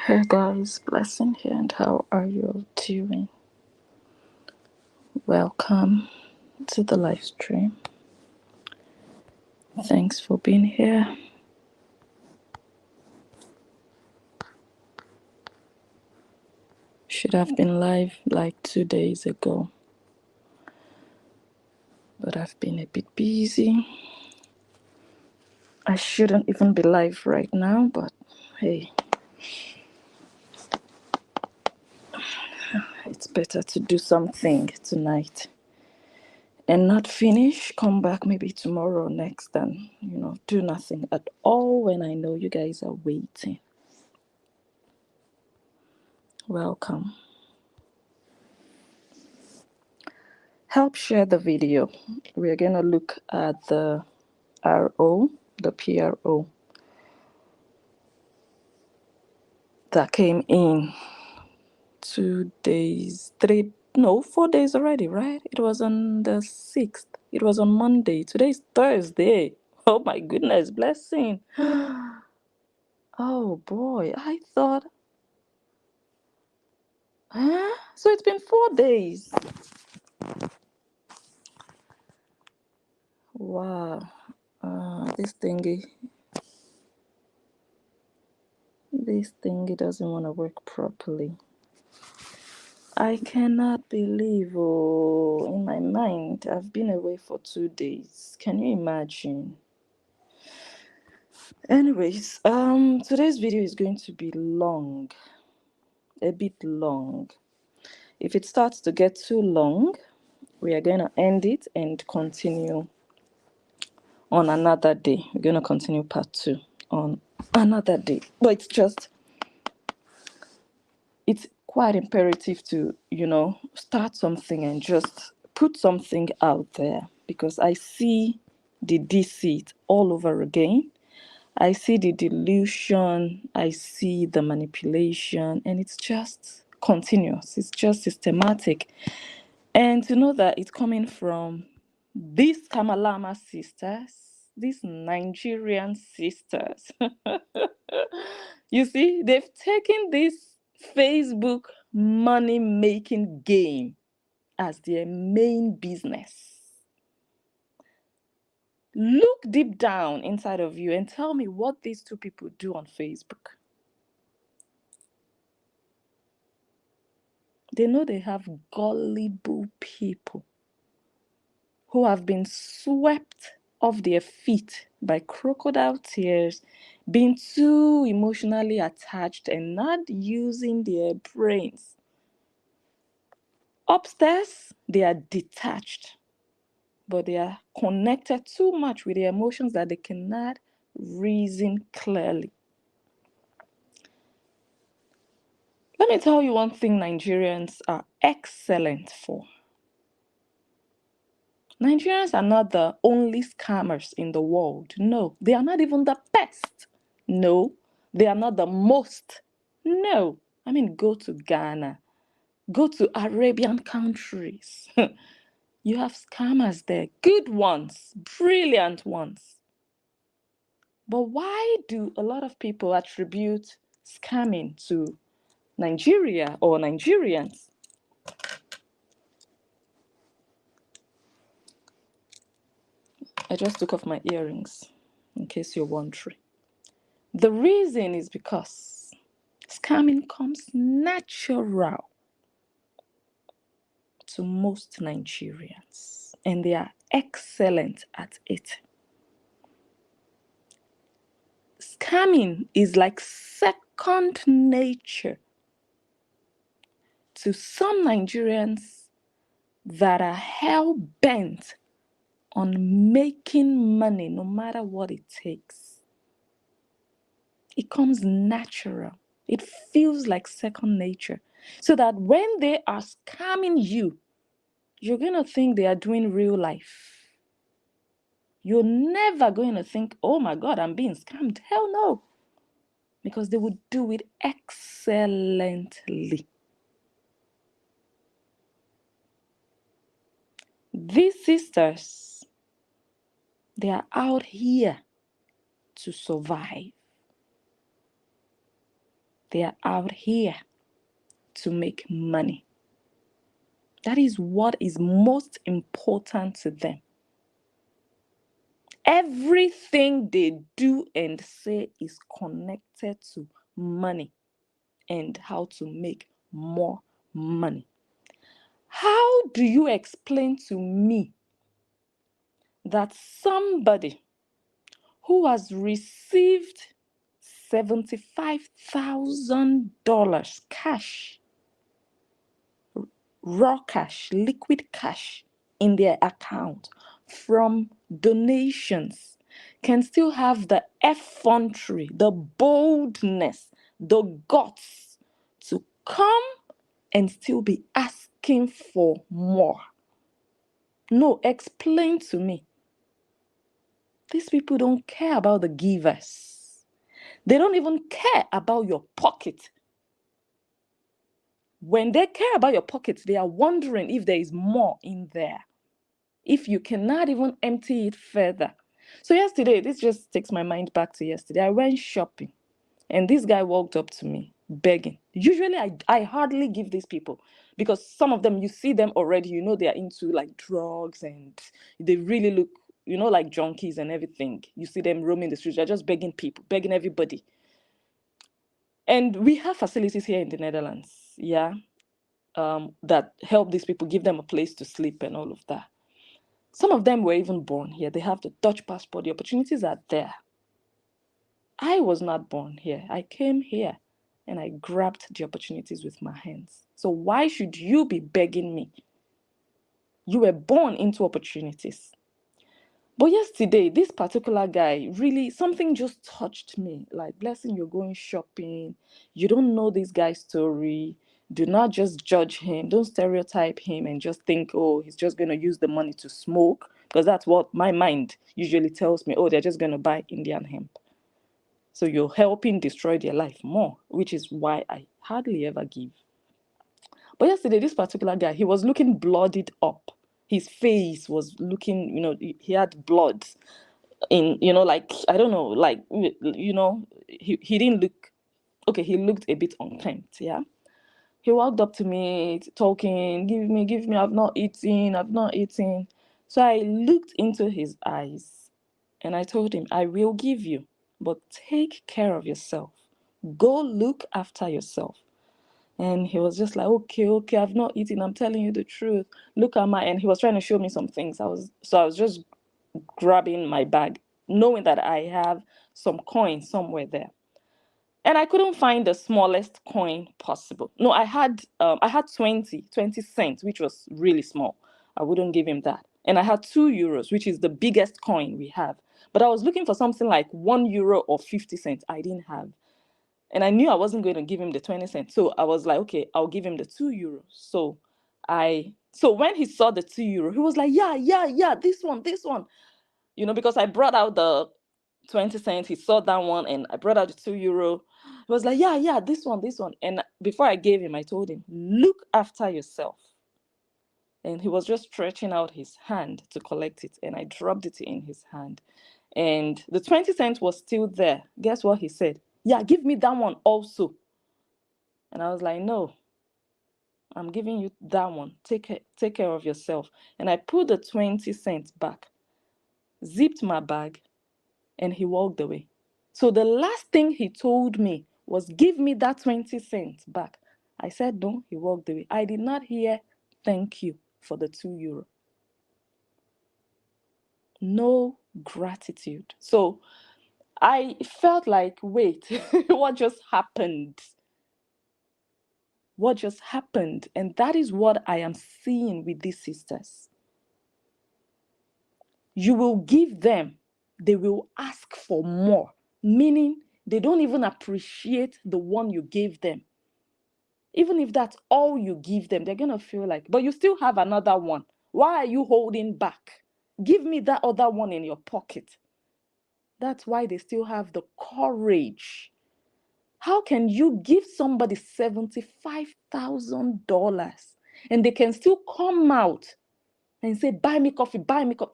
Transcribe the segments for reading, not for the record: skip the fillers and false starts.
Hey guys, Blessing here, and how are you all doing? Welcome to the live stream. Thanks for being here. Should have been live like 2 days ago, but I've been a bit busy. I shouldn't even be live right now, but hey, it's better to do something tonight and not finish, come back maybe tomorrow or next, than, do nothing at all when I know you guys are waiting. Welcome. Help share the video. We're going to look at the the PRO that came in 4 days already, right? It was on the 6th. It was on Monday. Today's Thursday. Oh my goodness, Blessing. Oh boy, I thought, huh? So it's been 4 days. Wow. This thingy doesn't want to work properly. I cannot believe, in my mind, I've been away for 2 days. Can you imagine? Anyways, today's video is going to be long, a bit long. If it starts to get too long, we are going to end it and continue on another day. We're going to continue part 2 on another day. But it's quite imperative to, start something and just put something out there, because I see the deceit all over again. I see the delusion, I see the manipulation, and it's just continuous. It's just systematic. And to know that it's coming from these Kamalama sisters, these Nigerian sisters. You see, they've taken this Facebook money making game as their main business. Look deep down inside of you and tell me what these two people do on Facebook. They know they have gullible people who have been swept off their feet by crocodile tears, being too emotionally attached and not using their brains. Upstairs, they are detached, but they are connected too much with their emotions that they cannot reason clearly. Let me tell you one thing Nigerians are excellent for. Nigerians are not the only scammers in the world. No, they are not even the best. No, they are not the most. No, I mean, go to Ghana, go to Arabian countries. You have scammers there, good ones, brilliant ones. But why do a lot of people attribute scamming to Nigeria or Nigerians? I just took off my earrings, in case you're wondering. The reason is because scamming comes natural to most Nigerians, and they are excellent at it. Scamming is like second nature to some Nigerians that are hell-bent on making money no matter what it takes. It comes natural. It feels like second nature. So that when they are scamming you, you're going to think they are doing real life. You're never going to think, oh my God, I'm being scammed. Hell no. Because they would do it excellently. These sisters, they are out here to survive. They are out here to make money. That is what is most important to them. Everything they do and say is connected to money and how to make more money. How do you explain to me that somebody who has received $75,000 cash, raw cash, liquid cash in their account from donations can still have the effrontery, the boldness, the guts to come and still be asking for more? No, explain to me. These people don't care about the givers. They don't even care about your pocket. When they care about your pocket, they are wondering if there is more in there. If you cannot even empty it further. So yesterday, this just takes my mind back to yesterday. I went shopping and this guy walked up to me begging. Usually I hardly give these people, because some of them, you see them already, you know, they are into like drugs and they really look, you know, like junkies and everything. You see them roaming the streets. They're just begging people, begging everybody. And we have facilities here in the Netherlands, yeah, that help these people, give them a place to sleep and all of that. Some of them were even born here. They have the Dutch passport. The opportunities are there. I was not born here. I came here and I grabbed the opportunities with my hands. So why should you be begging me? You were born into opportunities. But yesterday, this particular guy, really, something just touched me. Like, Blessing, you're going shopping. You don't know this guy's story. Do not just judge him. Don't stereotype him and just think, oh, he's just going to use the money to smoke. Because that's what my mind usually tells me. Oh, they're just going to buy Indian hemp. So you're helping destroy their life more, which is why I hardly ever give. But yesterday, this particular guy, he was looking bloodied up. His face was looking, you know, he had blood in, you know, like, I don't know, like, you know, he didn't look, okay, he looked a bit unkempt, yeah. He walked up to me, talking, give me, I've not eaten. So I looked into his eyes and I told him, I will give you, but take care of yourself. Go look after yourself. And he was just like, okay, I've not eaten. I'm telling you the truth. Look at my, and he was trying to show me some things. I was just grabbing my bag, knowing that I have some coins somewhere there. And I couldn't find the smallest coin possible. No, I had 20 cents, which was really small. I wouldn't give him that. And I had €2, which is the biggest coin we have. But I was looking for something like €1 or 50 cents. I didn't have. And I knew I wasn't going to give him the 20 cents. So I was like, okay, I'll give him the €2. So when he saw the €2, he was like, yeah, this one. You know, because I brought out the 20 cents, he saw that one, and I brought out the €2. He was like, yeah, this one. And before I gave him, I told him, look after yourself. And he was just stretching out his hand to collect it, and I dropped it in his hand. And the 20 cents was still there. Guess what he said? Yeah, give me that one also. And I was like, no, I'm giving you that one. Take care of yourself. And I put the 20 cents back, zipped my bag, and he walked away. So the last thing he told me was, give me that 20 cents back. I said no, he walked away. I did not hear thank you for the €2. No gratitude. So I felt like, wait, what just happened? What just happened? And that is what I am seeing with these sisters. You will give them, they will ask for more, meaning they don't even appreciate the one you gave them. Even if that's all you give them, they're going to feel like, but you still have another one. Why are you holding back? Give me that other one in your pocket. That's why they still have the courage. How can you give somebody $75,000 and they can still come out and say, buy me coffee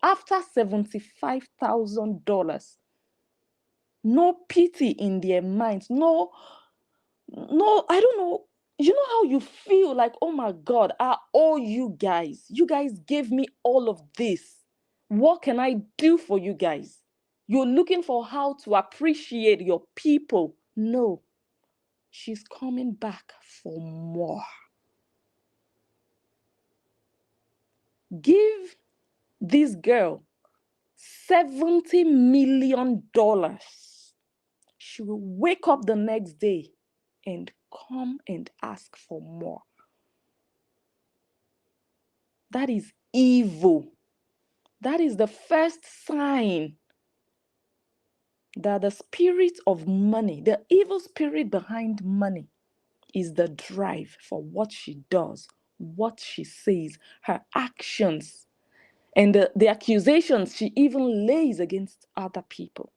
after $75,000? No pity in their minds, no no, I don't know. You know how you feel like, oh my God, I owe you guys. You guys gave me all of this. What can I do for you guys? You're looking for how to appreciate your people. No, she's coming back for more. Give this girl $70 million. She will wake up the next day and come and ask for more. That is evil. That is the first sign that the spirit of money, the evil spirit behind money, is the drive for what she does, what she says, her actions, and the accusations she even lays against other people.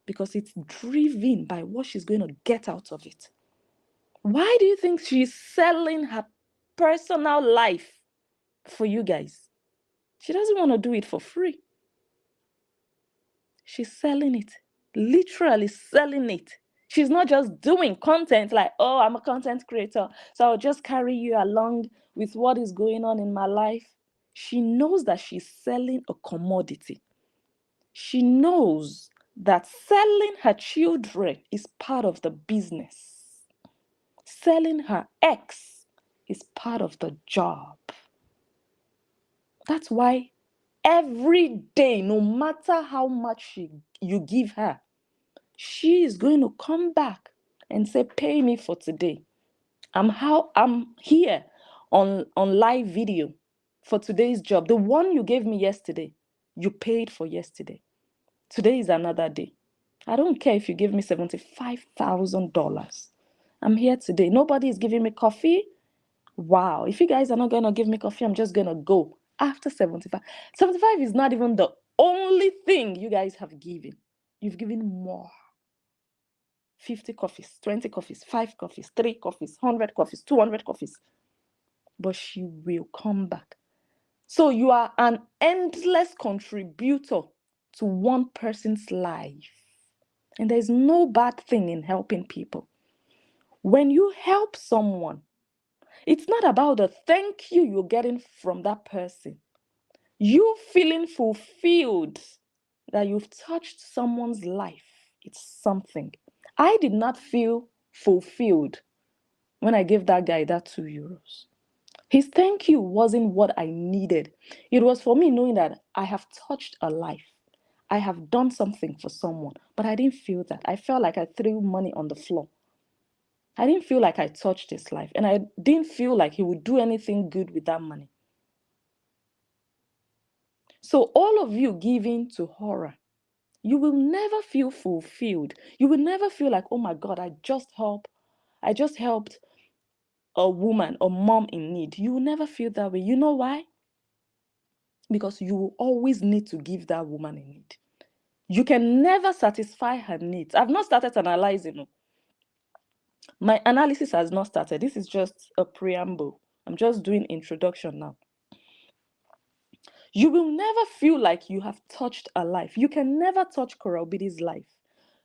Because it's driven by what she's going to get out of it. Why do you think she's selling her personal life for you guys? She doesn't want to do it for free. She's selling it, literally selling it. She's not just doing content like, oh, I'm a content creator, so I'll just carry you along with what is going on in my life. She knows that she's selling a commodity. She knows that selling her children is part of the business. Selling her ex is part of the job. That's why every day, no matter how much you give her, she is going to come back and say, pay me for today. I'm here on live video for today's job. The one you gave me yesterday, you paid for yesterday. Today is another day. I don't care if you give me $75,000. I'm here today. Nobody is giving me coffee. Wow. If you guys are not going to give me coffee, I'm just going to go after 75. 75 is not even the only thing you guys have given. You've given more. 50 coffees, 20 coffees, 5 coffees, 3 coffees, 100 coffees, 200 coffees. But she will come back. So you are an endless contributor to one person's life. And there's no bad thing in helping people. When you help someone, it's not about the thank you you're getting from that person. You feeling fulfilled that you've touched someone's life. It's something. I did not feel fulfilled when I gave that guy that €2. His thank you wasn't what I needed. It was for me knowing that I have touched a life. I have done something for someone, but I didn't feel that. I felt like I threw money on the floor. I didn't feel like I touched his life, and I didn't feel like he would do anything good with that money. So all of you giving to Whorra, you will never feel fulfilled. You will never feel like, oh my God, I just helped a woman or mom in need. You will never feel that way. You know why? Because you will always need to give that woman in need. You can never satisfy her needs. I've not started analyzing. My analysis has not started. This is just a preamble. I'm just doing introduction now. You will never feel like you have touched a life. You can never touch Korobidi's life.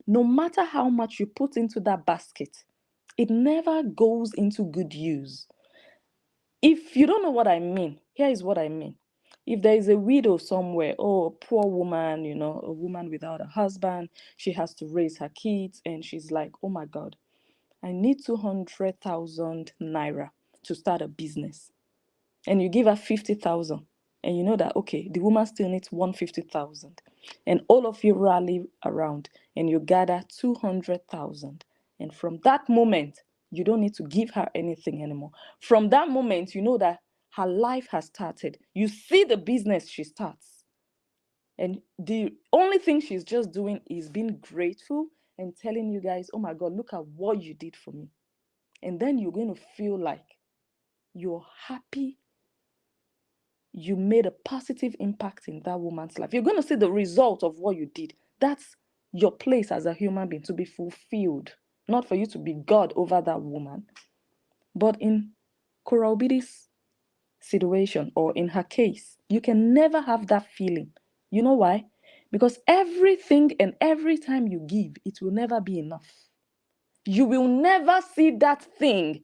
No matter how much you put into that basket, it never goes into good use. If you don't know what I mean, here is what I mean. If there is a widow somewhere, or a poor woman, a woman without a husband, she has to raise her kids, and she's like, oh my God, I need 200,000 naira to start a business. And you give her 50,000, and you know that, okay, the woman still needs 150,000. And all of you rally around and you gather 200,000. And from that moment, you don't need to give her anything anymore. From that moment, you know that her life has started. You see the business she starts. And the only thing she's just doing is being grateful and telling you guys, oh my God, look at what you did for me. And then you're going to feel like you're happy. You made a positive impact in that woman's life. You're going to see the result of what you did. That's your place as a human being, to be fulfilled. Not for you to be God over that woman. But in Korobidi's situation, or in her case, you can never have that feeling. You know why? Because everything and every time you give, it will never be enough. You will never see that thing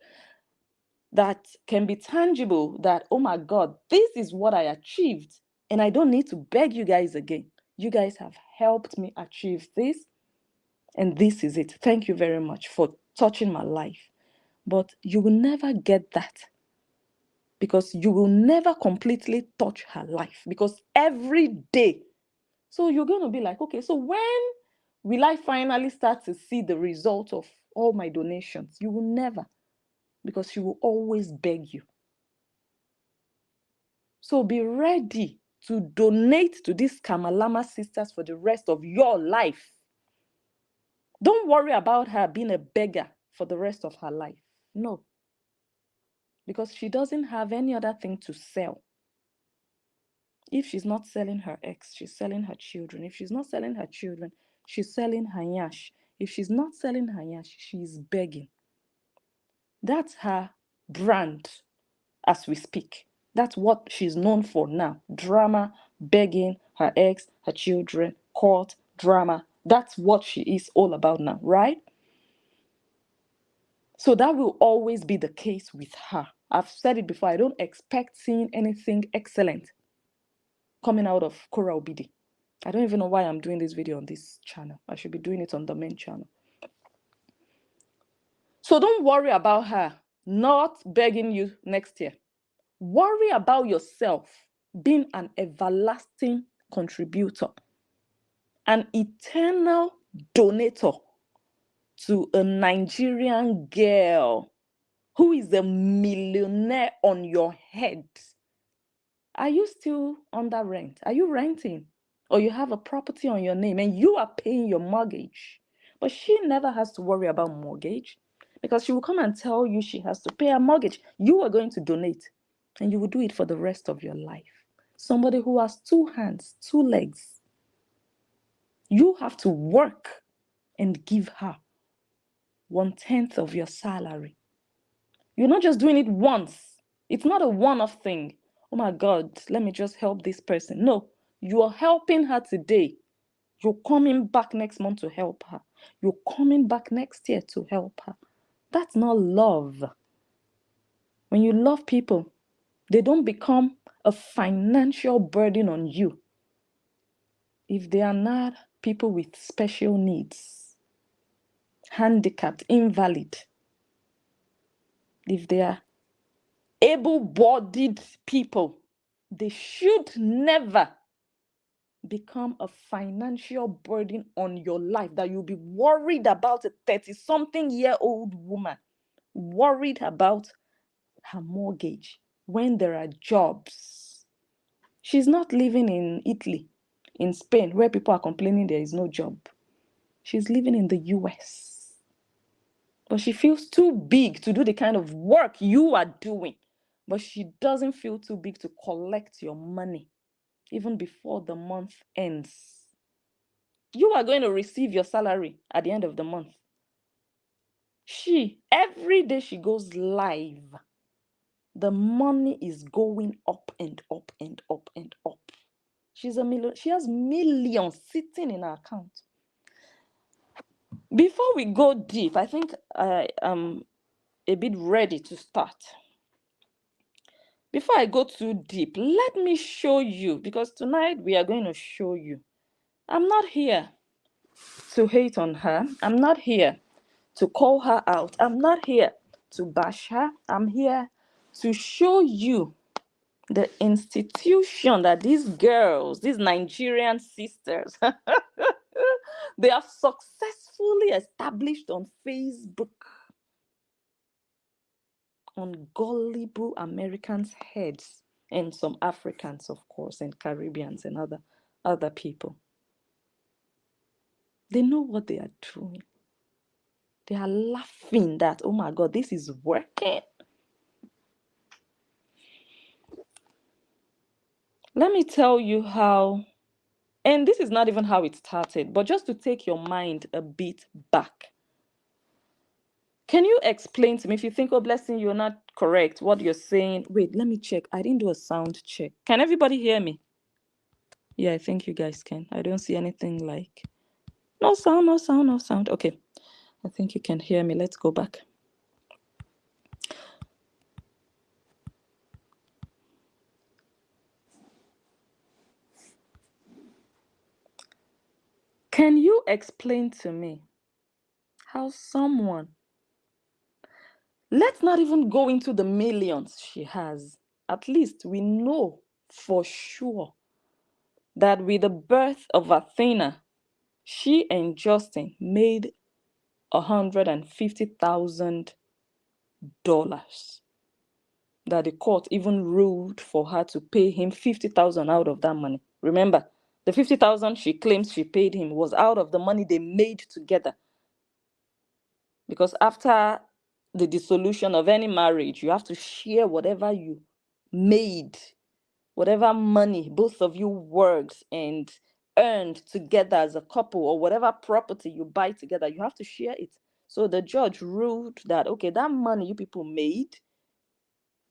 that can be tangible, that, oh my God, this is what I achieved. And I don't need to beg you guys again. You guys have helped me achieve this. And this is it. Thank you very much for touching my life. But you will never get that, because you will never completely touch her life, because every day. So you're going to be like, okay, so when will I finally start to see the result of all my donations? You will never, because she will always beg you. So be ready to donate to these Kamalama sisters for the rest of your life. Don't worry about her being a beggar for the rest of her life. No. Because she doesn't have any other thing to sell. If she's not selling her eggs, she's selling her children. If she's not selling her children, she's selling her yash. If she's not selling her yash, she's begging. That's her brand as we speak. That's what she's known for now. Drama, begging, her ex, her children, court, drama. That's what she is all about now, right? So that will always be the case with her. I've said it before, I don't expect seeing anything excellent coming out of Kora Obidi. I don't even know why I'm doing this video on this channel. I should be doing it on the main channel. So don't worry about her not begging you next year. Worry about yourself being an everlasting contributor, an eternal donator to a Nigerian girl who is a millionaire on your head. Are you still under rent? Are you renting? Or you have a property on your name and you are paying your mortgage? But she never has to worry about mortgage, because she will come and tell you she has to pay her mortgage. You are going to donate, and you will do it for the rest of your life. Somebody who has 2 hands, 2 legs. You have to work and give her 1/10 of your salary. You're not just doing it once. It's not a one-off thing. Oh my God, let me just help this person. No, you are helping her today. You're coming back next month to help her. You're coming back next year to help her. That's not love. When you love people, they don't become a financial burden on you if they are not people with special needs, handicapped, invalid. If they are able-bodied people, they should never become a financial burden on your life, that you'll be worried about a 30-something-year-old woman, worried about her mortgage when there are jobs. She's not living in Italy, in Spain, where people are complaining there is no job. She's living in the US. But she feels too big to do the kind of work you are doing. But she doesn't feel too big to collect your money, even before the month ends. You are going to receive your salary at the end of the month. Every day she goes live, the money is going up and up and up and up. She has millions sitting in her account. Before we go deep, I think I am a bit ready to start. Before I go too deep, let me show you, because tonight we are going to show you. I'm not here to hate on her. I'm not here to call her out. I'm not here to bash her. I'm here to show you the institution that these girls, these Nigerian sisters, they have successfully established on Facebook, on gullible Americans' heads, and some Africans, of course, and Caribbeans and other people. They know what they are doing. They are laughing that, oh my God, this is working. Let me tell you how, and this is not even how it started, but just to take your mind a bit back. Can you explain to me, if you think, oh, Blessing, you're not correct, what you're saying? Wait, let me check. I didn't do a sound check. Can everybody hear me? Yeah, I think you guys can. I don't see anything like, no sound, no sound, no sound. Okay. I think you can hear me. Let's go back. Can you explain to me how someone, let's not even go into the millions she has, at least we know for sure that with the birth of Athena, she and Justin made $150,000 that the court even ruled for her to pay him 50,000 out of that money. Remember, the 50,000 she claims she paid him was out of the money they made together. Because after the dissolution of any marriage, you have to share whatever you made, whatever money both of you worked and earned together as a couple, or whatever property you buy together, you have to share it. So the judge ruled that, okay, that money you people made,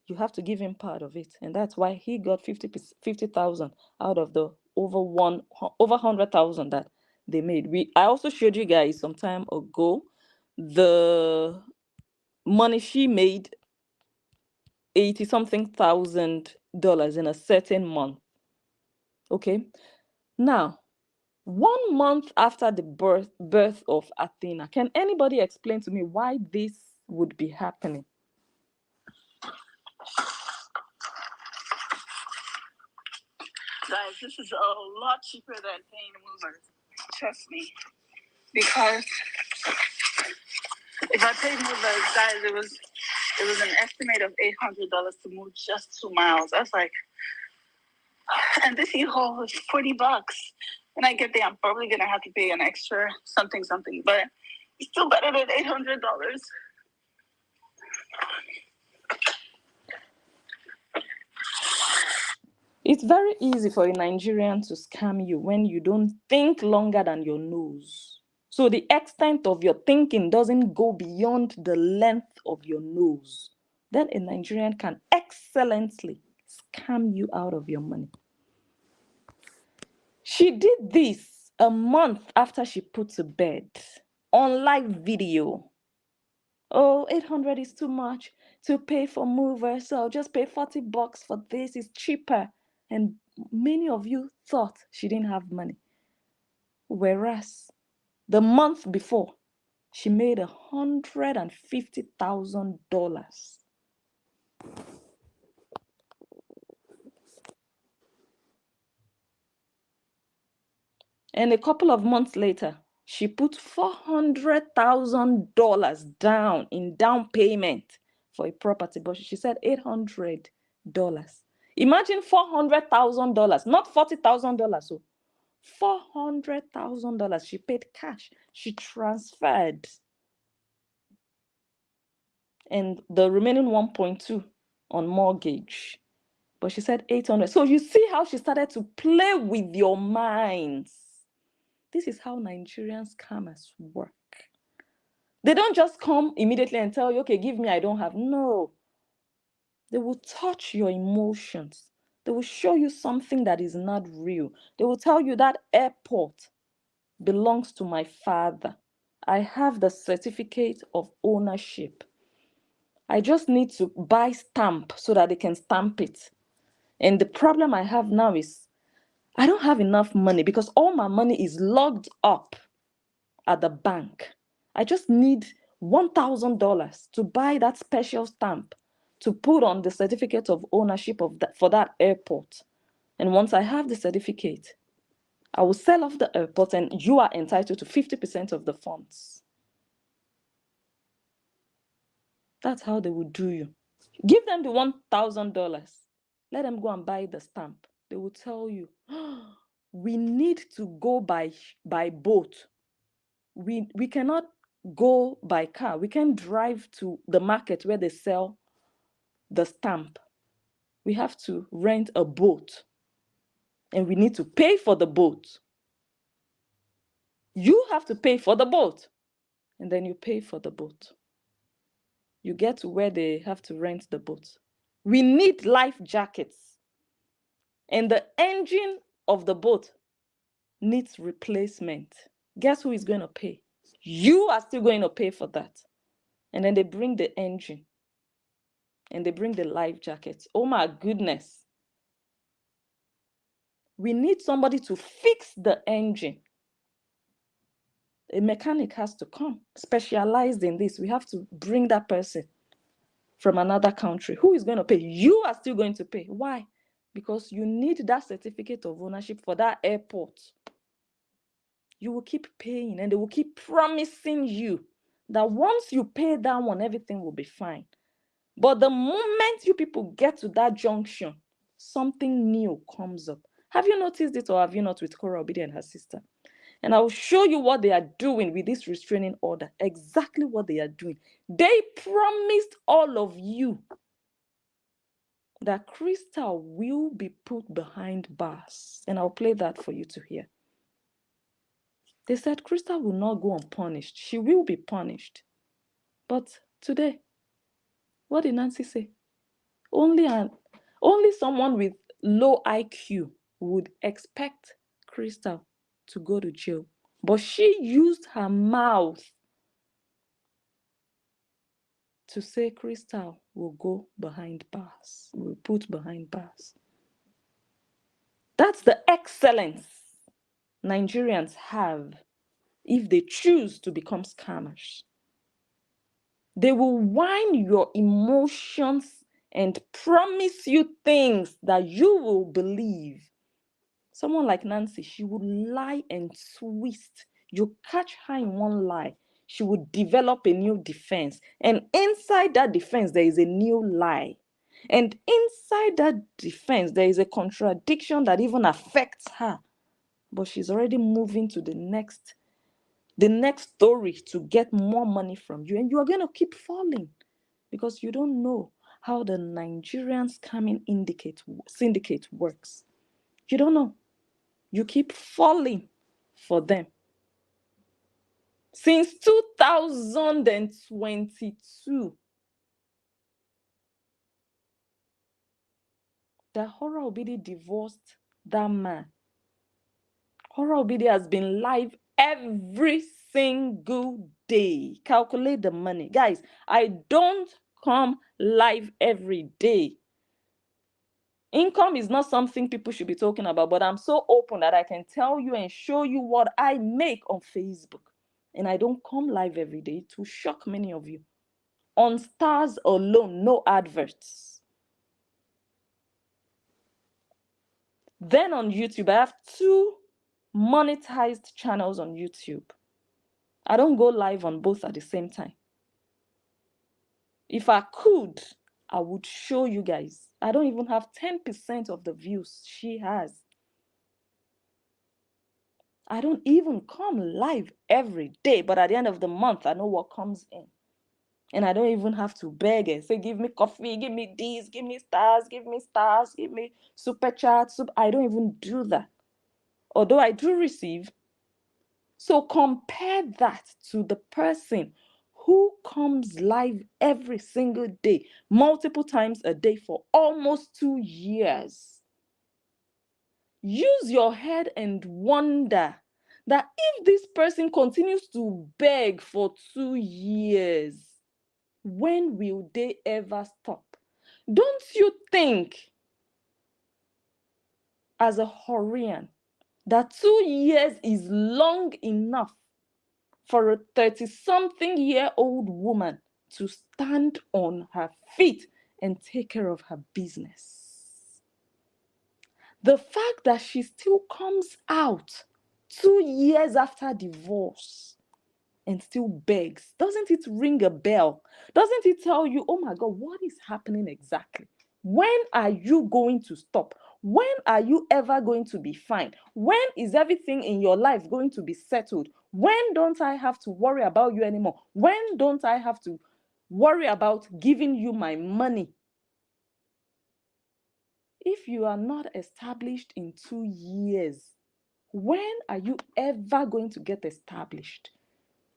you have to give him part of it. And that's why he got 50,000 out of the over 100,000 that they made. I also showed you guys some time ago the money she made, 80 something thousand dollars in a certain month. Okay. Now, 1 month after the birth of Athena, can anybody explain to me why this would be happening? Guys, this is a lot cheaper than paying movers. Trust me. Because if I paid movers, guys, it was an estimate of $800 to move just 2 miles. I was like, and this U-Haul was $40. When I get there, I'm probably gonna have to pay an extra something, but it's still better than $800. It's very easy for a Nigerian to scam you when you don't think longer than your nose. So the extent of your thinking doesn't go beyond the length of your nose. Then a Nigerian can excellently scam you out of your money. She did this a month after she put to bed on live video. Oh, 800 is too much to pay for mover, so I'll just pay $40 for this. It's cheaper. And many of you thought she didn't have money. Whereas the month before, she made $150,000. And a couple of months later, she put $400,000 down in down payment for a property, but she said $800. Imagine $400,000, not $40,000. So $400,000 she paid cash. She transferred, and the remaining 1.2 on mortgage. But she said 800. So you see how she started to play with your minds. This is how Nigerian scammers work. They don't just come immediately and tell you, okay, give me, I don't have. No. They will touch your emotions. They will show you something that is not real. They will tell you that airport belongs to my father. I have the certificate of ownership. I just need to buy stamp so that they can stamp it. And the problem I have now is I don't have enough money because all my money is locked up at the bank. I just need $1,000 to buy that special stamp to put on the certificate of ownership of that, for that airport. And once I have the certificate, I will sell off the airport and you are entitled to 50% of the funds. That's how they will do you. Give them the $1,000. Let them go and buy the stamp. They will tell you, oh, we need to go by boat. We cannot go by car. We can drive to the market where they sell the stamp. We have to rent a boat. And we need to pay for the boat. You have to pay for the boat. And then you pay for the boat. You get to where they have to rent the boat. We need life jackets. And the engine of the boat needs replacement. Guess who is going to pay? You are still going to pay for that. And then they bring the engine and they bring the life jacket. Oh my goodness. We need somebody to fix the engine. A mechanic has to come, specialized in this. We have to bring that person from another country. Who is going to pay? You are still going to pay. Why? Because you need that certificate of ownership for that airport. You will keep paying, and they will keep promising you that once you pay that one, everything will be fine. But the moment you people get to that junction, something new comes up. Have you noticed it, or have you not, with Cora Obidi and her sister? And I will show you what they are doing with this restraining order. Exactly what they are doing. They promised all of you that Crystal will be put behind bars. And I'll play that for you to hear. They said Crystal will not go unpunished. She will be punished. But today, what did Nancy say? Only someone with low IQ would expect Crystal to go to jail. But she used her mouth to say Crystal will go behind bars, will put behind bars. That's the excellence Nigerians have if they choose to become scammers. They will whine your emotions and promise you things that you will believe. Someone like Nancy, she would lie and twist. You catch her in one lie, she would develop a new defense. And inside that defense, there is a new lie. And inside that defense, there is a contradiction that even affects her. But she's already moving to the next story to get more money from you. And you are going to keep falling because you don't know how the Nigerian scamming syndicate works. You don't know. You keep falling for them. Since 2022, that Whorre Obidi divorced that man. Whorre Obidi has been live every single day. Calculate the money. Guys, I don't come live every day. Income is not something people should be talking about, but I'm so open that I can tell you and show you what I make on Facebook. And I don't come live every day to shock many of you. On stars alone, no adverts. Then on YouTube, I have 2 monetized channels on YouTube. I don't go live on both at the same time. If I could, I would show you guys. I don't even have 10% of the views she has. I don't even come live every day, but at the end of the month, I know what comes in. And I don't even have to beg and say, give me coffee, give me this, give me stars, give me super chats. I don't even do that. Although I do receive. So compare that to the person who comes live every single day, multiple times a day for almost 2 years. Use your head and wonder that if this person continues to beg for 2 years, when will they ever stop? Don't you think, as a Whorrean, that 2 years is long enough for a 30-something-year-old woman to stand on her feet and take care of her business? The fact that she still comes out 2 years after divorce and still begs, doesn't it ring a bell? Doesn't it tell you, oh my God, what is happening exactly? When are you going to stop? When are you ever going to be fine? When is everything in your life going to be settled? When don't I have to worry about you anymore? When don't I have to worry about giving you my money? If you are not established in 2 years, when are you ever going to get established?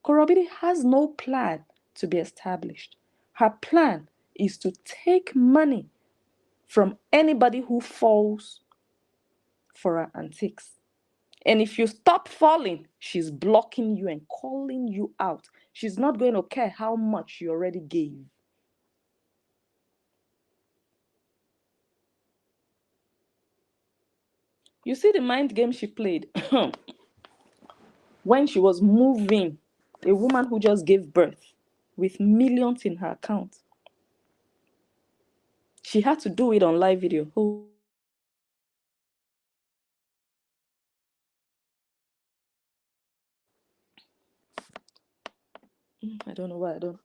Whorre Obidi has no plan to be established. Her plan is to take money from anybody who falls for her antiques. And if you stop falling, she's blocking you and calling you out. She's not going to care how much you already gave. You see the mind game she played when she was moving a woman who just gave birth with millions in her account. She had to do it on live video. I don't know why I don't.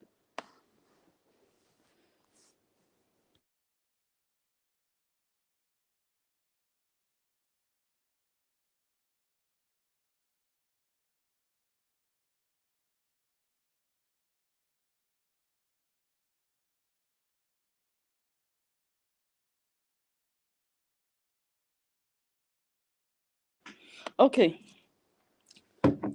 Okay.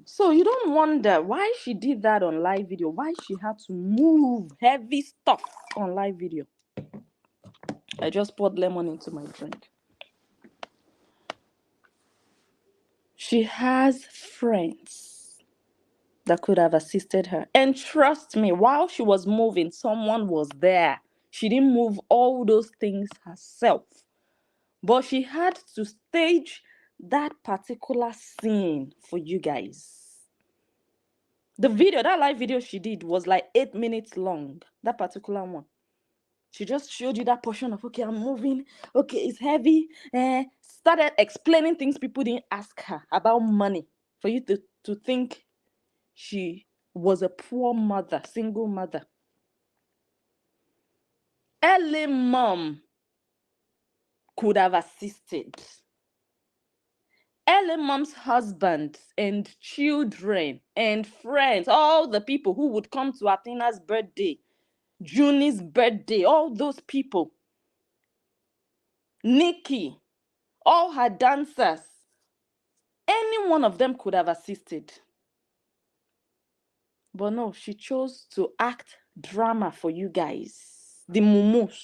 So you don't wonder why she did that on live video, why she had to move heavy stuff on live video. I just poured lemon into my drink. She has friends that could have assisted her. And trust me, while she was moving, someone was there. She didn't move all those things herself. But she had to stage that particular scene for you guys. The video, that live video she did was like 8 minutes long. That particular one. She just showed you that portion of, okay, I'm moving. Okay, it's heavy. Started explaining things people didn't ask her about money. For you to think she was a poor mother, single mother. Early mom could have assisted. Early mom's husband and children and friends, all the people who would come to Athena's birthday, Junie's birthday, all those people, Nikki, all her dancers, any one of them could have assisted. But no, she chose to act drama for you guys, the mumus.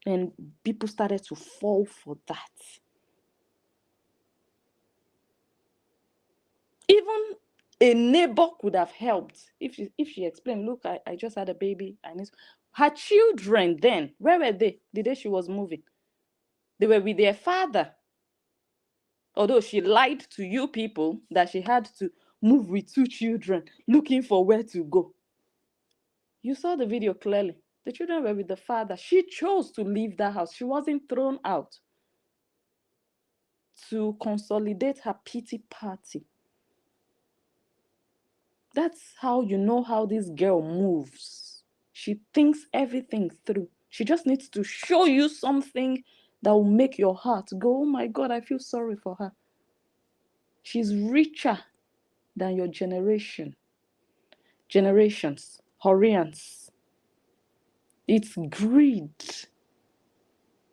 And people started to fall for that. Even a neighbor could have helped if she explained, look, I just had a baby. I need her children then. Where were they the day she was moving? They were with their father. Although she lied to you people that she had to move with 2 children, looking for where to go. You saw the video clearly. The children were with the father. She chose to leave that house. She wasn't thrown out to consolidate her pity party. That's how you know how this girl moves. She thinks everything through. She just needs to show you something that will make your heart go, oh my God, I feel sorry for her. She's richer than your generations. Whorreans. It's greed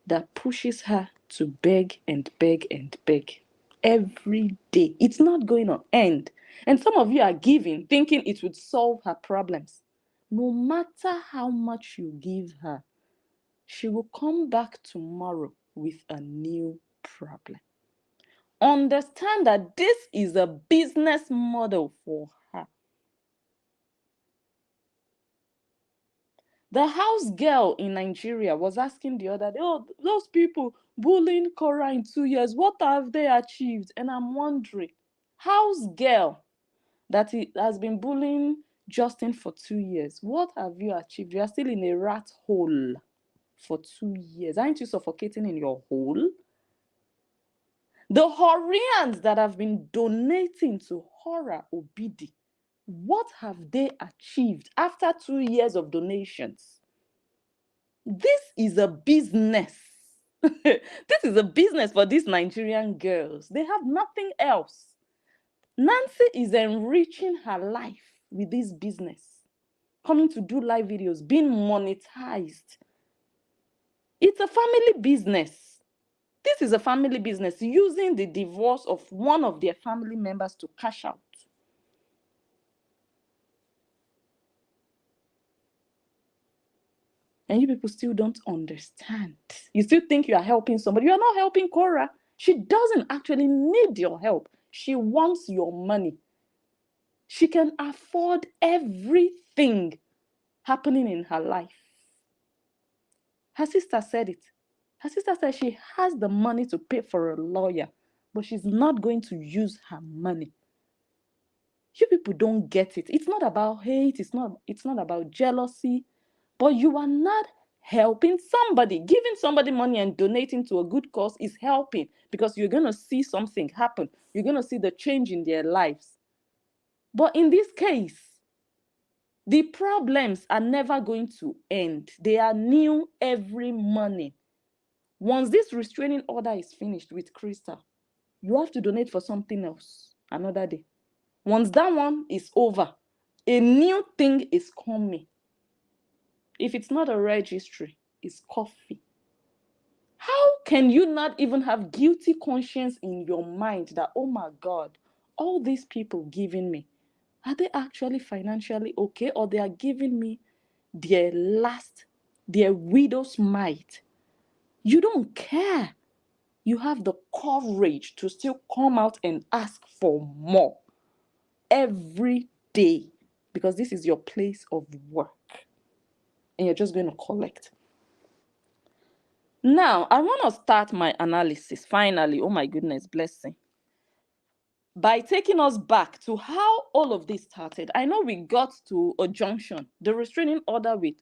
that pushes her to beg and beg and beg every day. It's not going to end. And some of you are giving, thinking it would solve her problems. No matter how much you give her, she will come back tomorrow with a new problem. Understand that this is a business model for her. The house girl in Nigeria was asking the other day, oh, those people bullying Cora in 2 years, what have they achieved? And I'm wondering, house girl that has been bullying Justin for 2 years, what have you achieved? You are still in a rat hole for 2 years. Aren't you suffocating in your hole? The Whorreans that have been donating to Horror Obidi, what have they achieved after 2 years of donations? This is a business. This is a business for these Nigerian girls. They have nothing else. Nancy is enriching her life with this business, coming to do live videos, being monetized. It's a family business. This is a family business, using the divorce of one of their family members to cash out. And you people still don't understand. You still think you are helping somebody. You are not helping Cora. She doesn't actually need your help. She wants your money. She can afford everything happening in her life. Her sister said it. Her sister said she has the money to pay for a lawyer, but she's not going to use her money. You people don't get it. It's not about hate. It's not about jealousy. But you are not helping somebody. Giving somebody money and donating to a good cause is helping, because you're going to see something happen. You're going to see the change in their lives. But in this case, the problems are never going to end. They are new every morning. Once this restraining order is finished with Crystal, you have to donate for something else another day. Once that one is over, a new thing is coming. If it's not a registry, it's coffee. How can you not even have guilty conscience in your mind that, oh my God, all these people giving me, are they actually financially okay, or they are giving me their widow's mite? You don't care. You have the courage to still come out and ask for more every day, because this is your place of work and you're just going to collect. Now, I want to start my analysis finally. Oh my goodness, blessing. By taking us back to how all of this started. I know we got to a junction. The restraining order with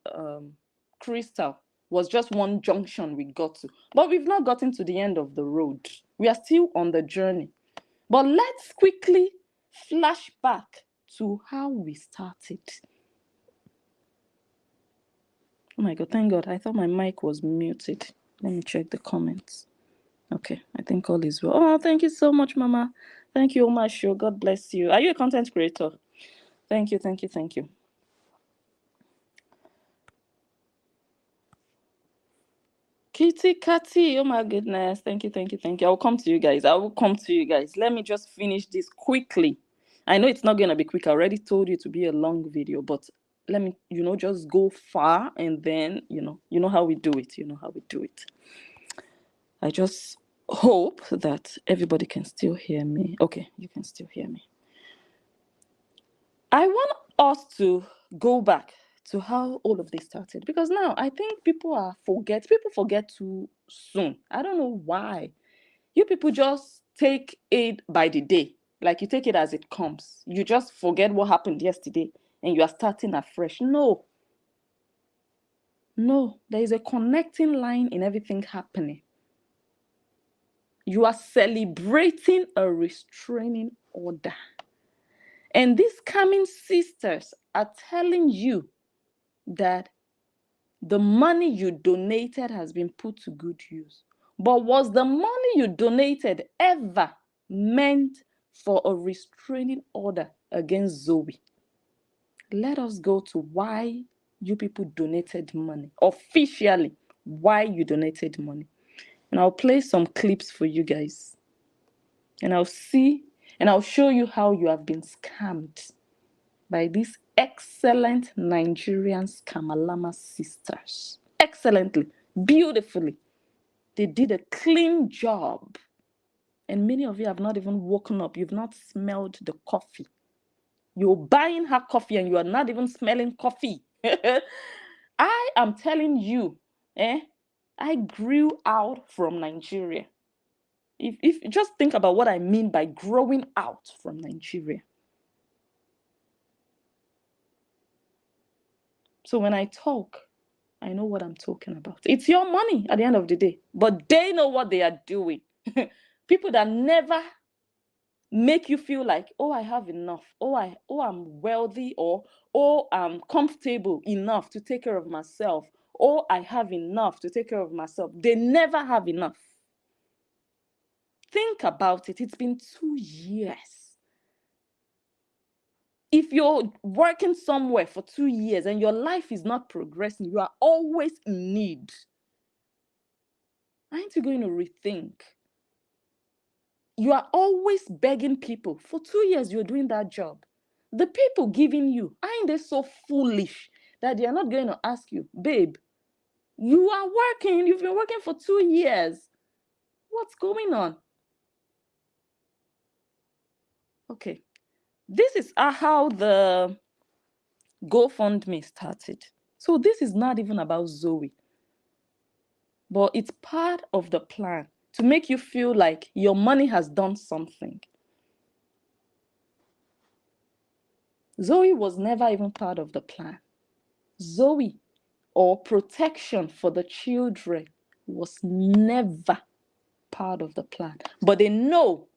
Crystal was just one junction we got to. But we've not gotten to the end of the road. We are still on the journey. But let's quickly flash back to how we started. Oh my God, thank God. I thought my mic was muted. Let me check the comments. Okay, I think all is well. Oh, thank you so much, Mama. Thank you, Omasho. God bless you. Are you a content creator? Thank you, thank you, thank you. Kitty Catty, oh my goodness. Thank you, thank you, thank you. I will come to you guys. Let me just finish this quickly. I know it's not going to be quick. I already told you to be a long video, but let me, just go far, and then, you know how we do it. I just hope that everybody can still hear me. Okay, you can still hear me. I want us to go back to how all of this started, because now I think people forget too soon. I don't know why. You people just take it by the day, like you take it as it comes. You just forget what happened yesterday and you are starting afresh. No, there is a connecting line in everything happening. You are celebrating a restraining order. And these coming sisters are telling you that the money you donated has been put to good use. But was the money you donated ever meant for a restraining order against Zoe? Let us go to why you people donated money. Officially, why you donated money. And I'll play some clips for you guys. And I'll show you how you have been scammed by these excellent Nigerian Skamalama sisters. Excellently, beautifully. They did a clean job. And many of you have not even woken up. You've not smelled the coffee. You're buying her coffee and you are not even smelling coffee. I am telling you, I grew out from Nigeria. If just think about what I mean by growing out from Nigeria. So when I talk, I know what I'm talking about. It's your money at the end of the day, but they know what they are doing. People that never make you feel like, oh, I have enough. I'm wealthy, or I'm comfortable enough to take care of myself. Or I have enough to take care of myself. They never have enough. Think about it. It's been 2 years. If you're working somewhere for 2 years and your life is not progressing, you are always in need. Aren't you going to rethink? You are always begging people. For 2 years, you're doing that job. The people giving you, aren't they so foolish that they are not going to ask you, babe, you are working, you've been working for 2 years. What's going on? Okay, this is how the GoFundMe started. So this is not even about Zoe, but it's part of the plan to make you feel like your money has done something. Zoe was never even part of the plan. Zoe, or protection for the children, was never part of the plan. But they know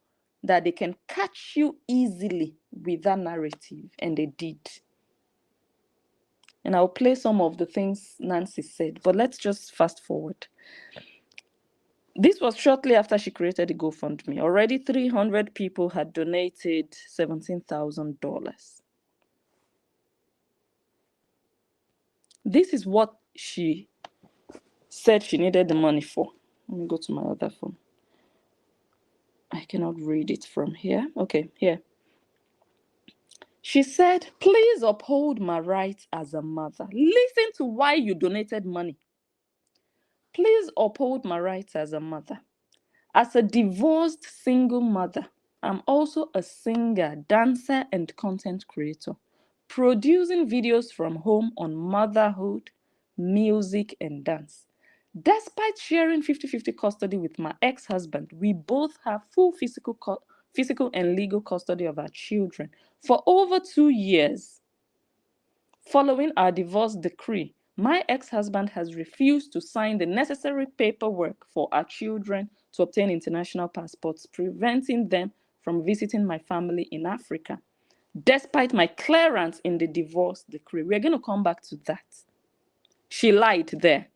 that they can catch you easily with that narrative, and they did. And I'll play some of the things Nancy said, but let's just fast forward. This was shortly after she created the GoFundMe. Already 300 people had donated $17,000. This is what she said she needed the money for. Let me go to my other phone. I cannot read it from here. Okay, here. She said, please uphold my rights as a mother. Listen to why you donated money. Please uphold my rights as a mother. As a divorced single mother, I'm also a singer, dancer, and content creator, producing videos from home on motherhood, music, and dance. Despite sharing 50-50 custody with my ex-husband, we both have full physical and legal custody of our children for over 2 years. Following our divorce decree, my ex-husband has refused to sign the necessary paperwork for our children to obtain international passports, preventing them from visiting my family in Africa. Despite my clearance in the divorce decree, we're going to come back to that. She lied there.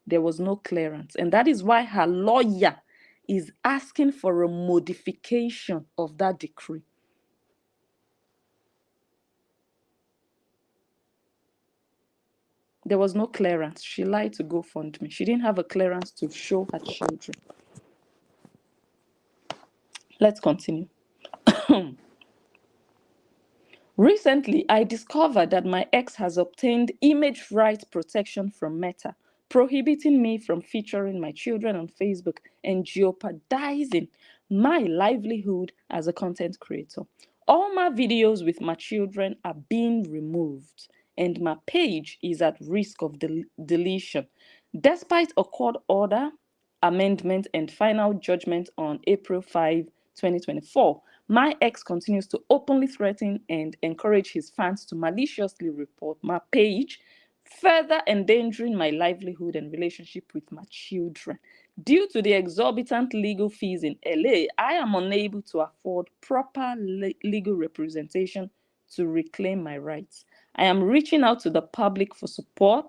There was no clearance. And that is why her lawyer is asking for a modification of that decree. There was no clearance. She lied to GoFundMe. She didn't have a clearance to show her children. Let's continue. Recently, I discovered that my ex has obtained image rights protection from Meta, prohibiting me from featuring my children on Facebook and jeopardizing my livelihood as a content creator. All my videos with my children are being removed, and my page is at risk of deletion. Despite a court order, amendment, and final judgment on April 5, 2024, my ex continues to openly threaten and encourage his fans to maliciously report my page, further endangering my livelihood and relationship with my children. Due to the exorbitant legal fees in LA, I am unable to afford proper legal representation to reclaim my rights. I am reaching out to the public for support.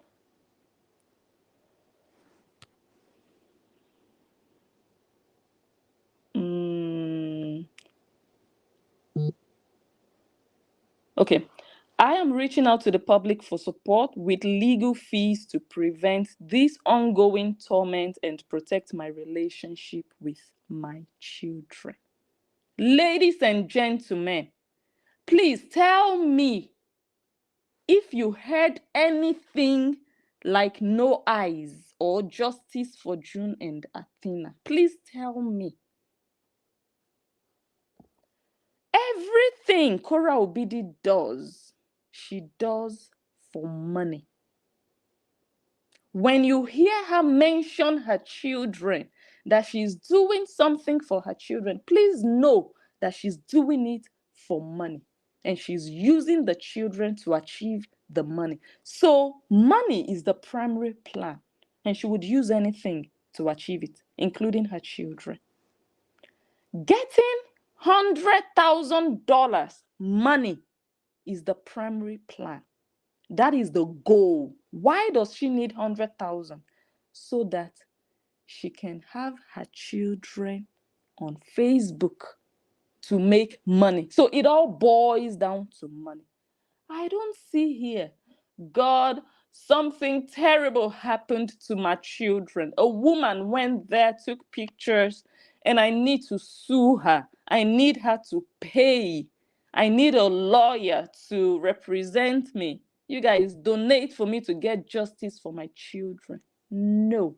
Okay. I am reaching out to the public for support with legal fees to prevent this ongoing torment and protect my relationship with my children. Ladies and gentlemen, please tell me if you heard anything like No Eyes or Justice for June and Athena. Please tell me. Everything Kora Obidi does, she does for money. When you hear her mention her children, that she's doing something for her children, please know that she's doing it for money. And she's using the children to achieve the money. So money is the primary plan. And she would use anything to achieve it, including her children. Getting $100,000 money is the primary plan. That is the goal. Why does she need 100,000? So that she can have her children on Facebook to make money. So it all boils down to money. I don't see here, God, something terrible happened to my children. A woman went there, took pictures, and I need to sue her. I need her to pay. I need a lawyer to represent me. You guys donate for me to get justice for my children. No.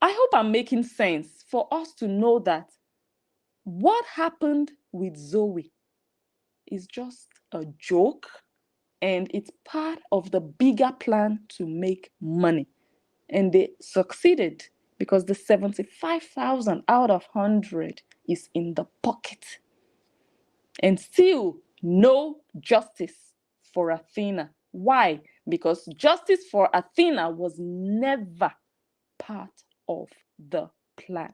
I hope I'm making sense for us to know that What happened with Zoe is just a joke, and it's part of the bigger plan to make money. And they succeeded because the 75,000 out of 100 is in the pocket. And still no justice for Athena. Why? Because justice for Athena was never part of the plan.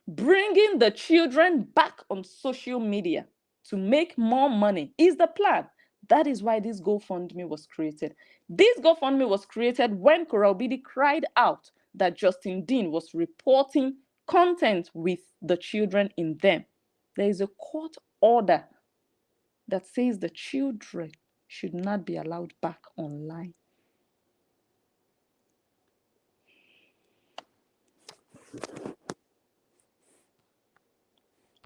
Bringing the children back on social media to make more money is the plan. That is why this GoFundMe was created. This GoFundMe was created when Kora Obidi cried out that Justin Dean was reporting content with the children in them. There is a court order that says the children should not be allowed back online.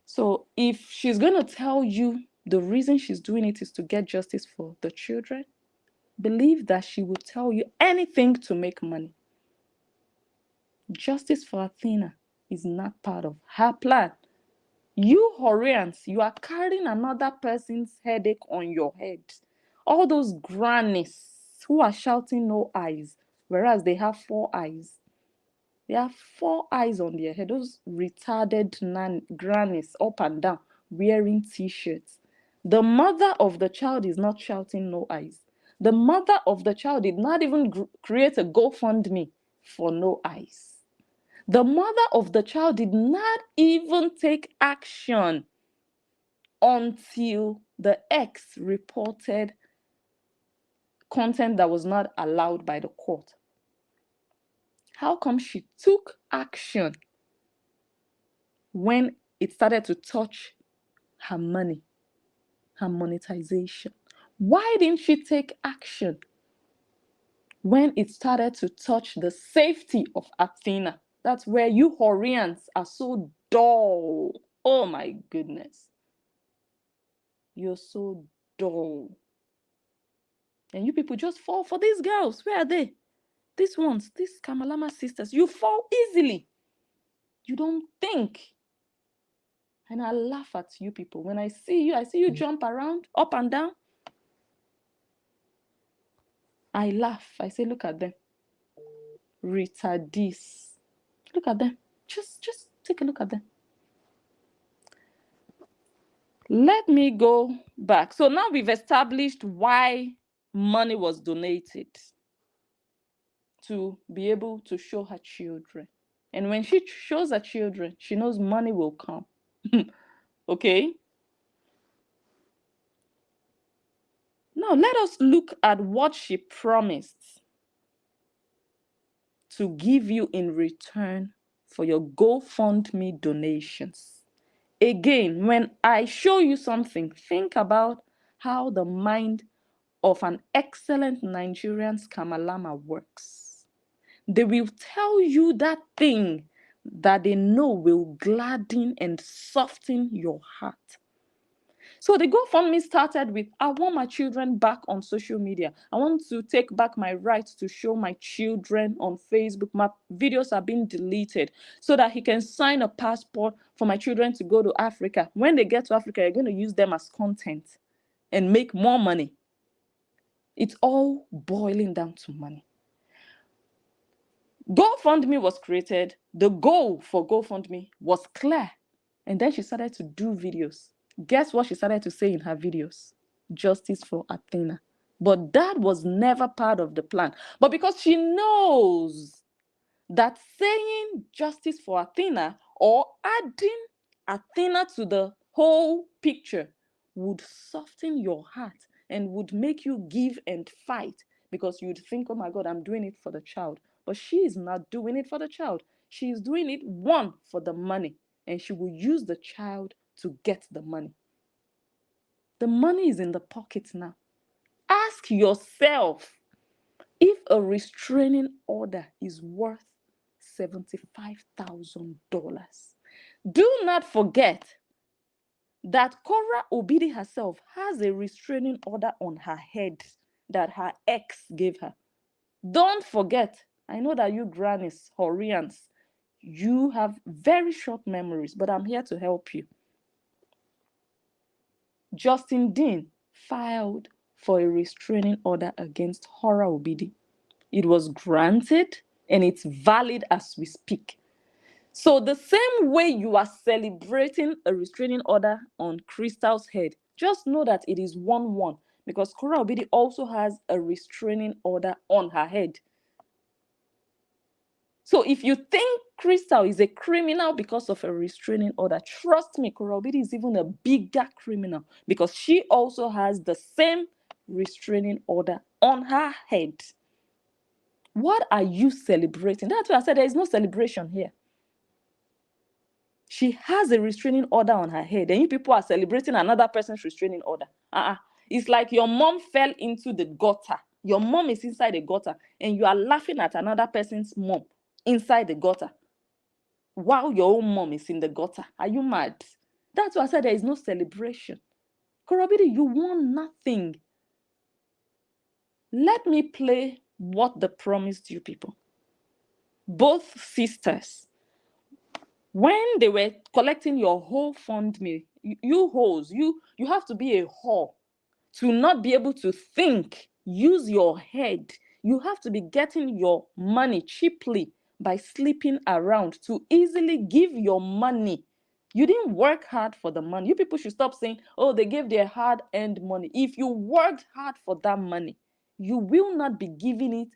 So if she's going to tell you the reason she's doing it is to get justice for the children, believe that she will tell you anything to make money. Justice for Athena is not part of her plan. You Whorreans, you are carrying another person's headache on your head. All those grannies who are shouting no eyes, whereas they have 4 eyes. They have 4 eyes on their head. Those retarded grannies up and down wearing t-shirts. The mother of the child is not shouting no eyes. The mother of the child did not even create a GoFundMe for no eyes. The mother of the child did not even take action until the ex reported content that was not allowed by the court. How come she took action when it started to touch her money, her monetization? Why didn't she take action when it started to touch the safety of Athena? That's where you Whorreans are so dull. Oh my goodness. You're so dull. And you people just fall for these girls. Where are they? These ones, these Kamalama sisters. You fall easily. You don't think. And I laugh at you people. When I see you jump around, up and down. I laugh. I say, look at them. Retardis. Look at them. Just take a look at them. Let me go back. So now we've established why money was donated to be able to show her children. And when she shows her children, she knows money will come. Okay? Now let us look at what she promised to give you in return for your GoFundMe donations. Again, when I show you something, think about how the mind of an excellent Nigerian Skamalama works. They will tell you that thing that they know will gladden and soften your heart. So the GoFundMe started with, I want my children back on social media. I want to take back my right to show my children on Facebook. My videos are being deleted so that he can sign a passport for my children to go to Africa. When they get to Africa, you're going to use them as content and make more money. It's all boiling down to money. GoFundMe was created. The goal for GoFundMe was clear. And then she started to do videos. Guess what she started to say in her videos? Justice for Athena. But that was never part of the plan. But because she knows that saying justice for Athena or adding Athena to the whole picture would soften your heart and would make you give and fight, because you'd think, oh my God, I'm doing it for the child. But she is not doing it for the child. She is doing it, one, for the money, and she will use the child to get the money. The money is in the pocket now. Ask yourself if a restraining order is worth $75,000. Do not forget that Kora Obidi herself has a restraining order on her head that her ex gave her. Don't forget, I know that you grannies, Whorreans, You have very short memories, but I'm here to help you. Justin Dean filed for a restraining order against Hora Obidi. It was granted and it's valid as we speak. So the same way you are celebrating a restraining order on Crystal's head, just know that it is 1-1 because Hora Obidi also has a restraining order on her head. So if you think Crystal is a criminal because of a restraining order, trust me, Hora Obidi is even a bigger criminal because she also has the same restraining order on her head. What are you celebrating? That's why I said there is no celebration here. She has a restraining order on her head, and you people are celebrating another person's restraining order. It's like your mom fell into the gutter. Your mom is inside the gutter, and you are laughing at another person's mom inside the gutter while your own mom is in the gutter. Are you mad? That's why I said there is no celebration. Hora Obidi, you won nothing. Let me play what they promised you people. Both sisters, when they were collecting your whole fund me, you hoes, you have to be a whore to not be able to think, use your head. You have to be getting your money cheaply by sleeping around to easily give your money. You didn't work hard for the money. You people should stop saying, oh, they gave their hard-earned money. If you worked hard for that money, you will not be giving it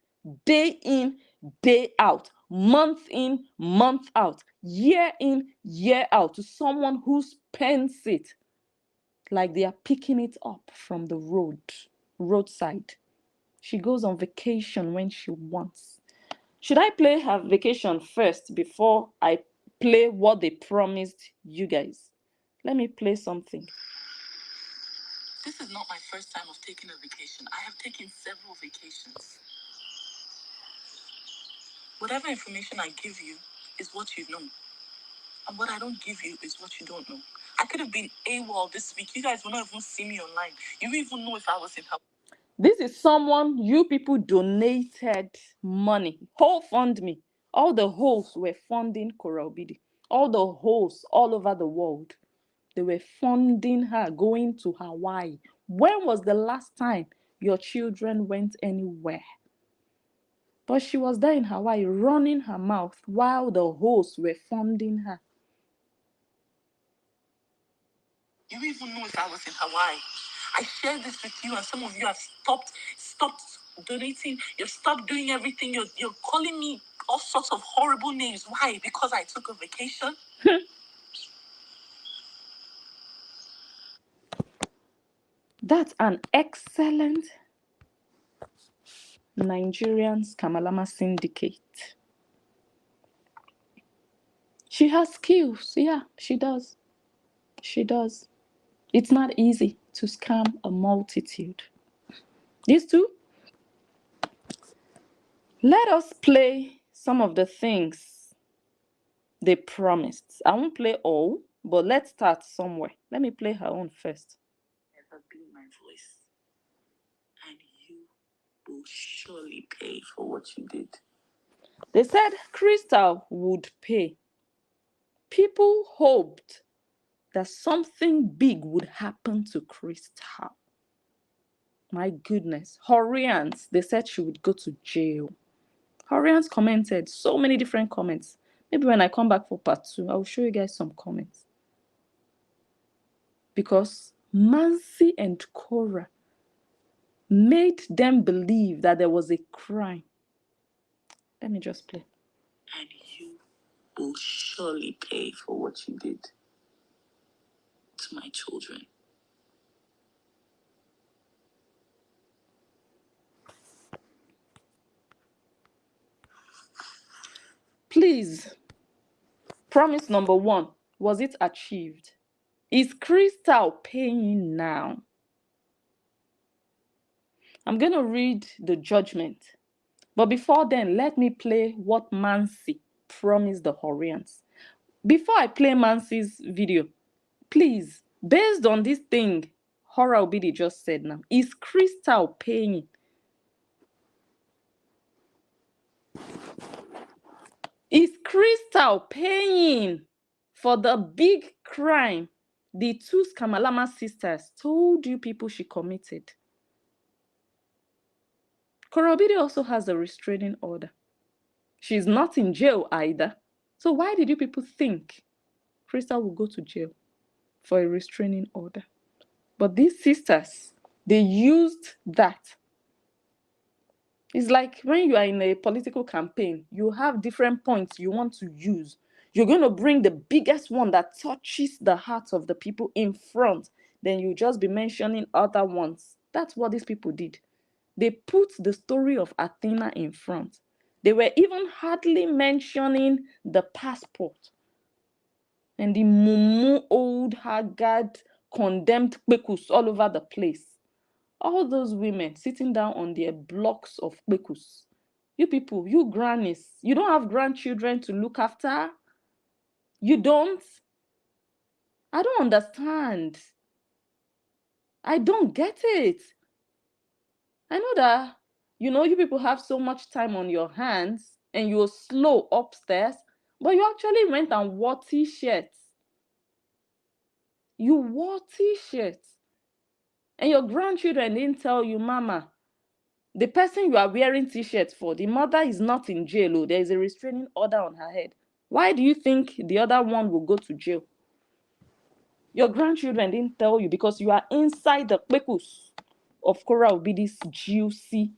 day in, day out, month in, month out, year in, year out to someone who spends it like they are picking it up from the roadside. She goes on vacation when she wants. Should I play her vacation first before I play what they promised you guys? Let me play something. This is not my first time of taking a vacation. I have taken several vacations. Whatever information I give you is what you know. And what I don't give you is what you don't know. I could have been AWOL this week. You guys will not even see me online. You don't even know if I was in Hawaii. This is someone you people donated money. Whole fund me. All the holes were funding Hora Obidi. All the holes all over the world. They were funding her going to Hawaii. When was the last time your children went anywhere? But she was there in Hawaii running her mouth while the hosts were funding her. You don't even know if I was in Hawaii. I shared this with you, and some of you have stopped donating. You've stopped doing everything. You're calling me all sorts of horrible names. Why? Because I took a vacation? That's an excellent Nigerian Kamalama syndicate. She has skills. Yeah, she does. She does. It's not easy to scam a multitude. These two, let us play some of the things they promised. I won't play all, but let's start somewhere. Let me play her own first. Never be my voice. And you will surely pay for what you did. They said Crystal would pay. People hoped that something big would happen to Crystal. My goodness. Whorreans, they said she would go to jail. Whorreans commented so many different comments. Maybe when I come back for part 2, I'll show you guys some comments. Because Mansi and Cora made them believe that there was a crime. Let me just play. And you will surely pay for what you did to my children. Please, promise number 1, was it achieved? Is Crystal paying now? I'm going to read the judgment. But before then, let me play what Mansi promised the Whorreans. Before I play Mansi's video, please, based on this thing Hora Obidi just said now, is Crystal paying? Is Crystal paying for the big crime the two Skamalama sisters told you people she committed? Korobide also has a restraining order. She's not in jail either. So why did you people think Crystal will go to jail for a restraining order? But these sisters, they used that. It's like when you are in a political campaign, you have different points you want to use. You're going to bring the biggest one that touches the hearts of the people in front. Then you just be mentioning other ones. That's what these people did. They put the story of Athena in front. They were even hardly mentioning the passport and the mumu, old, haggard, condemned kpekus all over the place. All those women sitting down on their blocks of kpekus. You people, you grannies, you don't have grandchildren to look after? You don't? I don't understand. I don't get it. I know that, you people have so much time on your hands and you're slow upstairs, but you actually went and wore t-shirts. You wore t-shirts. And your grandchildren didn't tell you, Mama, the person you are wearing t-shirts for, the mother is not in jail. Oh, there is a restraining order on her head. Why do you think the other one will go to jail? Your grandchildren didn't tell you because you are inside the kpekus of Kora Obidi's juicy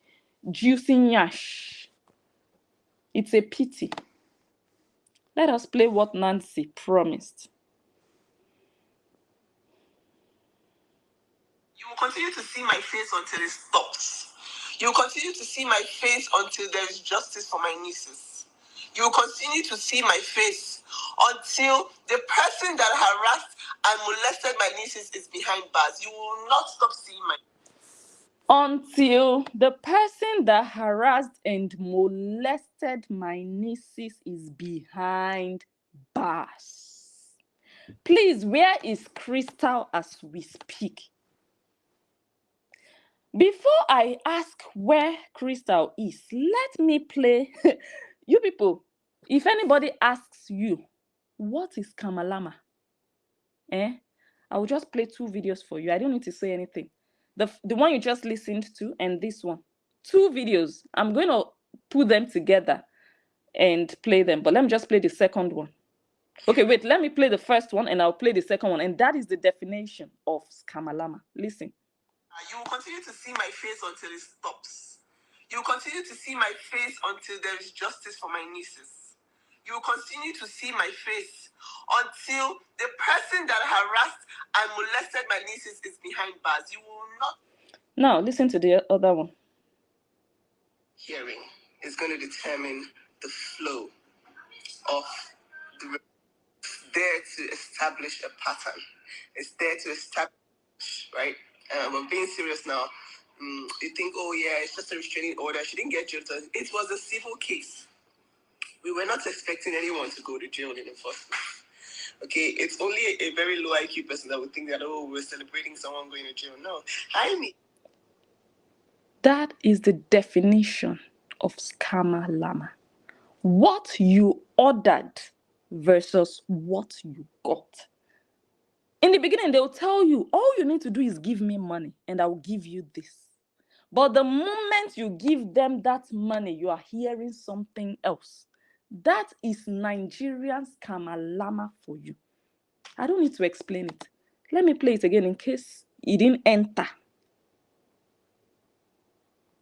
nyash. It's a pity. Let us play what Nancy promised. You will continue to see my face until it stops. You will continue to see my face until there is justice for my nieces. You will continue to see my face until the person that harassed and molested my nieces is behind bars. You will not stop seeing my until the person that harassed and molested my nieces is behind bars. Please, where is Crystal as we speak? Before I ask where Crystal is, let me play. You people, if anybody asks you, what is Kamalama? I will just play 2 videos for you. I don't need to say anything. The one you just listened to and this one. 2 videos. I'm going to put them together and play them. But let me just play the second one. Okay, wait. Let me play the first one and I'll play the second one. And that is the definition of Skamalama. Listen. You will continue to see my face until it stops. You will continue to see my face until there is justice for my nieces. You will continue to see my face until the person that harassed and molested my nieces is behind bars. You will not. Now, listen to the other one. Hearing is going to determine the flow of the. It's there to establish a pattern. It's there to establish, right? I'm being serious now. You think, oh yeah, it's just a restraining order. She didn't get jailed. It was a civil case. We were not expecting anyone to go to jail in the first place. Okay, it's only a very low IQ person that would think that, oh, we're celebrating someone going to jail. No, that is the definition of Skamalama. What you ordered versus what you got. In the beginning, they'll tell you, all you need to do is give me money and I will give you this. But the moment you give them that money, you are hearing something else. That is Nigerian Skamalama for you. I don't need to explain it. Let me play it again in case it didn't enter.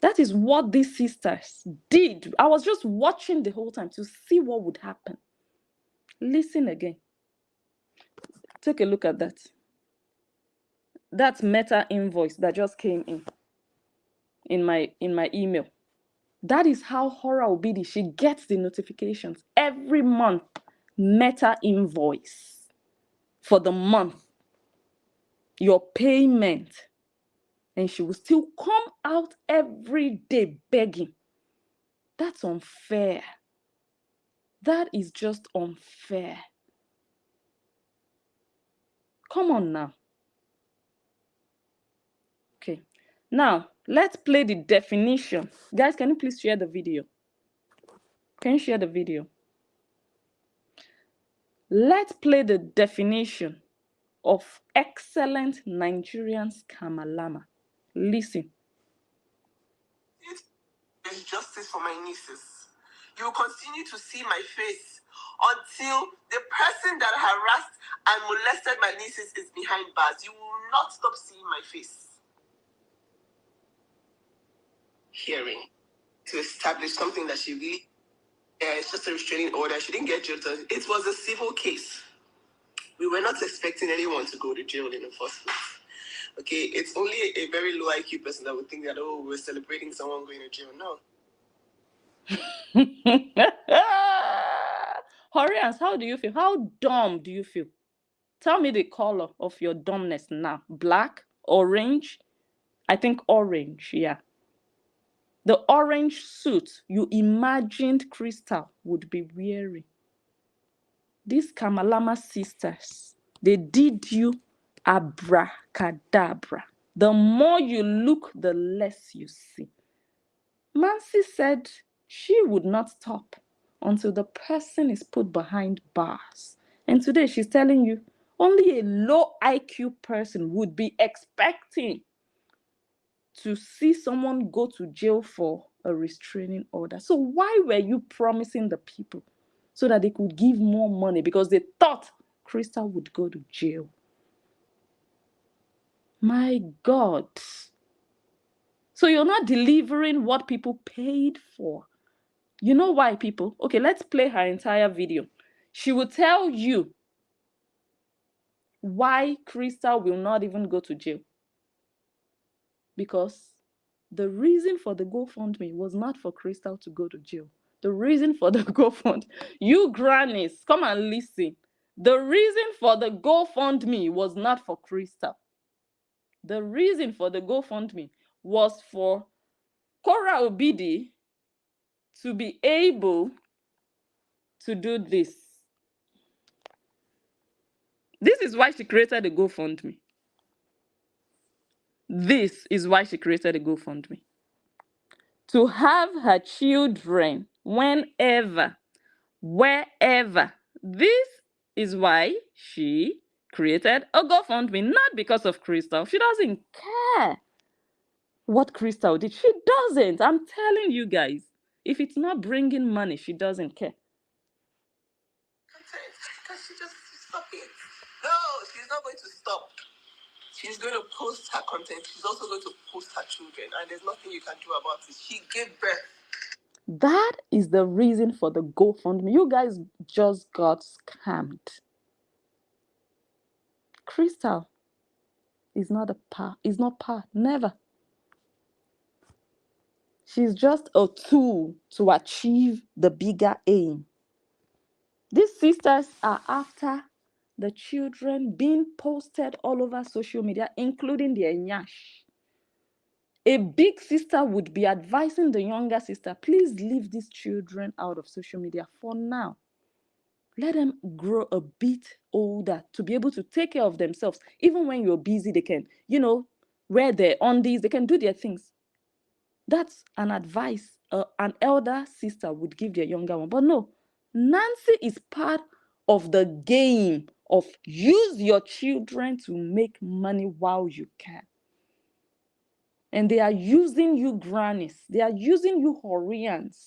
That is what these sisters did. I was just watching the whole time to see what would happen. Listen again. Take a look at that. That's Meta invoice that just came in my email. That is how Hora Obidi, she gets the notifications every month. Meta invoice for the month. Your payment. And she will still come out every day begging. That's unfair. That is just unfair. Come on now. Okay. Now, let's play the definition. Guys, can you please share the video? Can you share the video? Let's play the definition of excellent Nigerian scamalama. Listen. There's justice for my nieces. You will continue to see my face until the person that harassed and molested my nieces is behind bars. You will not stop seeing my face. Hearing to establish something that she really, it's just a restraining order. She didn't get jailed. It was a civil case. We were not expecting anyone to go to jail in the first place. Okay, it's only a very low IQ person that would think that, oh, we're celebrating someone going to jail. No. Whorreans, how do you feel? How dumb do you feel? Tell me the color of your dumbness now. Black? Orange? I think orange, yeah. The orange suit you imagined Crystal would be wearing. These Kamalama sisters, they did you abracadabra. The more you look, the less you see. Mansi said she would not stop until the person is put behind bars. And today she's telling you only a low IQ person would be expecting to see someone go to jail for a restraining order. So why were you promising the people? So that they could give more money because they thought Crystal would go to jail. My God. So you're not delivering what people paid for. You know why, people? Okay, let's play her entire video. She will tell you why Crystal will not even go to jail. Because the reason for the GoFundMe was not for Crystal to go to jail. The reason for the GoFund, you grannies, come and listen. The reason for the GoFundMe was not for Crystal. The reason for the GoFundMe was for Cora Obidi to be able to do this. This is why she created the GoFundMe. This is why she created a GoFundMe. To have her children whenever, wherever. This is why she created a GoFundMe, not because of Crystal. She doesn't care what Crystal did. She doesn't. I'm telling you guys. If it's not bringing money, she doesn't care. Can she just stop it? No, she's not going to stop. She's going to post her content. She's also going to post her children. And there's nothing you can do about it. She gave birth. That is the reason for the GoFundMe. You guys just got scammed. Crystal is not a part. Is not part. Never. She's just a tool to achieve the bigger aim. These sisters are after the children being posted all over social media, including their nyash. A big sister would be advising the younger sister, please leave these children out of social media for now. Let them grow a bit older to be able to take care of themselves. Even when you're busy, they can, wear their undies, they can do their things. That's an advice an elder sister would give their younger one. But no, Nancy is part of the game of use your children to make money while you can. And they are using you grannies. They are using you Whorreans.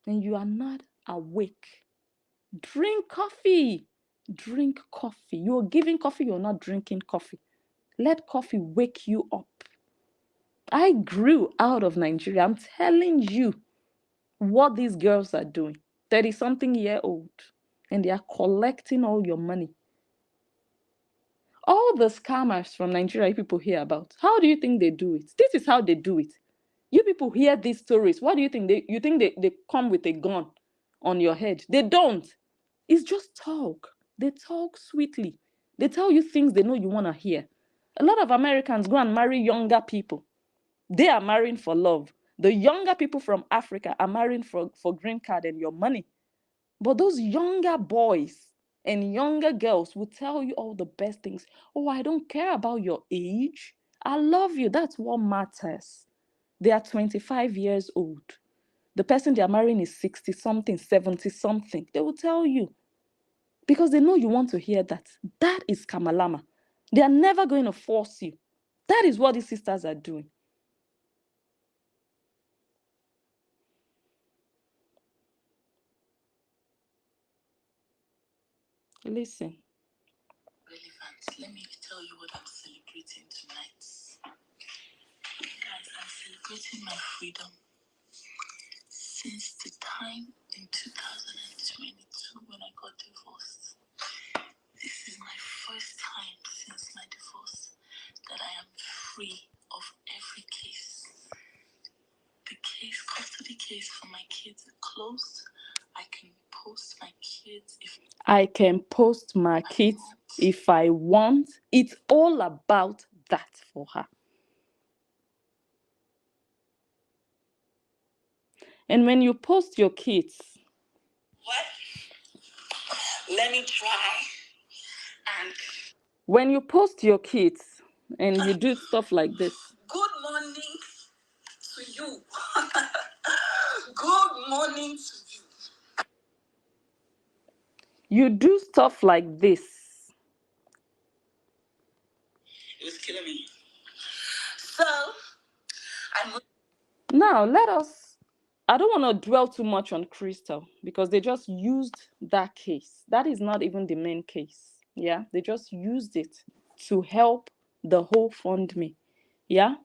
And you are not awake. Drink coffee. Drink coffee. You're giving coffee, you're not drinking coffee. Let coffee wake you up. I grew out of Nigeria. I'm telling you what these girls are doing. 30-something-year-old. And they are collecting all your money. All the scammers from Nigeria people hear about. How do you think they do it? This is how they do it. You people hear these stories. What do you think? You think they come with a gun on your head? They don't. It's just talk. They talk sweetly. They tell you things they know you want to hear. A lot of Americans go and marry younger people. They are marrying for love. The younger people from Africa are marrying for green card and your money. But those younger boys and younger girls will tell you all the best things. Oh, I don't care about your age. I love you. That's what matters. They are 25 years old. The person they are marrying is 60-something, 70-something. They will tell you, because they know you want to hear that. That is Kamalama. They are never going to force you. That is what these sisters are doing. Listen. Relevant. Let me tell you what I'm celebrating tonight. Guys, I'm celebrating my freedom. Since the time in 2022 when I got divorced, this is my first time since my divorce that I am free of every case. The custody case for my kids is closed. I can post my kids if I want. It's all about that for her. And when you post your kids, let me try. And when you post your kids and you do stuff like this. Good morning to you. Good morning to you. You do stuff like this. It was killing me. So, now I don't want to dwell too much on Crystal because they just used that case. That is not even the main case. Yeah, they just used it to help the whole GoFundMe. Yeah,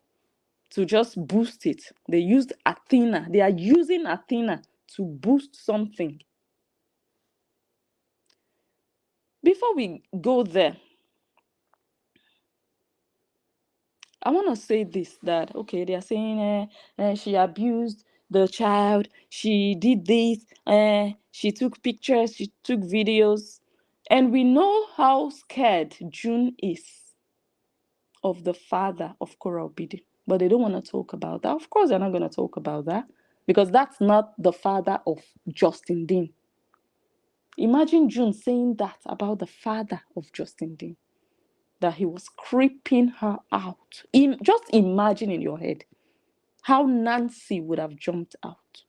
to just boost it. They used Athena. They are using Athena to boost something. Before we go there, I want to say this, that, okay, they are saying she abused the child, she did this, she took pictures, she took videos. And we know how scared June is of the father of Kora Obidi. But they don't want to talk about that. Of course, they're not going to talk about that because that's not the father of Justin Dean. Imagine June saying that about the father of Justin Dean, that he was creeping her out. Just imagine in your head how Nancy would have jumped out.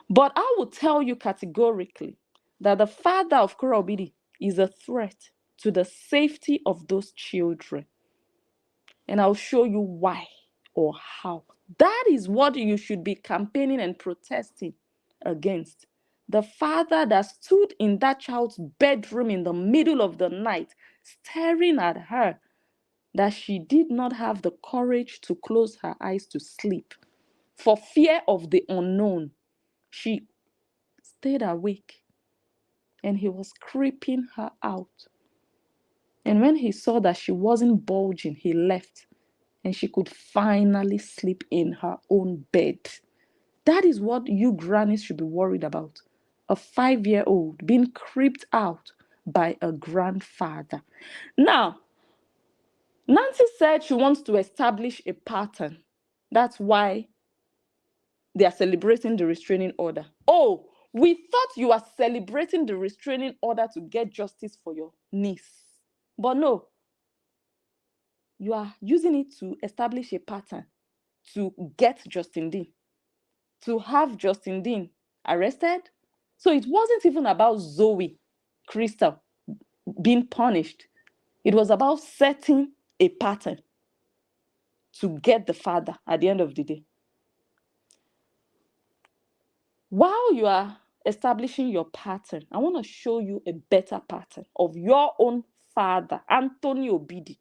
But I will tell you categorically that the father of Kora Obidi is a threat to the safety of those children. And I'll show you why or how. That is what you should be campaigning and protesting against. The father that stood in that child's bedroom in the middle of the night, staring at her, that she did not have the courage to close her eyes to sleep. For fear of the unknown, she stayed awake, and he was creeping her out. And when he saw that she wasn't bulging, he left, and she could finally sleep in her own bed. That is what you grannies should be worried about. A 5-year-old being creeped out by a grandfather. Now, Nancy said she wants to establish a pattern. That's why they are celebrating the restraining order. Oh, we thought you are celebrating the restraining order to get justice for your niece. But no, you are using it to establish a pattern to get Justin Dean, to have Justin Dean arrested. So it wasn't even about Zoe Crystal being punished. It was about setting a pattern to get the father at the end of the day. While you are establishing your pattern, I want to show you a better pattern of your own father, Anthony Obidi.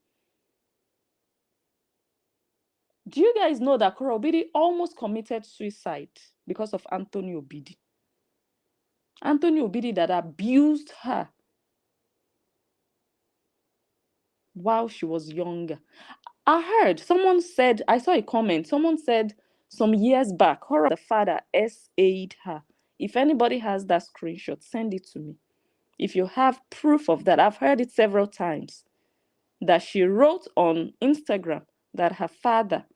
Do you guys know that Kora Obidi almost committed suicide because of Anthony Obidi? Anthony Obidi that abused her while she was younger. I saw a comment, someone said some years back, the father SA'd her. If anybody has that screenshot, send it to me. If you have proof of that, I've heard it several times, that she wrote on Instagram that her father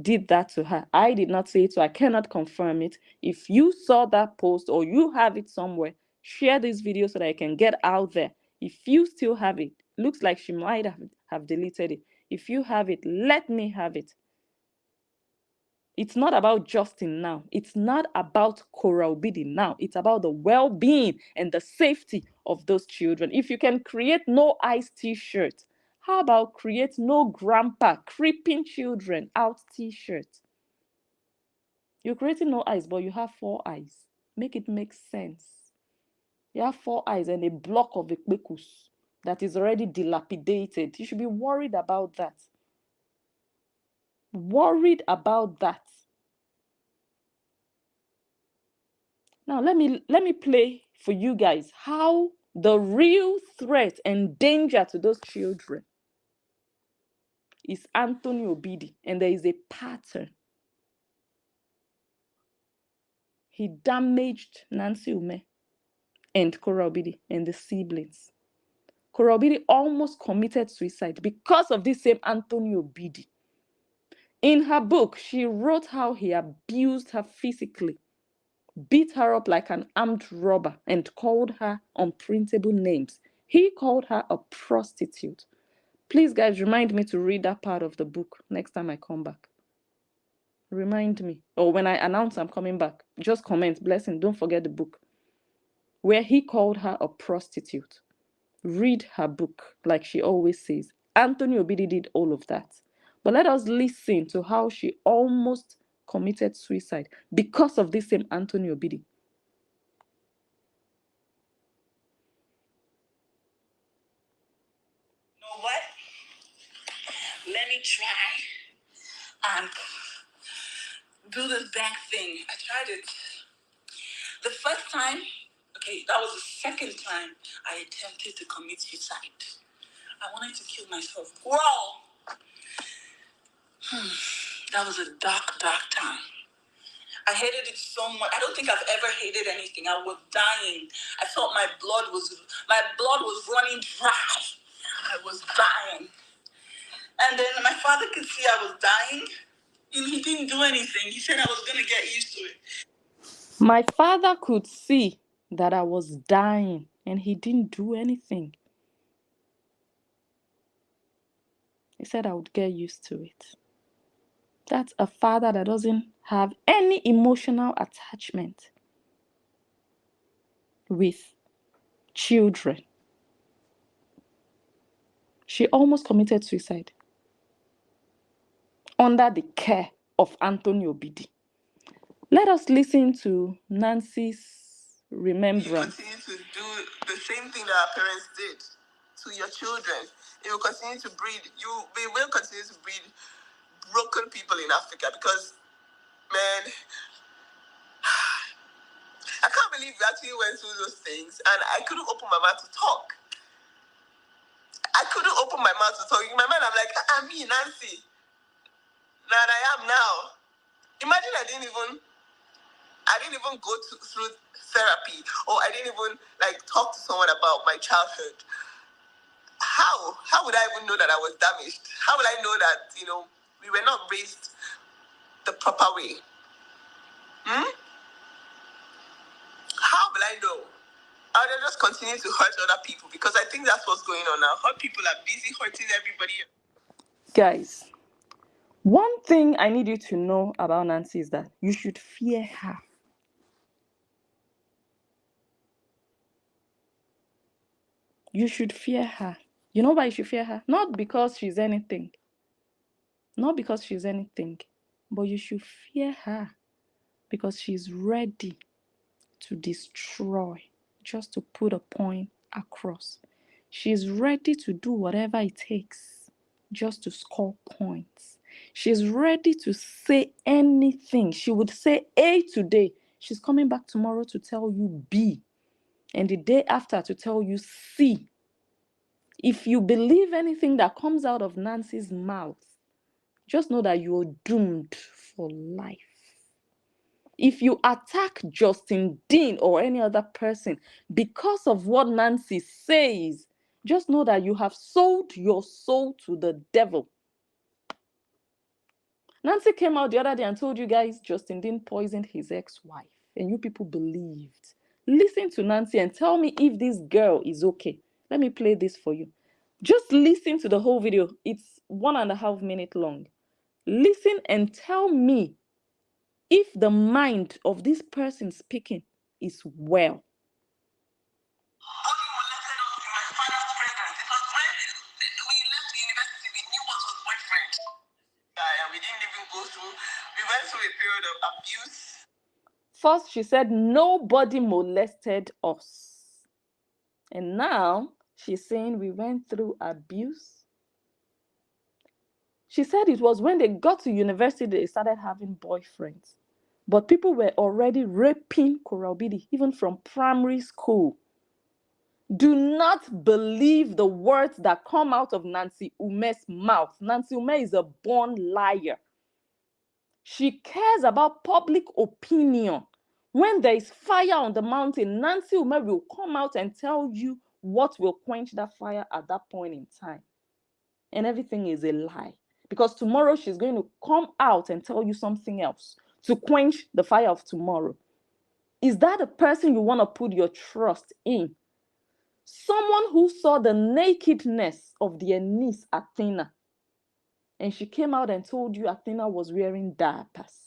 did that to her. I did not say it, so I cannot confirm it. If you saw that post or you have it somewhere, share this video so that it can get out there. If you still have it, looks like she might have deleted it. If you have it, let me have it. It's not about Justin now. It's not about Kora Obidi now. It's about the well-being and the safety of those children. If you can create no eyes t-shirt, how about create no grandpa creeping children out t-shirt? You're creating no eyes, but you have 4 eyes. Make it make sense. You have 4 eyes and a block of ekpekus that is already dilapidated. You should be worried about that. Worried about that. Now let me play for you guys how the real threat and danger to those children is Anthony Obidi, and there is a pattern. He damaged Nancy Ume and Kora Obidi and the siblings. Kora Obidi almost committed suicide because of this same Anthony Obidi. In her book, she wrote how he abused her physically, beat her up like an armed robber, and called her unprintable names. He called her a prostitute. Please, guys, remind me to read that part of the book next time I come back. Remind me. Or when I announce I'm coming back, just comment, blessing, don't forget the book. Where he called her a prostitute. Read her book, like she always says. Anthony Obidi did all of that. But let us listen to how she almost committed suicide because of this same Anthony Obidi. You know what? Let me try and do this bank thing. I tried it. The first time, okay, that was the second time I attempted to commit suicide. I wanted to kill myself. Wow! That was a dark, dark time. I hated it so much. I don't think I've ever hated anything. I was dying. I felt my blood was running dry. I was dying. And then my father could see I was dying, and he didn't do anything. He said I was going to get used to it. My father could see that I was dying, and he didn't do anything. He said I would get used to it. That's a father that doesn't have any emotional attachment with children. She almost committed suicide under the care of Anthony Obidi. Let us listen to Nancy's remembrance. Continue to do the same thing that our parents did to your children. It will continue to breed. We will continue to breed broken people in Africa because, man, I can't believe we actually went through those things and I couldn't open my mouth to talk. In my mind, I'm like, I'm me, Nancy. Now I am now. Imagine I didn't even go through therapy, or I didn't even talk to someone about my childhood. How would I even know that I was damaged? How would I know that we were not raised the proper way? How will I know? I will just continue to hurt other people because I think that's what's going on now. Hurt people are busy hurting everybody. Guys, one thing I need you to know about Nancy is that you should fear her. You should fear her. You know why you should fear her? Not because she's anything. But you should fear her because she's ready to destroy, just to put a point across. She's ready to do whatever it takes just to score points. She's ready to say anything. She would say A today. She's coming back tomorrow to tell you B. And the day after to tell you C. If you believe anything that comes out of Nancy's mouth, just know that you're doomed for life. If you attack Justin Dean or any other person because of what Nancy says, just know that you have sold your soul to the devil. Nancy came out the other day and told you guys Justin Dean poisoned his ex-wife, and you people believed. Listen to Nancy and tell me if this girl is okay. Let me play this for you. Just listen to the whole video. It's 1.5 minutes long. Listen and tell me if the mind of this person speaking is well. Only through. We went through a period of abuse. First, she said nobody molested us. And now she's saying we went through abuse. She said it was when they got to university they started having boyfriends. But people were already raping Korobidi, even from primary school. Do not believe the words that come out of Nancy Ume's mouth. Nancy Ume is a born liar. She cares about public opinion. When there is fire on the mountain, Nancy Ume will come out and tell you what will quench that fire at that point in time. And everything is a lie. Because tomorrow she's going to come out and tell you something else to quench the fire of tomorrow. Is that a person you want to put your trust in? Someone who saw the nakedness of their niece Athena. And she came out and told you Athena was wearing diapers.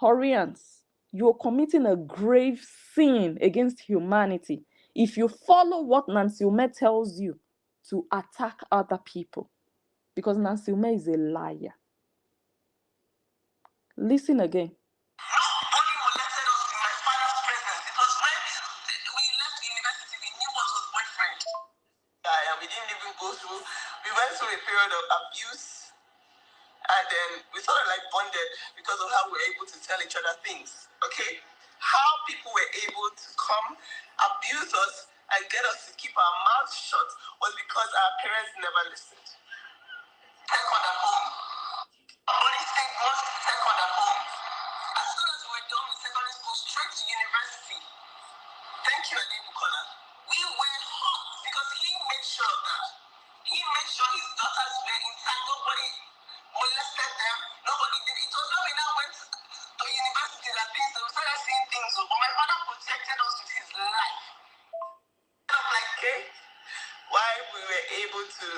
Whorreans, you're committing a grave sin against humanity if you follow what Nancy Ume tells you to attack other people. Because Nancy Ume is a liar. Listen again. Nobody molested us in my father's presence. It was when we left university, we knew what was boyfriend. And we didn't even go through, we went through a period of abuse. And then we sort of like bonded because of how we were able to tell each other things. Okay? How people were able to come, abuse us, and get us to keep our mouths shut was because our parents never listened. Second at home. Only thing was second at home. As soon as we were done with secondary school, straight to university. Thank you, Adebukola. We were hot because he made sure of that. He made sure his daughters were inside. Nobody molested them. Nobody did. It was when we now went to university that things, we started seeing things. But my father protected us with his life. Like, okay, why we were able to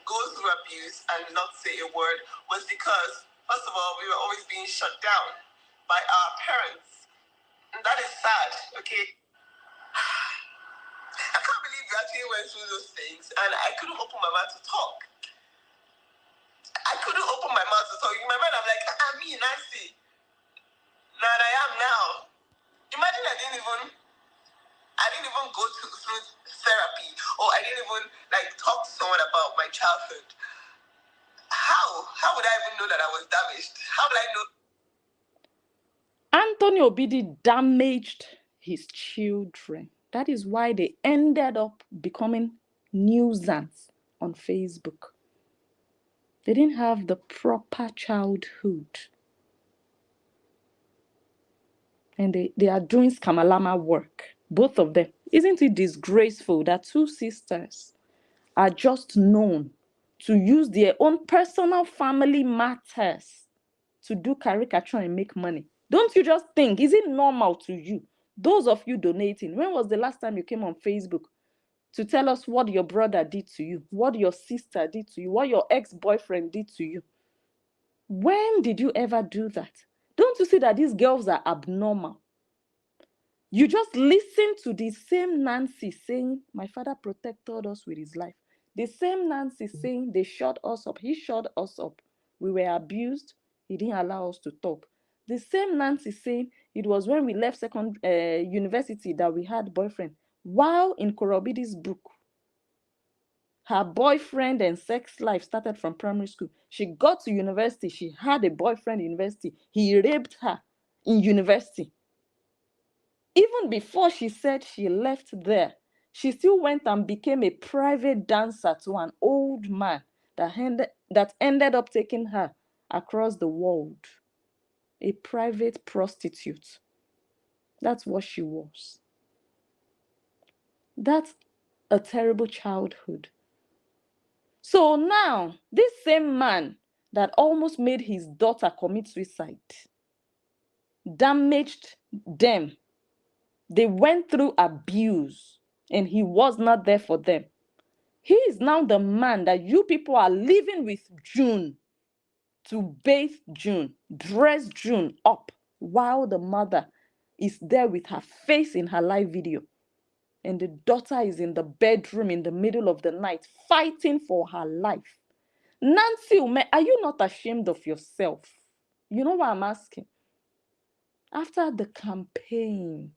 go through abuse and not say a word was because, first of all, we were always being shut down by our parents. And that is sad, okay? I can't believe we actually went through those things and I couldn't open my mouth to talk. I couldn't open my mouth to talk. In my mind, I'm like, I'm me, Nancy. Now I am now. Imagine I didn't even go through therapy, or I didn't even like talk to someone about my childhood. How would I even know that I was damaged? How would I know? Anthony Obidi damaged his children. That is why they ended up becoming nuisance on Facebook. They didn't have the proper childhood. And they are doing Skamalama work. Both of them. Isn't it disgraceful that two sisters are just known to use their own personal family matters to do caricature and make money? Don't you just think, is it normal to you? Those of you donating, when was the last time you came on Facebook to tell us what your brother did to you, what your sister did to you, what your ex-boyfriend did to you? When did you ever do that? Don't you see that these girls are abnormal? You just listen to the same Nancy saying, my father protected us with his life. The same Nancy saying, they shut us up. He shut us up. We were abused. He didn't allow us to talk. The same Nancy saying, it was when we left university that we had boyfriend. While in Korobidi's book, her boyfriend and sex life started from primary school. She got to university. She had a boyfriend in university. He raped her in university. Even before she said she left there, she still went and became a private dancer to an old man that ended up taking her across the world. A private prostitute. That's what she was. That's a terrible childhood. So now, this same man that almost made his daughter commit suicide damaged them. They went through abuse and he was not there for them. He is now the man that you people are living with June to bathe June, dress June up while the mother is there with her face in her live video. And the daughter is in the bedroom in the middle of the night fighting for her life. Nancy Ume, are you not ashamed of yourself? You know why I'm asking? After the campaign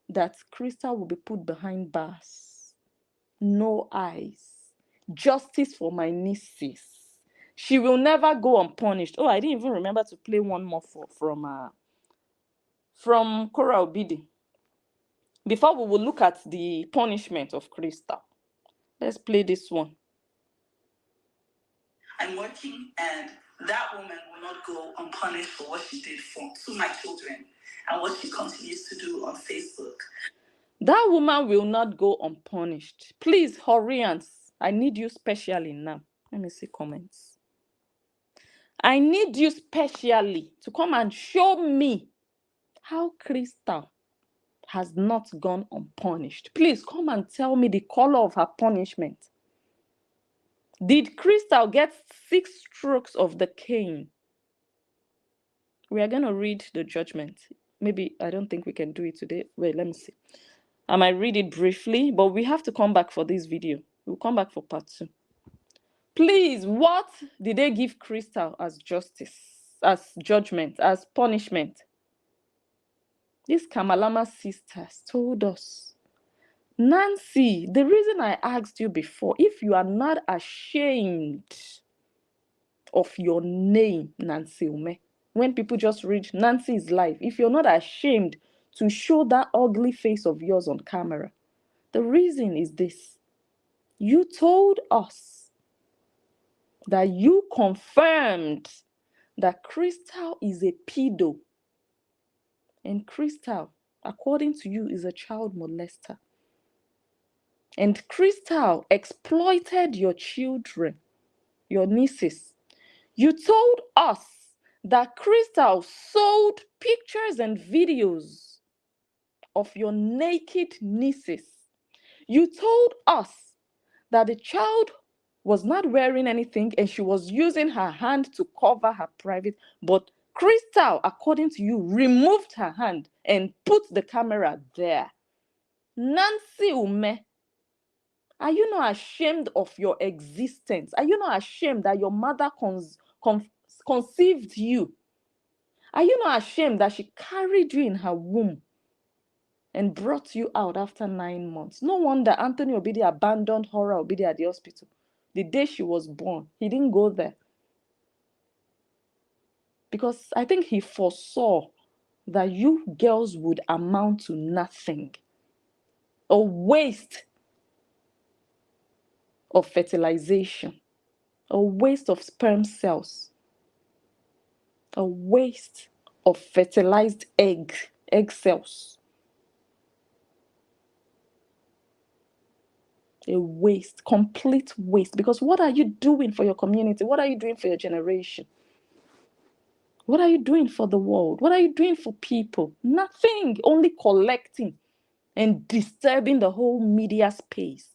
that Crystal will be put behind bars, no eyes, justice for my nieces, she will never go unpunished. Oh, I didn't even remember to play one more from Cora Obidi before we will look at the punishment of Crystal. Let's play this one. I'm working, and that woman will not go unpunished for what she did to my children and what she continues to do on Facebook. That woman will not go unpunished. Please, Whorreans, I need you specially now. Let me see comments. I need you specially to come and show me how Crystal has not gone unpunished. Please come and tell me the color of her punishment. Did Crystal get 6 strokes of the cane? We are going to read the judgment. Maybe, I don't think we can do it today. Wait, let me see. I might read it briefly, but we have to come back for this video. We'll come back for part 2. Please, what did they give Crystal as justice, as judgment, as punishment? These Kamalama sisters told us, Nancy, the reason I asked you before, if you are not ashamed of your name, Nancy Ume, when people just read Nancy's life, if you're not ashamed to show that ugly face of yours on camera, the reason is this. You told us that you confirmed that Crystal is a pedo. And Crystal, according to you, is a child molester. And Crystal exploited your children, your nieces. You told us that Crystal sold pictures and videos of your naked nieces. You told us that the child was not wearing anything and she was using her hand to cover her private, but Crystal, according to you, removed her hand and put the camera there. Nancy Ume, are you not ashamed of your existence? Are you not ashamed that your mother conceived you? Are you not ashamed that she carried you in her womb and brought you out after 9 months? No wonder Anthony Obidi abandoned Whorra Obidi at the hospital. The day she was born, he didn't go there. Because I think he foresaw that you girls would amount to nothing. A waste of fertilization. A waste of sperm cells. A waste of fertilized egg cells. A waste, complete waste. Because what are you doing for your community? What are you doing for your generation? What are you doing for the world? What are you doing for people? Nothing, only collecting and disturbing the whole media space.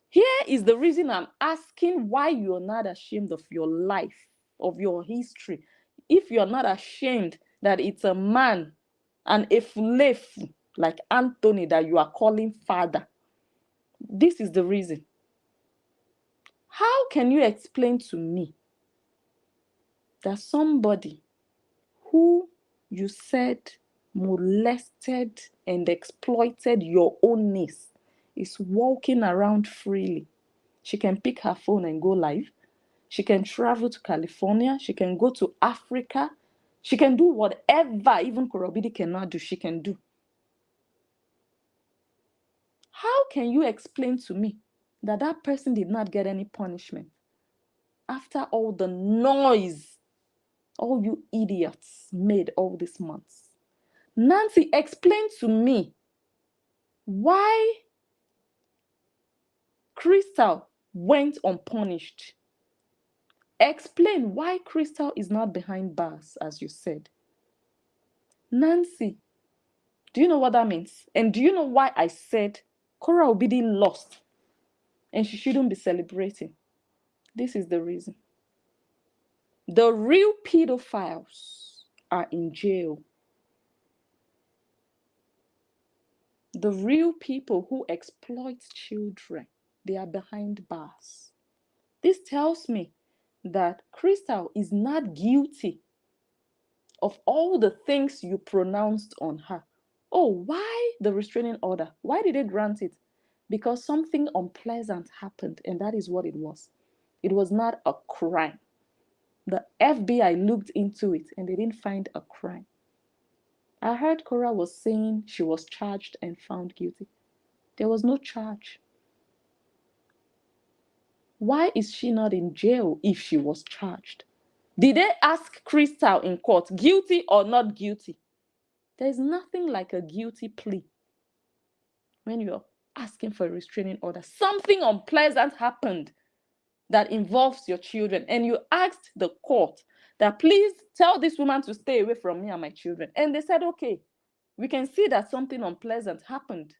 Here is the reason I'm asking why you're not ashamed of your life, of your history. If you're not ashamed that it's a man, an efulefu like Anthony that you are calling father, this is the reason. How can you explain to me that somebody who you said molested and exploited your own niece is walking around freely? She can pick her phone and go live. She can travel to California. She can go to Africa. She can do whatever even Korobidi cannot do, she can do. How can you explain to me that that person did not get any punishment after all the noise all you idiots made all these months? Nancy, explain to me why Crystal went unpunished. Explain why Crystal is not behind bars, as you said. Nancy, do you know what that means? And do you know why I said Cora Obidi lost and she shouldn't be celebrating? This is the reason. The real pedophiles are in jail. The real people who exploit children, they are behind bars. This tells me that Crystal is not guilty of all the things you pronounced on her. Oh, why the restraining order? Why did they grant it? Because something unpleasant happened, and that is what it was. It was not a crime. The FBI looked into it and they didn't find a crime. I heard Cora was saying she was charged and found guilty. There was no charge. Why is she not in jail if she was charged? Did they ask Crystal in court, guilty or not guilty? There's nothing like a guilty plea when you're asking for a restraining order. Something unpleasant happened that involves your children, and you asked the court that please tell this woman to stay away from me and my children. And they said, okay, we can see that something unpleasant happened.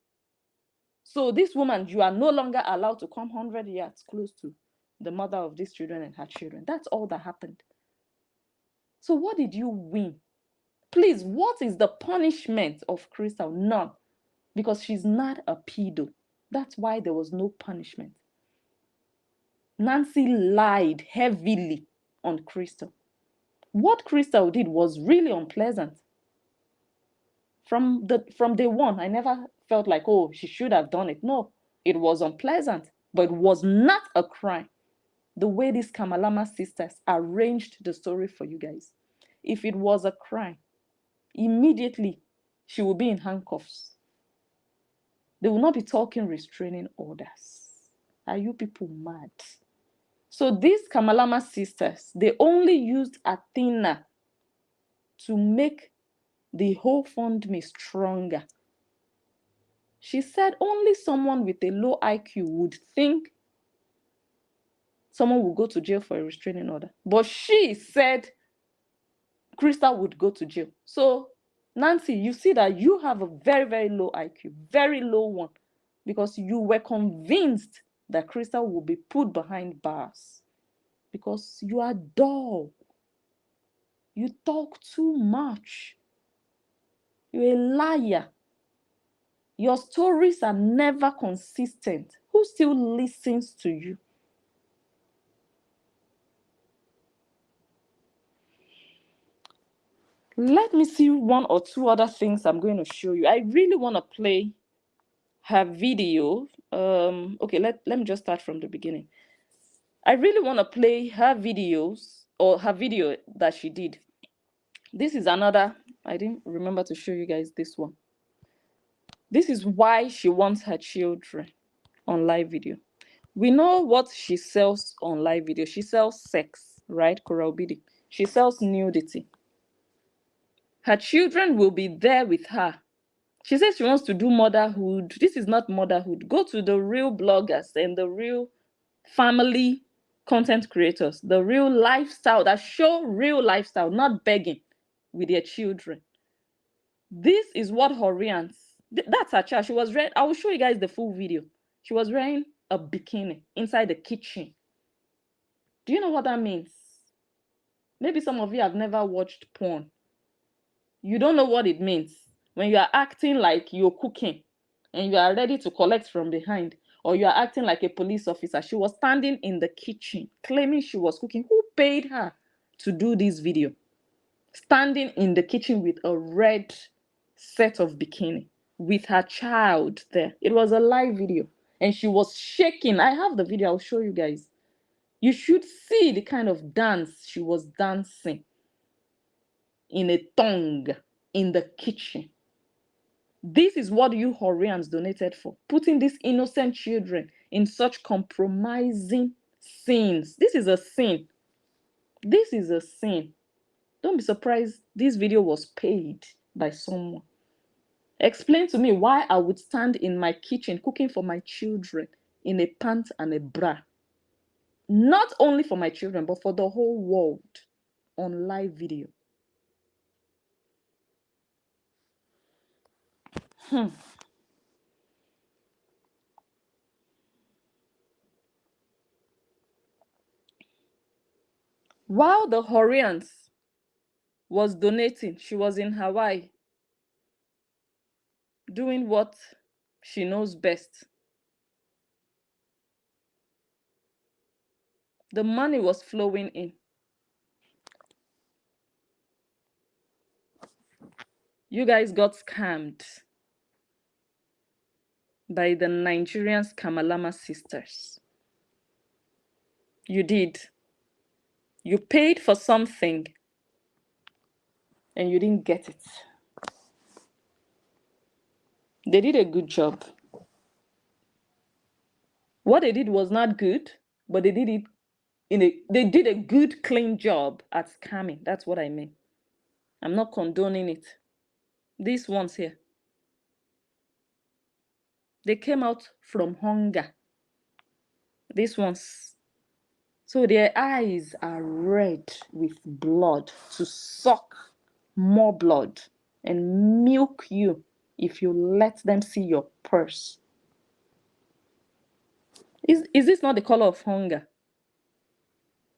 So this woman, you are no longer allowed to come 100 yards close to the mother of these children and her children. That's all that happened. So what did you win? Please, what is the punishment of Crystal? None. Because she's not a pedo. That's why there was no punishment. Nancy lied heavily on Crystal. What Crystal did was really unpleasant. From day one, I never felt like, oh, she should have done it. No, it was unpleasant, but it was not a crime. The way these Kamalama sisters arranged the story for you guys. If it was a crime, immediately she will be in handcuffs. They will not be talking restraining orders. Are you people mad? So these Kamalama sisters, they only used Athena to make the whole GoFundMe stronger. She said only someone with a low IQ would think someone will go to jail for a restraining order. But she said Crystal would go to jail. So, Nancy, you see that you have a very, very low IQ, very low one, because you were convinced that Crystal will be put behind bars because you are dull. You talk too much. You're a liar. Your stories are never consistent. Who still listens to you? Let me see one or two other things I'm going to show you. I really want to play her video. Okay, let me just start from the beginning. I really want to play her videos or her video that she did. This is another, I didn't remember to show you guys this one. This is why she wants her children on live video. We know what she sells on live video. She sells sex, right? Korobidi. She sells nudity. Her children will be there with her. She says she wants to do motherhood. This is not motherhood. Go to the real bloggers and the real family content creators, the real lifestyle that show real lifestyle, not begging with their children. This is what Whorreans, that's her child. She was wearing, I will show you guys the full video. She was wearing a bikini inside the kitchen. Do you know what that means? Maybe some of you have never watched porn. You don't know what it means when you are acting like you're cooking and you are ready to collect from behind, or you are acting like a police officer. She was standing in the kitchen claiming she was cooking. Who paid her to do this video? Standing in the kitchen with a red set of bikini with her child there. It was a live video and she was shaking. I have the video. I'll show you guys. You should see the kind of dance she was dancing in a tongue in the kitchen. This is what you Whorreans donated for, putting these innocent children in such compromising scenes. This is a sin. This is a sin. Don't be surprised this video was paid by someone. Explain to me why I would stand in my kitchen cooking for my children in a pant and a bra. Not only for my children, but for the whole world on live video. While the Whorreans was donating, she was in Hawaii doing what she knows best. The money was flowing in. You guys got scammed by the Nigerian Skamalama sisters. You did. You paid for something and you didn't get it. They did a good job. What they did was not good, but they did it they did a good, clean job at scamming. That's what I mean. I'm not condoning it. These ones here, they came out from hunger. These ones, so their eyes are red with blood to suck more blood and milk you if you let them see your purse. Is this not the color of hunger?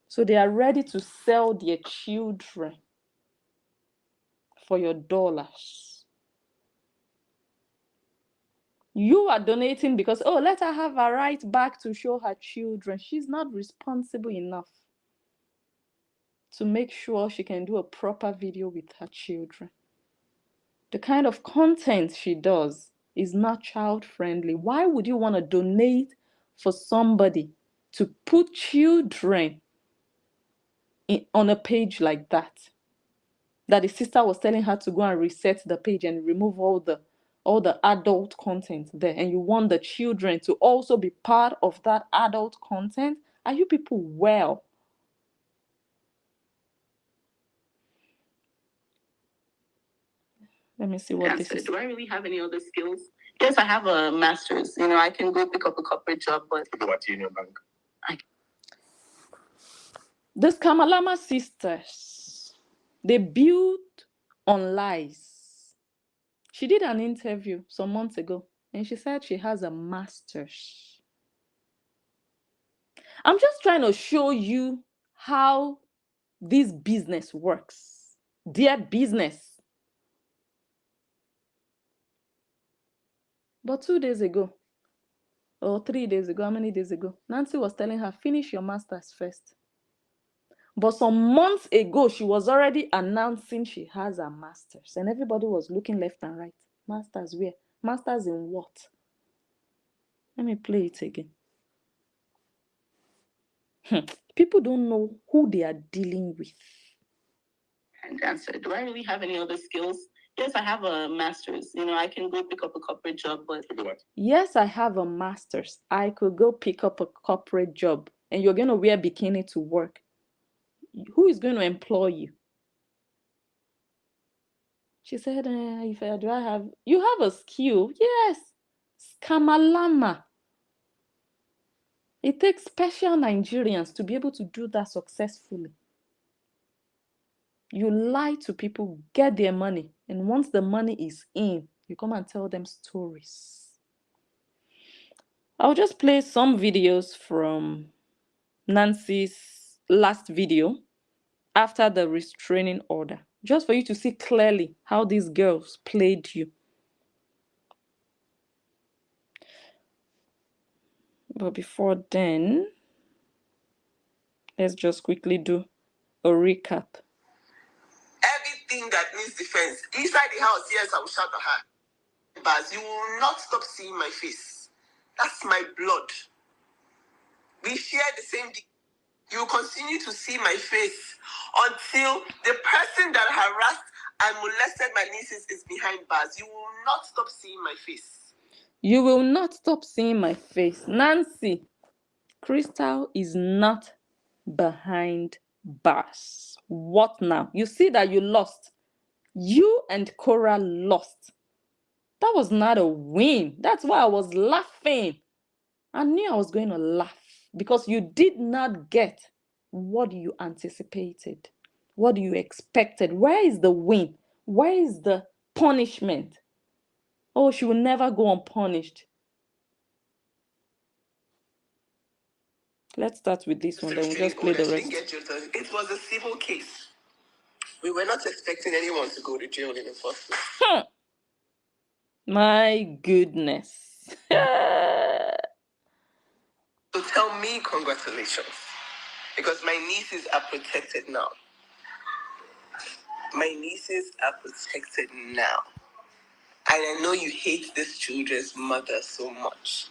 So they are ready to sell their children for your dollars. You are donating because, oh, let her have a right back to show her children. She's not responsible enough to make sure she can do a proper video with her children. The kind of content she does is not child friendly. Why would you want to donate for somebody to put children on a page like that? That the sister was telling her to go and reset the page and remove all the adult content there, and you want the children to also be part of that adult content? Are you people well? Let me see what this is. Do I really have any other skills? Yes, I have a master's. I can go pick up a corporate job, but what in your bank? The Skamalama sisters, they build on lies. She did an interview some months ago, and she said she has a master's. I'm just trying to show you how this business works. Their business. But 2 days ago, or 3 days ago, how many days ago, Nancy was telling her, finish your master's first. But some months ago, she was already announcing she has a master's. And everybody was looking left and right. Master's where? Master's in what? Let me play it again. People don't know who they are dealing with. And answered, do I really have any other skills? Yes, I have a master's. I can go pick up a corporate job, but yes, I have a master's. I could go pick up a corporate job, and you're going to wear bikini to work. Who is going to employ you? She said, you have a skill? Yes, Skamalama. It takes special Nigerians to be able to do that successfully. You lie to people, get their money, and once the money is in, you come and tell them stories. I'll just play some videos from Nancy's last video after the restraining order, just for you to see clearly how these girls played you. But before then, let's just quickly do a recap. Everything that needs defense inside the house, yes, I will shout at her. But you will not stop seeing my face. That's my blood. We share the same. You will continue to see my face until the person that harassed and molested my nieces is behind bars. You will not stop seeing my face. You will not stop seeing my face. Nancy, Crystal is not behind bars. What now? You see that you lost. You and Cora lost. That was not a win. That's why I was laughing. I knew I was going to laugh because you did not get what you anticipated, what you expected. Where is the win? Where is the punishment? Oh, she will never go unpunished. Let's start with this one, then we'll just play the rest. It was a civil case. We were not expecting anyone to go to jail in the first place. My goodness. So tell me congratulations. Because my nieces are protected now. My nieces are protected now. And I know you hate this children's mother so much.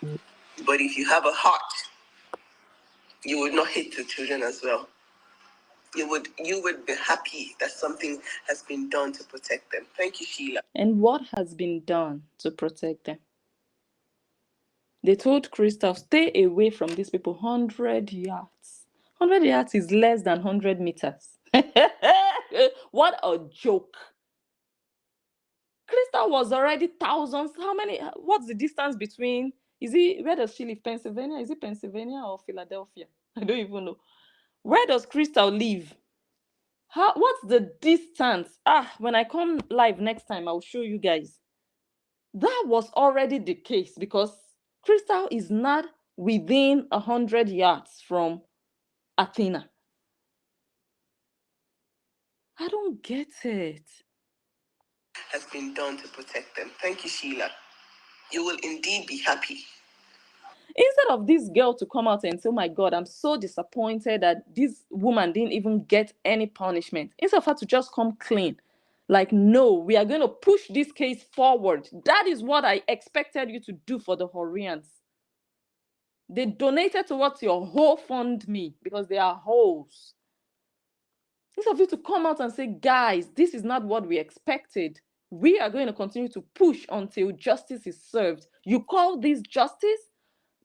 But if you have a heart, you would not hate the children as well. You would be happy that something has been done to protect them. Thank you, Sheila. And what has been done to protect them? They told Crystal, stay away from these people 100 yards. 100 yards is less than 100 meters. What a joke. Crystal was already thousands. How many? What's the distance between? Where does she live? Pennsylvania? Is it Pennsylvania or Philadelphia? I don't even know. Where does Crystal live? What's the distance? When I come live next time, I'll show you guys. That was already the case because Crystal is not within 100 yards from Athena. I don't get it. Has been done to protect them. Thank you, Sheila. You will indeed be happy. Instead of this girl to come out and say, oh my God, I'm so disappointed that this woman didn't even get any punishment. Instead of her to just come clean. Like, no, we are going to push this case forward. That is what I expected you to do for the Whorreans. They donated towards your whole fund me because they are hoes. Instead of you to come out and say, guys, this is not what we expected. We are going to continue to push until justice is served. You call this justice?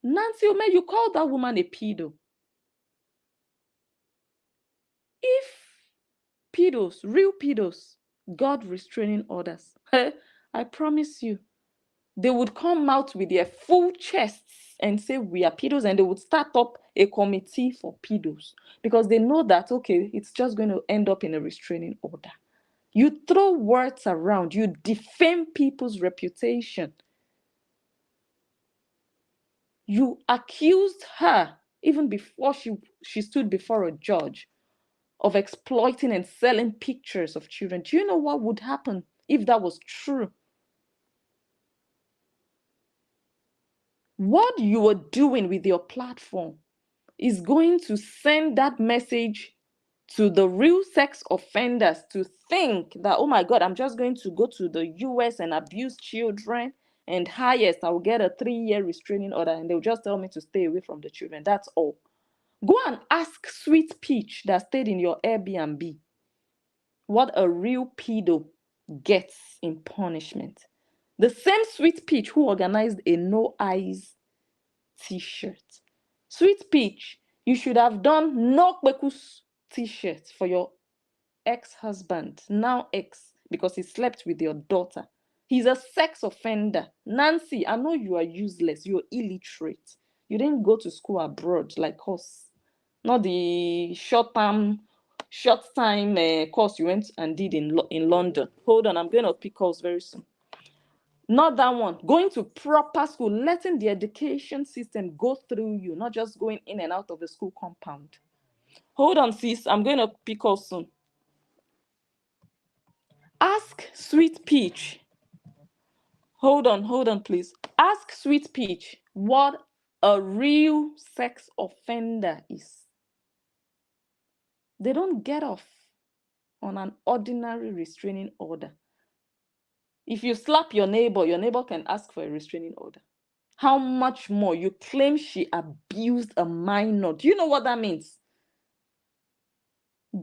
Nancy Ome, you call that woman a pedo. If pedos, real pedos, got restraining orders, I promise you, they would come out with their full chests and say we are pedos, and they would start up a committee for pedos because they know that, okay, it's just going to end up in a restraining order. You throw words around, you defame people's reputation. You accused her even before she stood before a judge of exploiting and selling pictures of children. Do you know what would happen if that was true? What you are doing with your platform is going to send that message to the real sex offenders to think that, oh my God, I'm just going to go to the US and abuse children, and highest, I'll get a 3-year restraining order, and they'll just tell me to stay away from the children. That's all. Go and ask Sweet Peach that stayed in your Airbnb what a real pedo gets in punishment. The same Sweet Peach who organized a no eyes t-shirt. Sweet Peach, you should have done no kwekus t-shirt for your ex-husband, now ex, because he slept with your daughter. He's a sex offender. Nancy, I know you are useless. You're illiterate. You didn't go to school abroad like us. Not the short-time course you went and did in London. Hold on, I'm going to pick calls very soon. Not that one. Going to proper school, letting the education system go through you, not just going in and out of the school compound. Hold on, sis. I'm going to pick calls soon. Ask Sweet Peach. Hold on, please. Ask Sweet Peach what a real sex offender is. They don't get off on an ordinary restraining order. If you slap your neighbor can ask for a restraining order. How much more? You claim she abused a minor. Do you know what that means?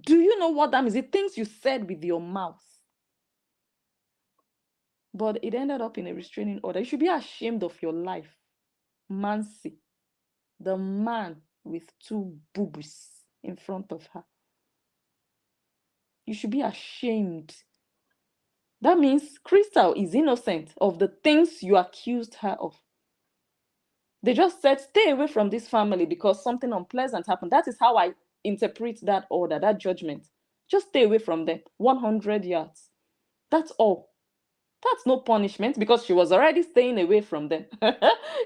Do you know what that means? The things you said with your mouth. But it ended up in a restraining order. You should be ashamed of your life. Mancy, the man with 2 boobies in front of her. You should be ashamed. That means Crystal is innocent of the things you accused her of. They just said, stay away from this family because something unpleasant happened. That is how I interpret that order, that judgment. Just stay away from them. 100 yards. That's all. That's no punishment because she was already staying away from them.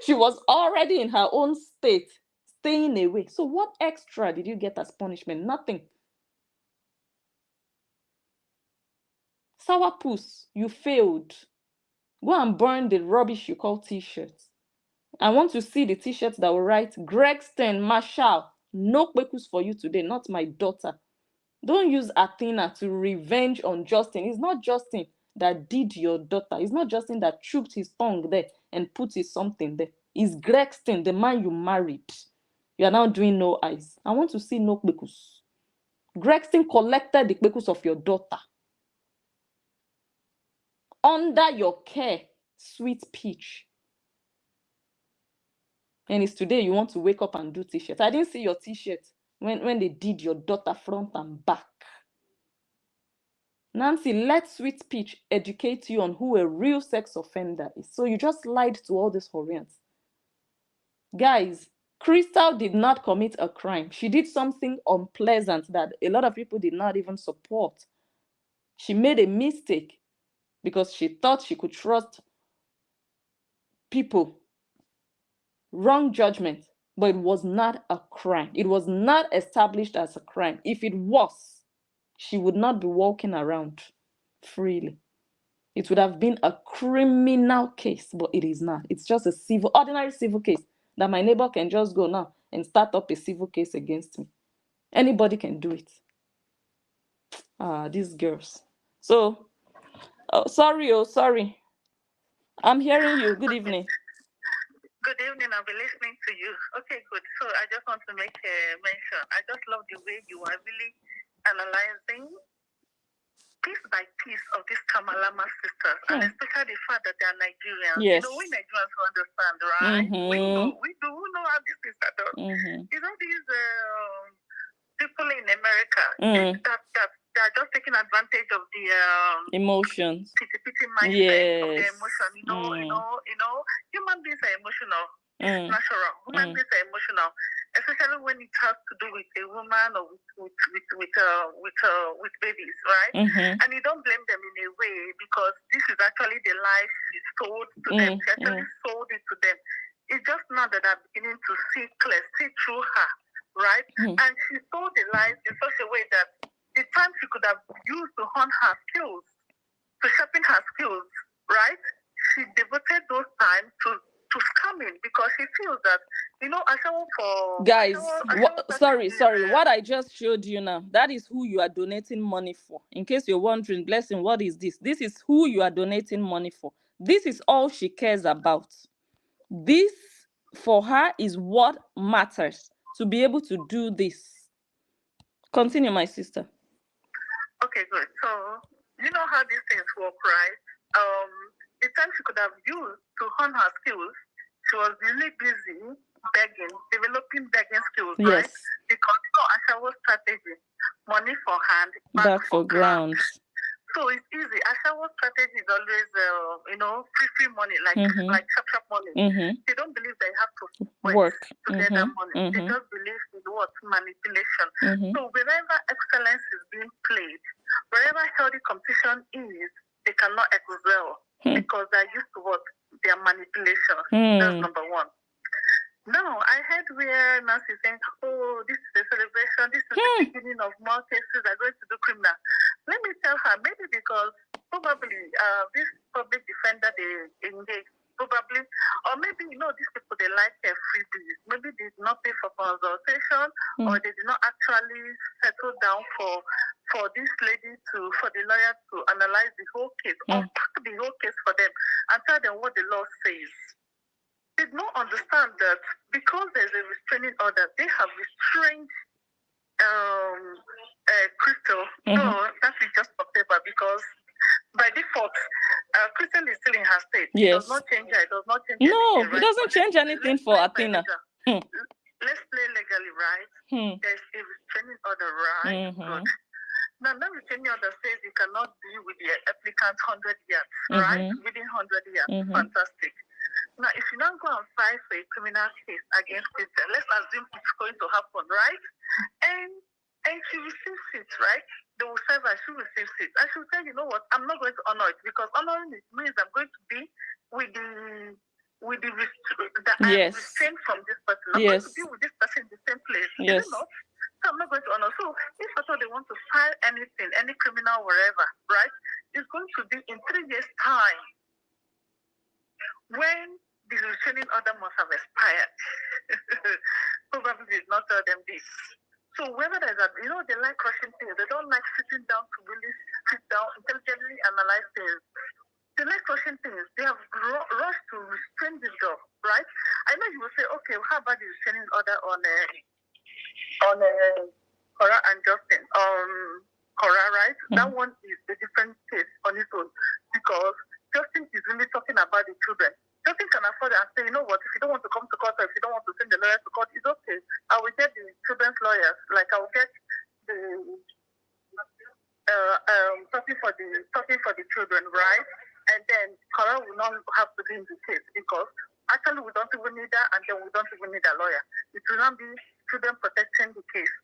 She was already in her own state, staying away. So what extra did you get as punishment? Nothing. Sourpuss, you failed. Go and burn the rubbish you call t-shirts. I want to see the t-shirts that will write Gregson Marshall, No kpekus for you today, not my daughter. Don't use Athena to revenge on Justin. It's not Justin that did your daughter. It's not Justin that chewed his tongue there and put his something there. It's Gregston, the man you married. You are now doing no eyes. I want to see no kpekus. Gregston collected the kpekus of your daughter. Under your care, sweet peach. And it's today you want to wake up and do t-shirt. I didn't see your t-shirt when they did your daughter front and back. Nancy, let Sweet Peach educate you on who a real sex offender is. So you just lied to all these Whorreans. Guys, Crystal did not commit a crime. She did something unpleasant that a lot of people did not even support. She made a mistake because she thought she could trust people. Wrong judgment, but it was not a crime. It was not established as a crime. If it was, she would not be walking around freely. It would have been a criminal case, but it is not. It's just a ordinary civil case that my neighbor can just go now and start up a civil case against me. Anybody can do it. These girls. So, sorry. I'm hearing you. Good evening. Good evening. I'll be listening to you. Okay, good. So I just want to make a mention. I just love the way you are really analyzing piece by piece of these Kamalama sisters, and especially the fact that they are Nigerians. Yes. You know, we Nigerians will understand, right? We do know how this is done. You know, these people in America that they are just taking advantage of the emotions, pity mindset of the emotion. You know, human beings are emotional. It's natural. Human beings are emotional, especially when it has to do with a woman or with babies, right? And you don't blame them in a way because this is actually the life she sold to them. She actually sold it to them. It's just now that I'm beginning to see through her, right? And she sold the life in such a way that the time she could have used to hone her skills, to sharpen her skills, right? She devoted those time to scamming because she feels that, you know, guys, sorry. What I just showed you now, that is who you are donating money for. In case you're wondering, Blessing, what is this? This is who you are donating money for. This is all she cares about. This, for her, is what matters, to be able to do this. Continue, my sister. Okay, good. So, you know how these things work, right? The time she could have used to hone her skills, she was really busy developing begging skills, yes. Right? Because Ashawo's strategy, money for hand, back for ground. So it's easy. Ashawo's strategy is always, free money, like sharp money. They don't believe they have to work to get that money. They just believe in what? Manipulation. So wherever excellence is being played, wherever healthy competition is, they cannot excel because they're used to what? Their manipulation. That's number one. Now, I heard where Nancy saying, this is a celebration, this is the beginning of more cases that are going to do criminal. Let me tell her, maybe because probably this public defender they engage, probably, or maybe, these people, they like their freebies. Maybe they did not pay for consultation, or they did not actually settle down for this lady for the lawyer to analyze the whole case, or pack the whole case for them and tell them what the law says. Did not understand that because there's a restraining order, they have restrained Crystal. No, that is just for paper because by default, Crystal is still in her state. Yes. It does not change her. It does not change anything. No, right? it doesn't change anything for Athena. Let's play legally, right? There's a restraining order, right? Good. Now, that restraining order says you cannot be with the applicant 100 years, right? Within 100 years. Fantastic. Now, if you now go and file for a criminal case against Crystal, let's assume it's going to happen, right? And she receives it, right? They will serve her, she receives it. And she'll say, you know what, I'm not going to honor it because honoring it means I'm going to be with the I'm restrained from this person. I'm going to be with this person in the same place. Is it not? So I'm not going to honor. So if at all they want to file anything, any criminal, wherever, right, it's going to be in 3 years' time when the restraining order must have expired. Probably did not tell them this. So whether there's a, they like rushing things. They don't like sitting down to really sit down, intelligently analyze things. They like rushing things. They have rushed to restrain this girl, right? I know you will say, okay, how about the restraining order on Cora and Justin? Cora, right? That one is a different case on its own because Justin is really talking about the children. Justin can afford it and say, you know what, if you don't want to come to court or if you don't want to send the lawyers to court, it's okay. I will get the children's lawyers. Like I will get the talking for the children, right? And then Cora will not have to be in the case because actually we don't even need that, and then we don't even need a lawyer. It will not be children protecting the case,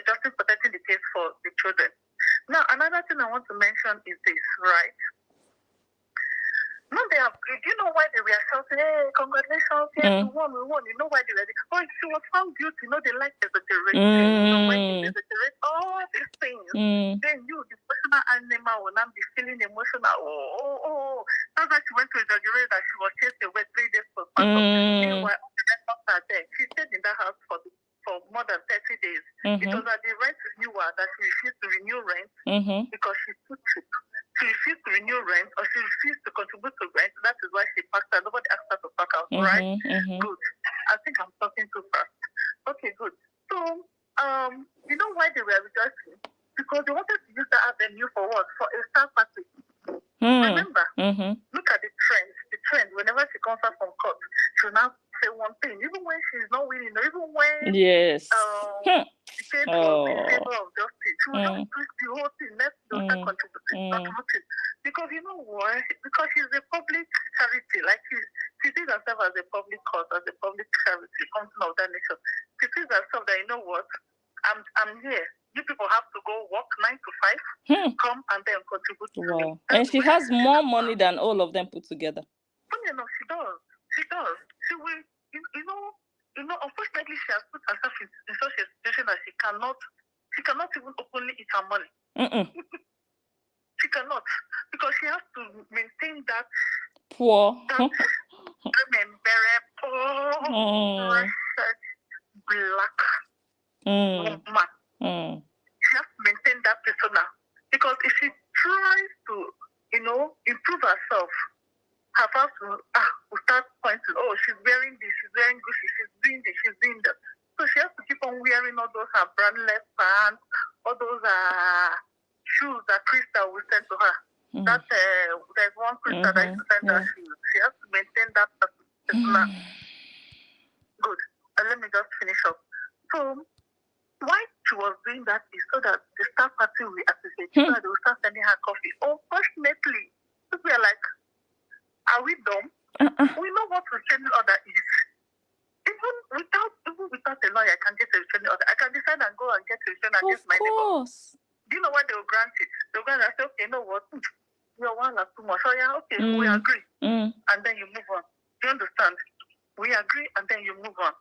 justice protecting the case for the children. Now, another thing I want to mention is this, right? No, do you know why they were shouting, hey, congratulations, yes, we won. You know why they were, she was found guilty. They like exaggerating. When you exaggerate all these things, then you, the personal animal, will not be feeling emotional. That's why she went to exaggerate that she was chased away 3 days for phantom. Meanwhile, there. She stayed in that house for more than 30 days. It was at the rent renewal that she refused to renew rent because she's too cheap. She refused to renew rent or she refused to contribute to rent. That is why she packed out. Nobody asked her to pack out, right? Good. I think I'm talking too fast. Okay, good. So, you know why they were rejoicing? Because they wanted to use that avenue for what? For a star party. Remember? Look at the trend. The trend, whenever she comes out from court, she will now say one thing. Even when she's not winning, or even when yes. the case was in favor of justice, she will just twist the whole thing. Let's start contributing. Because you know why? Because she's a public charity. Like she sees herself as a public cause, as a public charity, something of that nature. She sees herself that, you know what? I'm here. You people have to go work 9 to 5, come and then contribute to me. And she has more money than all of them put together. Funny enough, she does. She will, unfortunately, she has put herself in such a situation that she cannot even openly eat her money. She cannot, because she has to maintain that poor, black woman. She has to maintain that persona, because if she tries to, improve herself, her house will start pointing, she's wearing this, she's wearing Gucci, she's doing this, she's doing that. So she has to keep on wearing all those brandless pants, all those shoes that Krista will send to her. That there's one Krista that used to send her shoes. She has to maintain that persona. Good. Let me just finish up. So why she was doing that is so that the staff party will appreciate, so that they will start sending her coffee. Unfortunately, people are like, are we dumb? We know what restraining order is. Even without a lawyer, I can get a restraining order. I can decide and go and get a restraining order against my neighbor. Do you know why they will grant it? They will grant it and say, okay, you know what? Your one is too much. Oh yeah, okay, we agree. And then you move on. Do you understand? We agree and then you move on.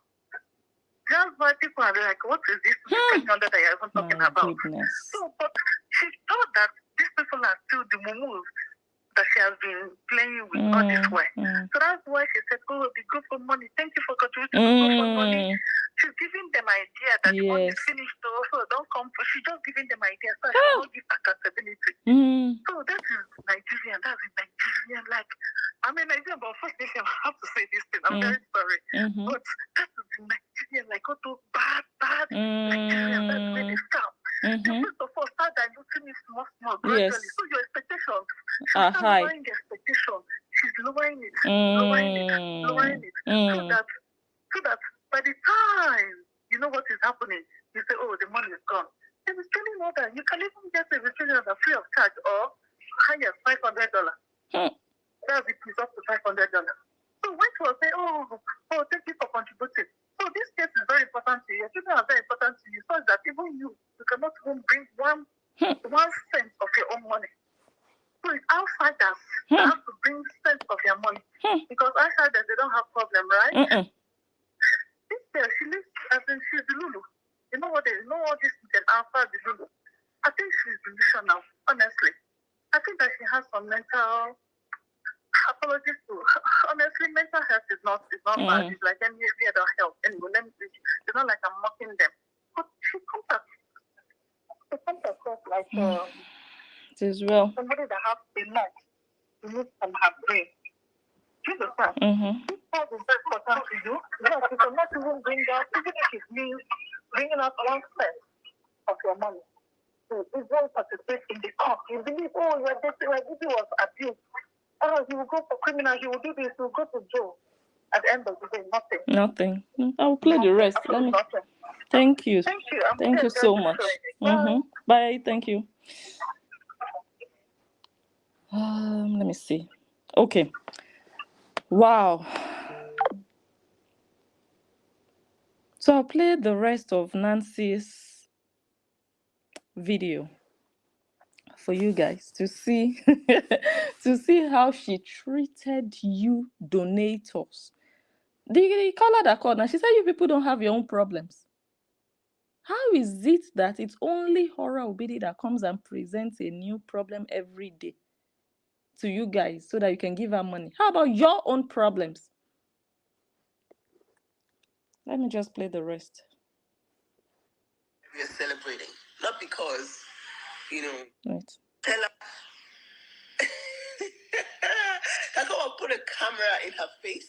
That's why people are like, what is this restraining order that you're even talking about? Goodness. So, but she thought that these people are still the mumus that she has been playing with all this way. So that's why she said, the GoFundMe, thank you for contributing to GoFundMe. She's giving them idea that the money is finished, so don't come. She's just giving them ideas, so she will not give accountability. So that is Nigerian. That's in Nigerian. Like, I'm a Nigerian, but first I have to say this thing. I'm very sorry. But that is in Nigerian, like all those bad Nigerian. That's where they start. First of all, start diluting it small, gradually. So your expectations, she's lowering the expectation. She's lowering it. So that by the time you know what is happening, you say, the money is gone. And it's telling you that you can even get a restraining order free of charge or higher $500. That's it, is up to $500. So when she was saying, thank you for contributing. So this case is very important to you. Children are very important to you, so that even you cannot even bring 1 cent of your own money. So it's outsiders that have to bring cents of their money. Because outsiders, they don't have problem, right? This girl, she lives as in she's the Lulu. You know what? You know all this can answer the Lulu. I think she's delusional, honestly. I think that she has some mental apologies to honestly, mental health is not bad. It's like any other health. Anyway, it's not like I'm mocking them. But she comes across like as well. Somebody that has enough to move from her brain. This is what is very important to you. Yes, you cannot even bring out, even if it means bringing out 1% of your money. So it won't participate in the court. You believe, oh, your baby was abused. Oh, you will go for criminal, you will do this, you will go to jail. At the end of the day, nothing. Nothing. I will play the rest. Nothing. Thank you. Thank you. Thank you so much. Bye. Thank you. Let me see. Okay. Wow. So I'll play the rest of Nancy's video for you guys to see to see how she treated you donators. The caller that called now, she said you people don't have your own problems. How is it that it's only Whorre Obidi that comes and presents a new problem every day to you guys so that you can give her money? How about your own problems? Let me just play the rest. We are celebrating, not because, Right. tell her. Can someone put a camera in her face?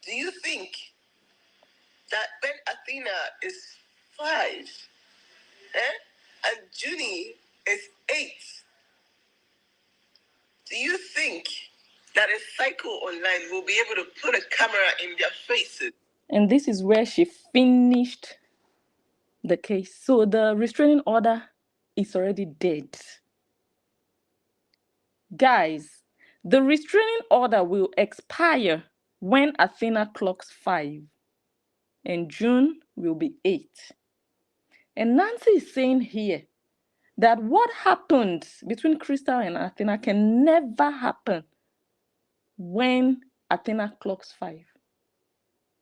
Do you think that when Athena is 5, and Junie is 8, do you think that a cycle online will be able to put a camera in their faces? And this is where she finished the case. So the restraining order is already dead. Guys, the restraining order will expire when Athena clocks 5 and June will be 8. And Nancy is saying here that what happened between Crystal and Athena can never happen when Athena clocks 5.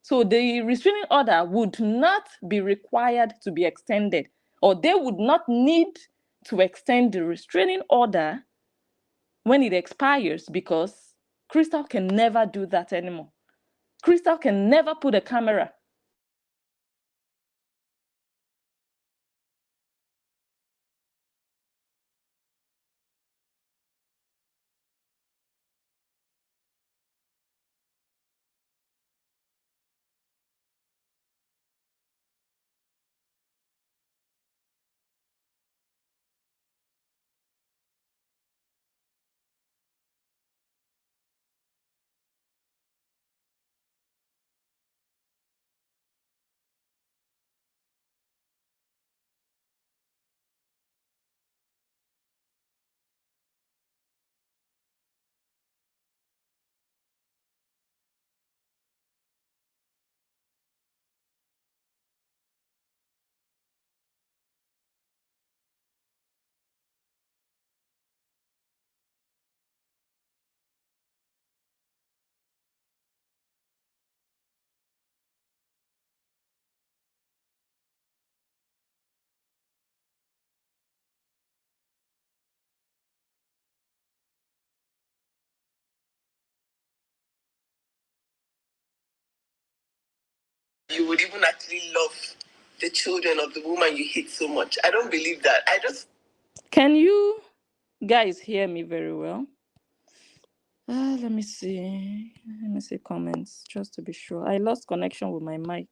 So the restraining order would not be required to be extended, or they would not need to extend the restraining order when it expires, because Crystal can never do that anymore. Crystal can never put a camera. You would even actually love the children of the woman you hate so much. I don't believe that. Can you guys hear me very well? Let me see. Let me see comments just to be sure. I lost connection with my mic.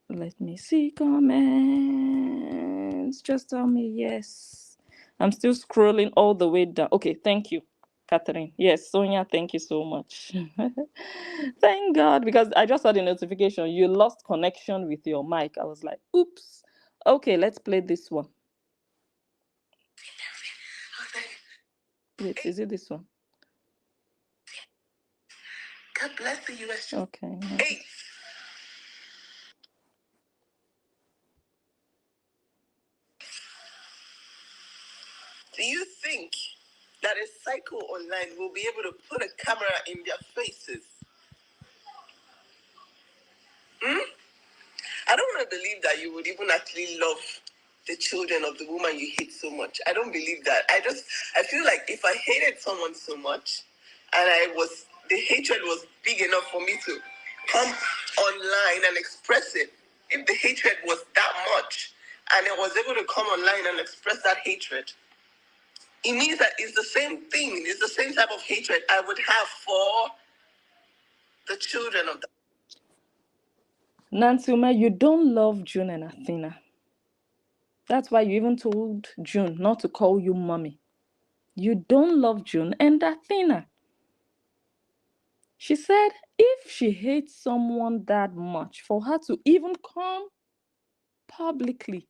Let me see comments. Just tell me yes. I'm still scrolling all the way down. Okay, thank you, Catherine. Yes, Sonia, thank you so much. Thank God, because I just saw the notification. You lost connection with your mic. I was like, oops. Okay, let's play this one. Wait, is it this one? God bless the US. Okay. 8. Do you think that a cycle online will be able to put a camera in their faces? I don't want to believe that you would even actually love the children of the woman you hate so much. I don't believe that. I feel like if I hated someone so much and the hatred was big enough for me to come online and express it, if the hatred was that much and I was able to come online and express that hatred, it means that it's the same thing. It's the same type of hatred I would have for the children of the... Nancy Uma, you don't love June and Athena. That's why you even told June not to call you mommy. You don't love June and Athena. She said if she hates someone that much, for her to even come publicly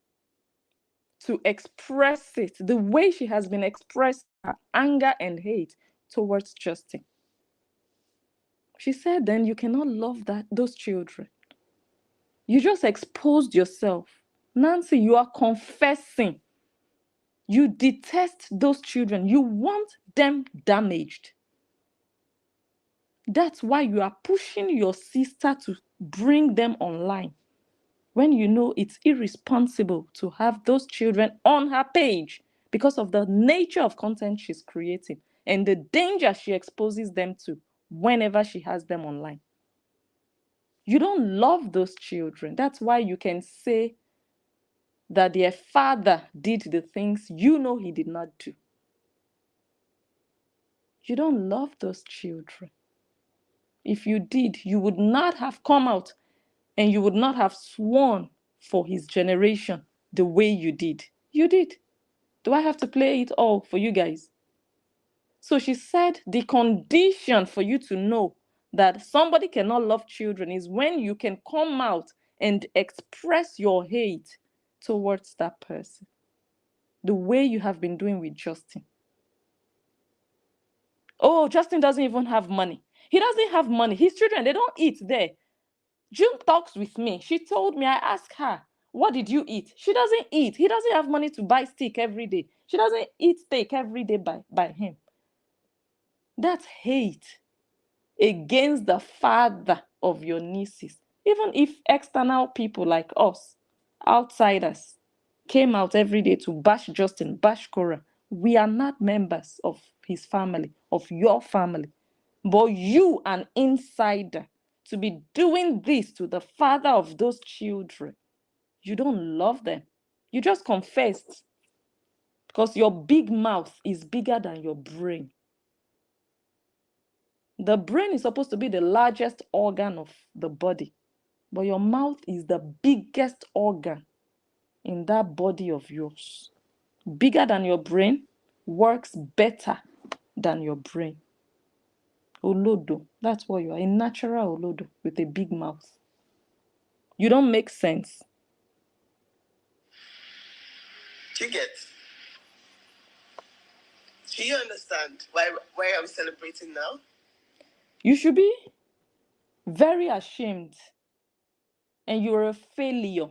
to express it the way she has been expressing her anger and hate towards Justin, she said then you cannot love those children. You just exposed yourself. Nancy, you are confessing. You detest those children. You want them damaged. That's why you are pushing your sister to bring them online when you know it's irresponsible to have those children on her page because of the nature of content she's creating and the danger she exposes them to whenever she has them online. You don't love those children. That's why you can say that their father did the things you know he did not do. You don't love those children. If you did, you would not have come out and you would not have sworn for his generation the way you did. You did. Do I have to play it all for you guys? So she said the condition for you to know that somebody cannot love children is when you can come out and express your hate towards that person, the way you have been doing with Justin. Oh, Justin doesn't even have money. He doesn't have money. His children, they don't eat there. June talks with me. She told me, I asked her, what did you eat? She doesn't eat. He doesn't have money to buy steak every day. She doesn't eat steak every day by him. That's hate against the father of your nieces. Even if external people like us, outsiders, came out every day to bash Justin, bash Cora, we are not members of his family, of your family. But you, an insider, to be doing this to the father of those children, you don't love them. You just confessed because your big mouth is bigger than your brain. The brain is supposed to be the largest organ of the body, but your mouth is the biggest organ in that body of yours. Bigger than your brain, works better than your brain. Olodo, that's what you are, a natural Olodo with a big mouth. You don't make sense. Do you understand why I'm celebrating now? You should be very ashamed, and you're a failure.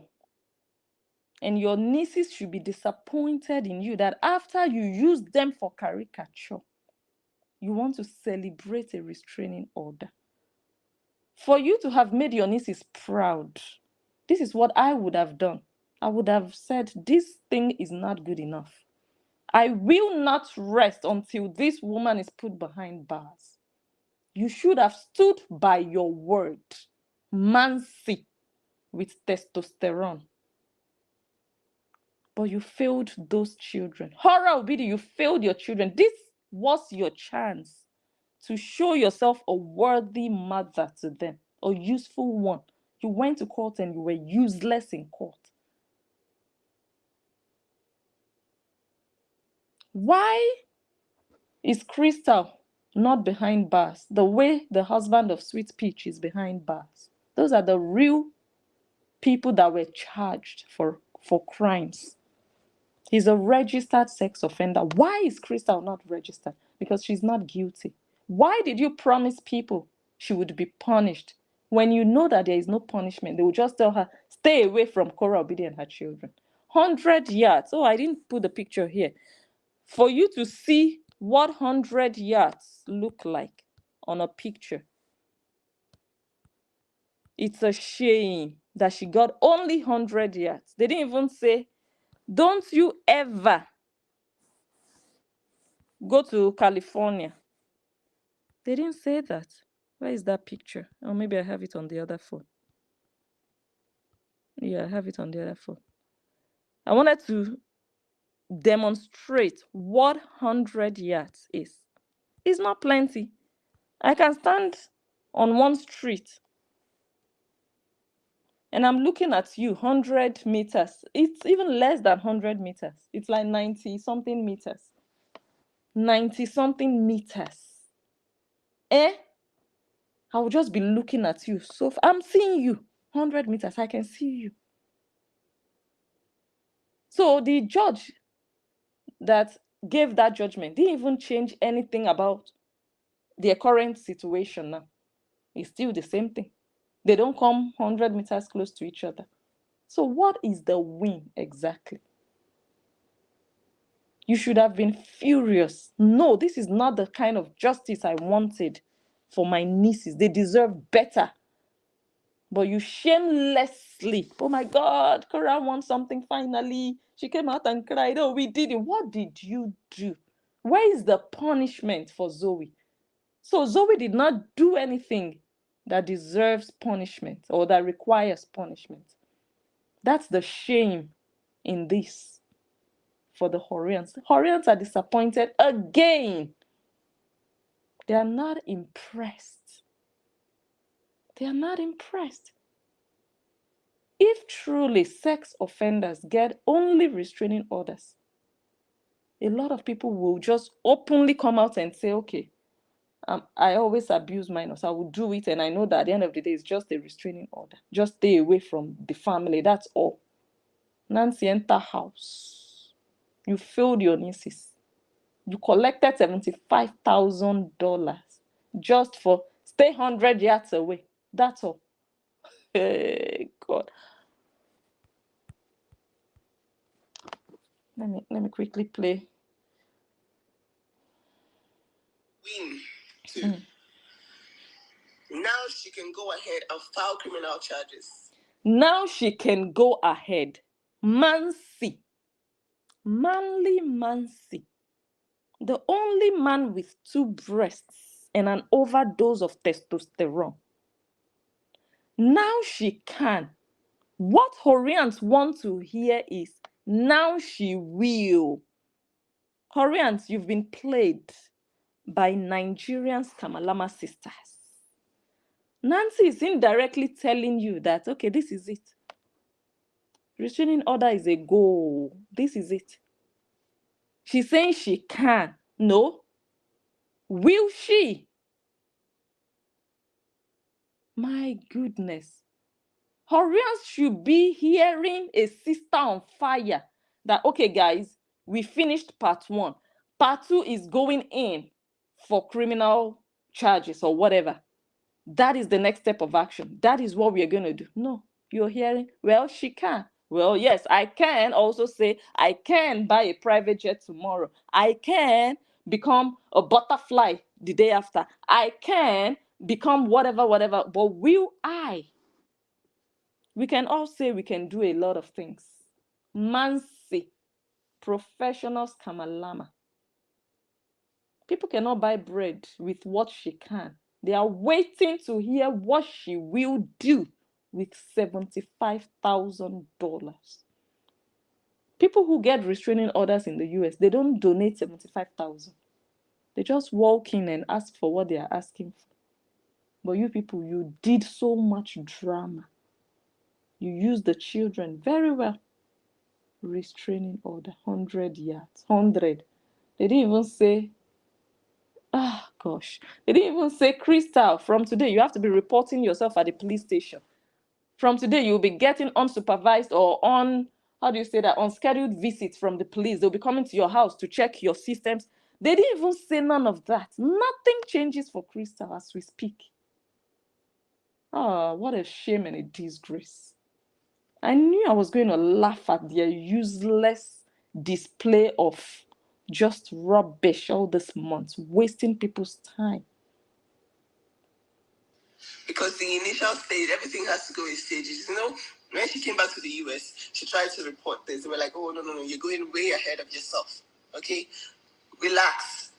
And your nieces should be disappointed in you that after you use them for caricature, you want to celebrate a restraining order. For you to have made your nieces proud, this is what I would have done. I would have said, this thing is not good enough. I will not rest until this woman is put behind bars. You should have stood by your word. Mancy with testosterone. But you failed those children. Horror Obidi, you failed your children. This was your chance to show yourself a worthy mother to them, a useful one. You went to court and you were useless in court. Why is Crystal not behind bars the way the husband of Sweet Peach is behind bars? Those are the real people that were charged for crimes. He's a registered sex offender. Why is Crystal not registered? Because she's not guilty. Why did you promise people she would be punished when you know that there is no punishment? They will just tell her, stay away from Cora Obidi and her children. 100 yards. Oh, I didn't put the picture here. For you to see what 100 yards look like on a picture. It's a shame that she got only 100 yards. They didn't even say Don't you ever go to California. They didn't say that. Where is that picture? Or maybe I have it on the other phone. Yeah, I have it on the other phone. I wanted to demonstrate what 100 yards is. It's not plenty. I can stand on one street and I'm looking at you 100 meters. It's even less than 100 meters. It's like 90 something meters. 90 something meters. I will just be looking at you. So I'm seeing you 100 meters. I can see you. So the judge that gave that judgment didn't even change anything about their current situation now. It's still the same thing. They don't come 100 meters close to each other. So what is the win exactly? You should have been furious. No, this is not the kind of justice I wanted for my nieces. They deserve better. But you shamelessly, oh my God, Cora wants something finally. She came out and cried, oh, we did it. What did you do? Where is the punishment for Zoe? So Zoe did not do anything that deserves punishment or that requires punishment. That's the shame in this for the Whorreans. The Whorreans are disappointed again. They are not impressed. They are not impressed. If truly sex offenders get only restraining orders, a lot of people will just openly come out and say, okay, I always abuse minors. I will do it. And I know that at the end of the day, it's just a restraining order. Just stay away from the family. That's all. Nancy, enter house. You failed your nieces. You collected $75,000 just for stay 100 yards away. That's all. Hey, God. Let me quickly play. Win too. Now she can go ahead and file criminal charges. Now she can go ahead. Mancy. Manly Mancy. The only man with 2 breasts and an overdose of testosterone. Now she can. What Whorreans want to hear is, now she will. Whorreans, you've been played by Nigerians' Kamalama sisters. Nancy is indirectly telling you that, okay, this is it. Restraining order is a goal. This is it. She's saying she can. No. Will she? My goodness. Whorreans should be hearing a sister on fire. That, okay, guys, we finished part 1. Part 2 is going in for criminal charges or whatever. That is the next step of action. That is what we are going to do. No, you're hearing, well, she can. Well, yes, I can also say I can buy a private jet tomorrow. I can become a butterfly the day after. I can become whatever. But will I? We can all say we can do a lot of things. Mansi, professionals Kamalama. People cannot buy bread with what she can. They are waiting to hear what she will do with $75,000. People who get restraining orders in the US, they don't donate 75,000. They just walk in and ask for what they are asking for. But you people, you did so much drama. You used the children very well. Restraining order, 100 yards, 100. They didn't even say, gosh. They didn't even say, Crystal, from today, you have to be reporting yourself at the police station. From today, you'll be getting unsupervised or unscheduled visits from the police. They'll be coming to your house to check your systems. They didn't even say none of that. Nothing changes for Crystal as we speak. What a shame and a disgrace. I knew I was going to laugh at their useless display of just rubbish all this month, wasting people's time. Because the initial stage, everything has to go in stages. You know, when she came back to the US, she tried to report this. They were like, oh, no, you're going way ahead of yourself. Okay? Relax.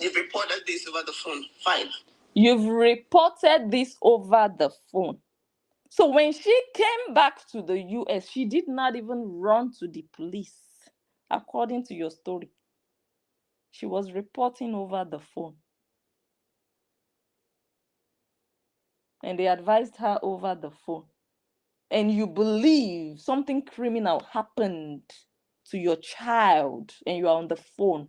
You've reported this over the phone. Fine. You've reported this over the phone. So when she came back to the US, she did not even run to the police, according to your story. She was reporting over the phone. And they advised her over the phone. And you believe something criminal happened to your child and you are on the phone.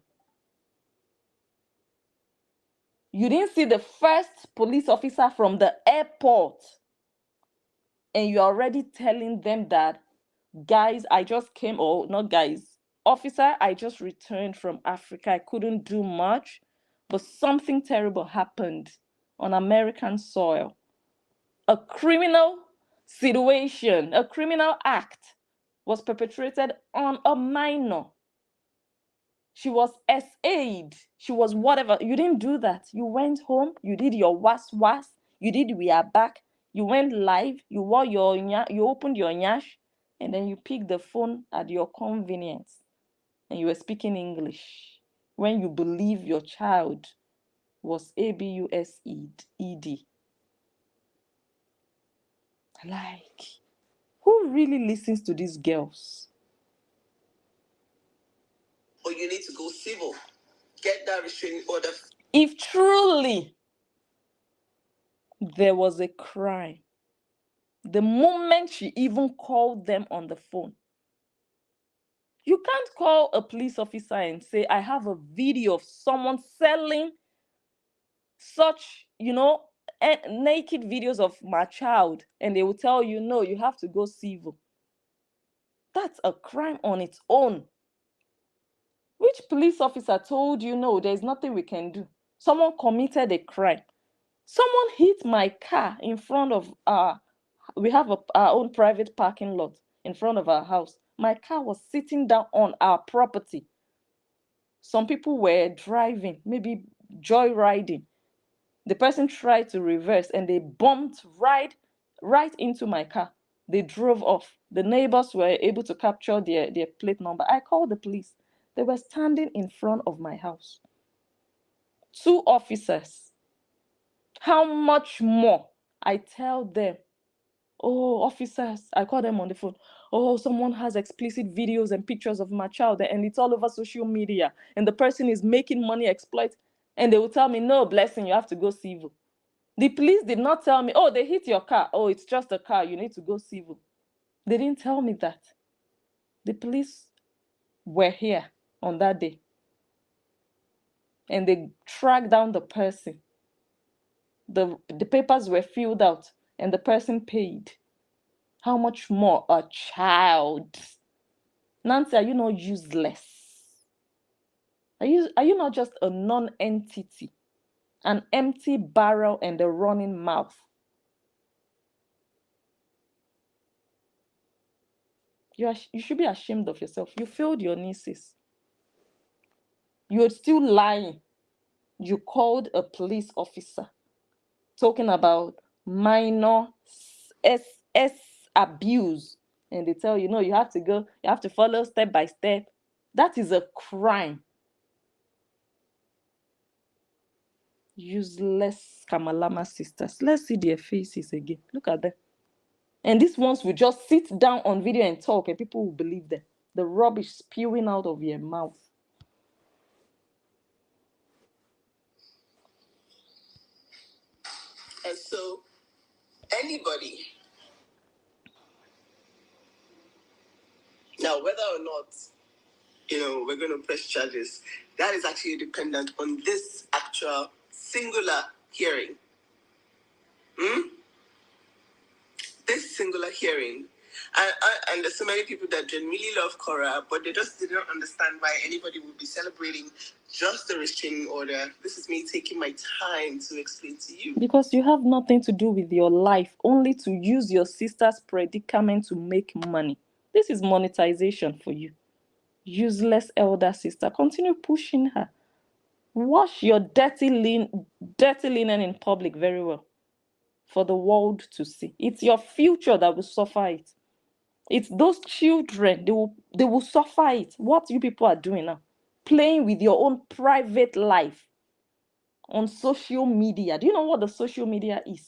You didn't see the first police officer from the airport. And you're already telling them that, guys, I just came, or not guys, officer, I just returned from Africa. I couldn't do much, but something terrible happened on American soil. A criminal situation, a criminal act was perpetrated on a minor. She was SA'd. She was whatever. You didn't do that. You went home, you did your was, you did we are back, you went live, you wore your you opened your nyash, and then you picked the phone at your convenience and you were speaking English when you believe your child was ABUSED. Like, who really listens to these girls? Or you need to go civil. Get that restraining order. If truly there was a crime, the moment she even called them on the phone, you can't call a police officer and say, I have a video of someone selling such, naked videos of my child, and they will tell you, no, you have to go civil. That's a crime on its own. Which police officer told you, no, there's nothing we can do? Someone committed a crime. Someone hit my car in front of we have our own private parking lot in front of our house. My car was sitting down on our property. Some people were driving, maybe joyriding. The person tried to reverse and they bumped right into my car. They drove off. The neighbors were able to capture their plate number. I called the police. They were standing in front of my house. 2 officers. How much more? I tell them, oh, officers, I call them on the phone. Oh, someone has explicit videos and pictures of my child and it's all over social media and the person is making money exploit. And they will tell me, no, blessing, you have to go civil. The police did not tell me, oh, they hit your car. Oh, it's just a car. You need to go civil. They didn't tell me that. The police were here on that day. And they tracked down the person. The papers were filled out and the person paid. How much more a child? Nancy, are you not useless? Are you not just a non-entity? An empty barrel and a running mouth? You should be ashamed of yourself. You failed your nieces. You're still lying. You called a police officer talking about minor SS abuse. And they tell you, no, you have to follow step by step. That is a crime. Useless Kamalama sisters. Let's see their faces again. Look at them. And these ones will just sit down on video and talk, and people will believe them. The rubbish spewing out of your mouth. And so, anybody, now whether or not, we're going to press charges, that is actually dependent on this actual singular hearing. This singular hearing. And there's so many people that genuinely love Cora, but they just didn't understand why anybody would be celebrating just the restraining order. This is me taking my time to explain to you. Because you have nothing to do with your life, only to use your sister's predicament to make money. This is monetization for you. Useless elder sister. Continue pushing her. Wash your dirty linen in public very well. for the world to see. It's your future that will suffer it. It's those children, they will suffer it. What you people are doing now, playing with your own private life on social media. Do you know what the social media is?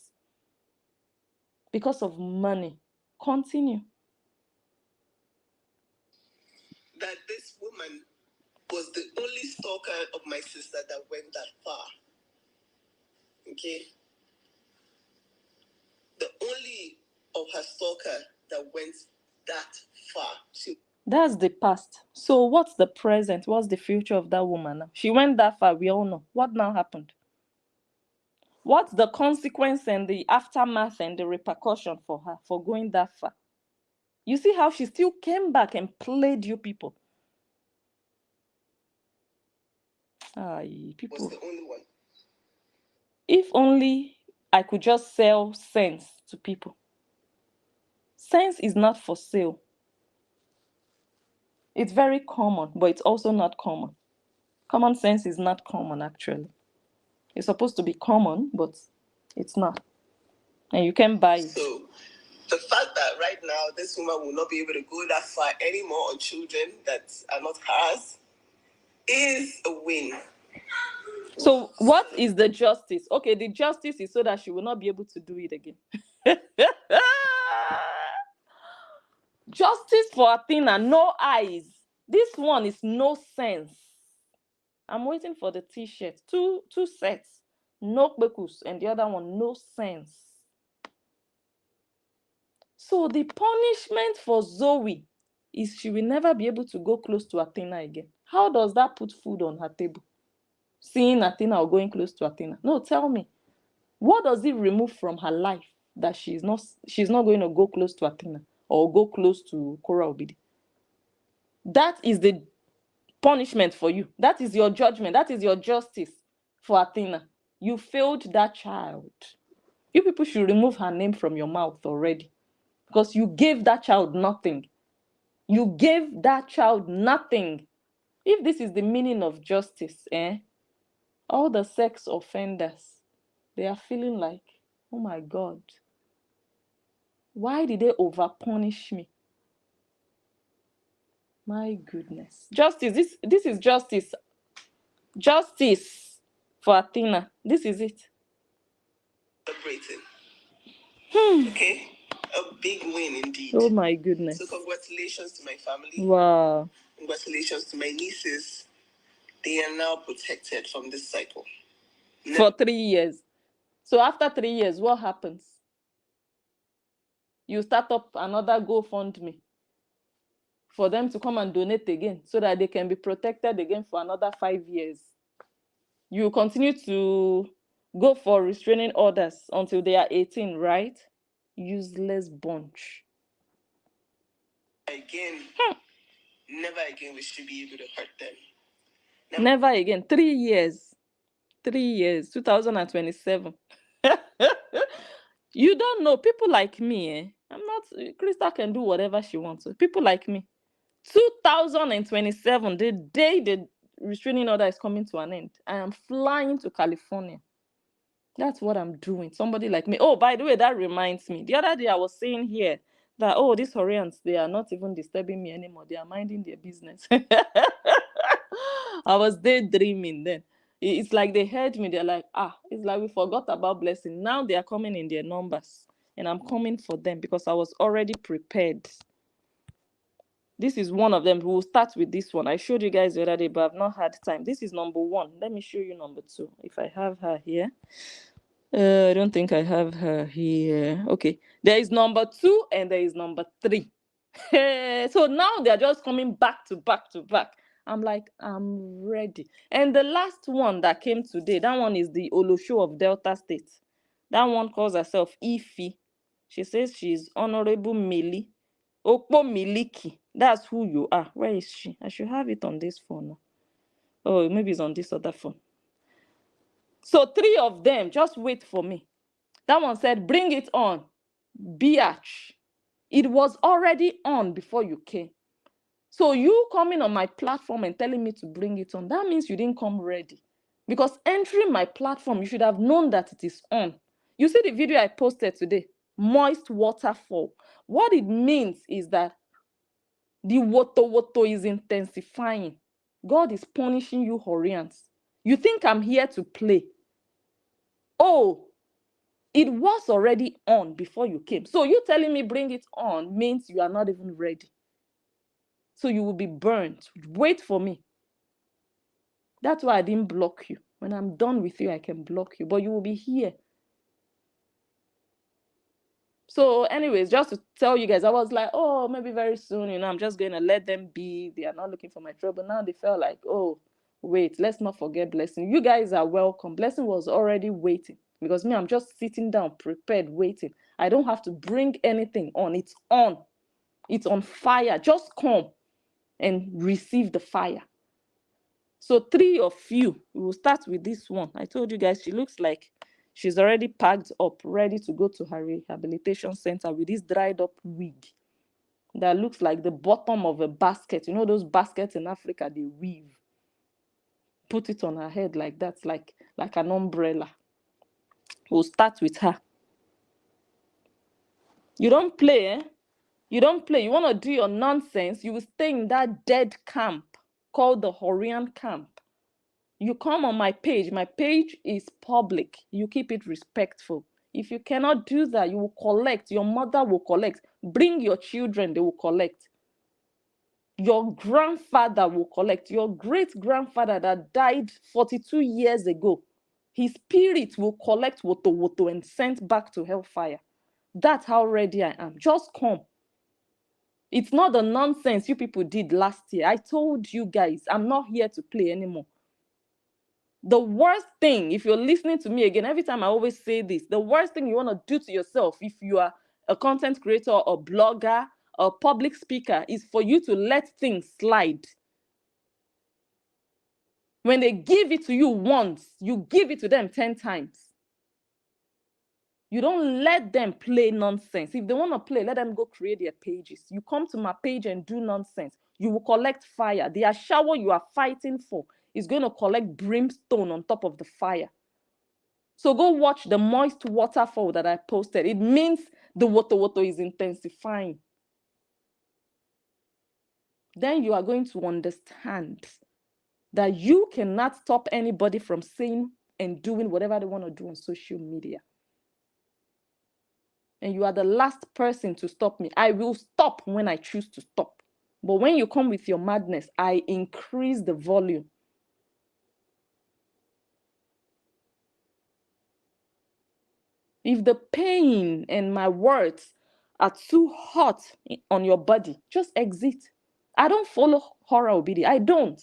Because of money. Continue. That this woman was the only stalker of my sister that went that far. Okay? The only of her stalker that went that far. That's the past. So what's the present? What's the future of that woman now? She went that far, we all know. What now happened? What's the consequence and the aftermath and the repercussion for her for going that far? You see how she still came back and played you people. People. Was the only one. If only I could just sell sense to people. Sense is not for sale. It's very common, but it's also not common. Common sense is not common, actually. It's supposed to be common, but it's not. And you can buy it. So, the fact that right now this woman will not be able to go that far anymore on children that are not hers is a win. So what is the justice? Okay, the justice is so that she will not be able to do it again. Justice for Athena, no eyes. This one is no sense. I'm waiting for the t-shirt. Two sets. No bekus, and the other one, no sense. So the punishment for Zoe is she will never be able to go close to Athena again. How does that put food on her table? Seeing Athena or going close to Athena? No, tell me. What does it remove from her life that she's not going to go close to Athena or go close to Korra Obidi? That is the punishment for you. That is your judgment. That is your justice for Athena. You failed that child. You people should remove her name from your mouth already, because you gave that child nothing. You gave that child nothing. If this is the meaning of justice, all the sex offenders, they are feeling like, oh my God, why did they over-punish me? My goodness. Justice, this is justice. Justice for Athena. This is it. Celebrating. Okay? A big win indeed. Oh my goodness. So congratulations to my family. Wow. Congratulations to my nieces. They are now protected from this cycle. For 3 years. So after 3 years, what happens? You start up another GoFundMe for them to come and donate again so that they can be protected again for another 5 years. You continue to go for restraining orders until they are 18, right? Useless bunch. Again, never again we should be able to hurt them. Never again. 3 years. 3 years. 2027. You don't know. People like me, Krista can do whatever she wants. People like me. 2027, the day the restraining order is coming to an end, I am flying to California. That's what I'm doing. Somebody like me. Oh, by the way, that reminds me. The other day I was saying here that, oh, these Whorreans, they are not even disturbing me anymore. They are minding their business. I was daydreaming then. It's like they heard me. They're like, it's like we forgot about blessing. Now they are coming in their numbers. And I'm coming for them because I was already prepared. This is one of them. We'll start with this one. I showed you guys the other day, but I've not had time. This is number 1. Let me show you number 2. If I have her here. I don't think I have her here. Okay. There is number 2 and there is number 3. So now they're just coming back to back to back. I'm like, I'm ready. And the last one that came today, that one is the Olosho of Delta State. That one calls herself Ifi. She says she's Honorable Mili. Okpo Miliki. That's who you are. Where is she? I should have it on this phone now. Oh, maybe it's on this other phone. So 3 of them, just wait for me. That one said, bring it on. Biatch. It was already on before you came. So you coming on my platform and telling me to bring it on, that means you didn't come ready. Because entering my platform, you should have known that it is on. You see the video I posted today, moist waterfall. What it means is that the woto is intensifying. God is punishing you, Whorreans. You think I'm here to play? Oh, it was already on before you came. So you telling me bring it on means you are not even ready. So you will be burnt. Wait for me. That's why I didn't block you. When I'm done with you, I can block you, but you will be here. So anyways, just to tell you guys, I was like, oh, maybe very soon, I'm just going to let them be. They are not looking for my trouble. Now they felt like, oh, wait, let's not forget Blessing. You guys are welcome. Blessing was already waiting because me, I'm just sitting down, prepared, waiting. I don't have to bring anything on. It's on. It's on fire. Just come and receive the fire. So 3 of you, we will start with this one. I told you guys, she looks like she's already packed up, ready to go to her rehabilitation center with this dried up wig that looks like the bottom of a basket. You know those baskets in Africa, they weave. Put it on her head like that, like an umbrella. We'll start with her. You don't play, eh? You don't play. You want to do your nonsense, you will stay in that dead camp called the Whorrean camp. You come on my page is public. You keep it respectful. If you cannot do that, you will collect. Your mother will collect. Bring your children, they will collect. Your grandfather will collect. Your great-grandfather that died 42 years ago, his spirit will collect woto and sent back to hellfire. That's how ready I am. Just come. It's not the nonsense you people did last year. I told you guys, I'm not here to play anymore. The worst thing, if you're listening to me again, every time I always say this, the worst thing you want to do to yourself if you are a content creator or blogger or public speaker is for you to let things slide. When they give it to you once, you give it to them 10 times. You don't let them play nonsense. If they want to play, let them go create their pages. You come to my page and do nonsense. You will collect fire. The shower you are fighting for is going to collect brimstone on top of the fire. So go watch the moist waterfall that I posted. It means the woto is intensifying. Then you are going to understand that you cannot stop anybody from saying and doing whatever they want to do on social media. And you are the last person to stop me. I will stop when I choose to stop. But when you come with your madness, I increase the volume. If the pain and my words are too hot on your body, just exit. I don't follow horror obidi. I don't.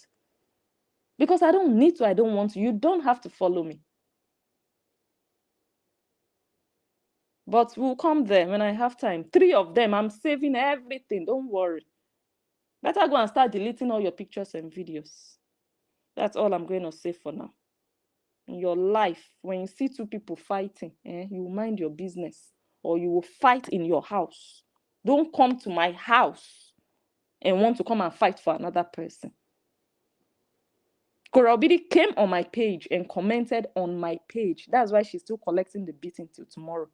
Because I don't need to. I don't want to. You don't have to follow me. But we'll come there when I have time. 3 of them, I'm saving everything. Don't worry. Better go and start deleting all your pictures and videos. That's all I'm going to say for now. In your life, when you see 2 people fighting, you mind your business. Or you will fight in your house. Don't come to my house and want to come and fight for another person. Korobidi came on my page and commented on my page. That's why she's still collecting the beating till tomorrow.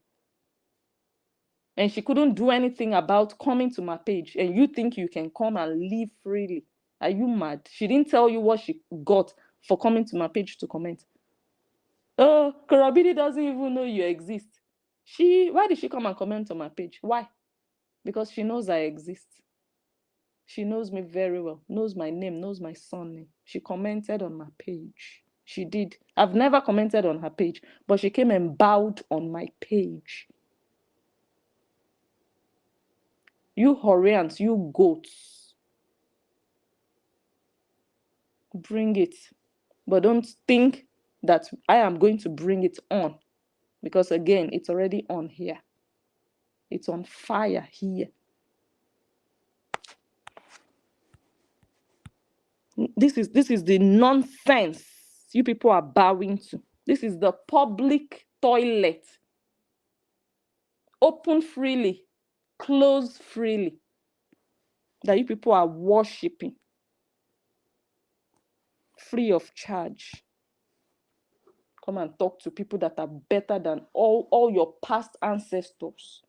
And she couldn't do anything about coming to my page. And you think you can come and live freely. Are you mad? She didn't tell you what she got for coming to my page to comment. Oh, Korobidi doesn't even know you exist. Why did she come and comment on my page? Why? Because she knows I exist. She knows me very well, knows my name, knows my surname. She commented on my page. She did. I've never commented on her page, but she came and bowed on my page. You Whorreans, you goats. Bring it. But don't think that I am going to bring it on. Because again, it's already on here. It's on fire here. This is the nonsense you people are bowing to. This is the public toilet. Open freely, close freely. That you people are worshipping. Free of charge. come and talk to people that are better than all your past ancestors.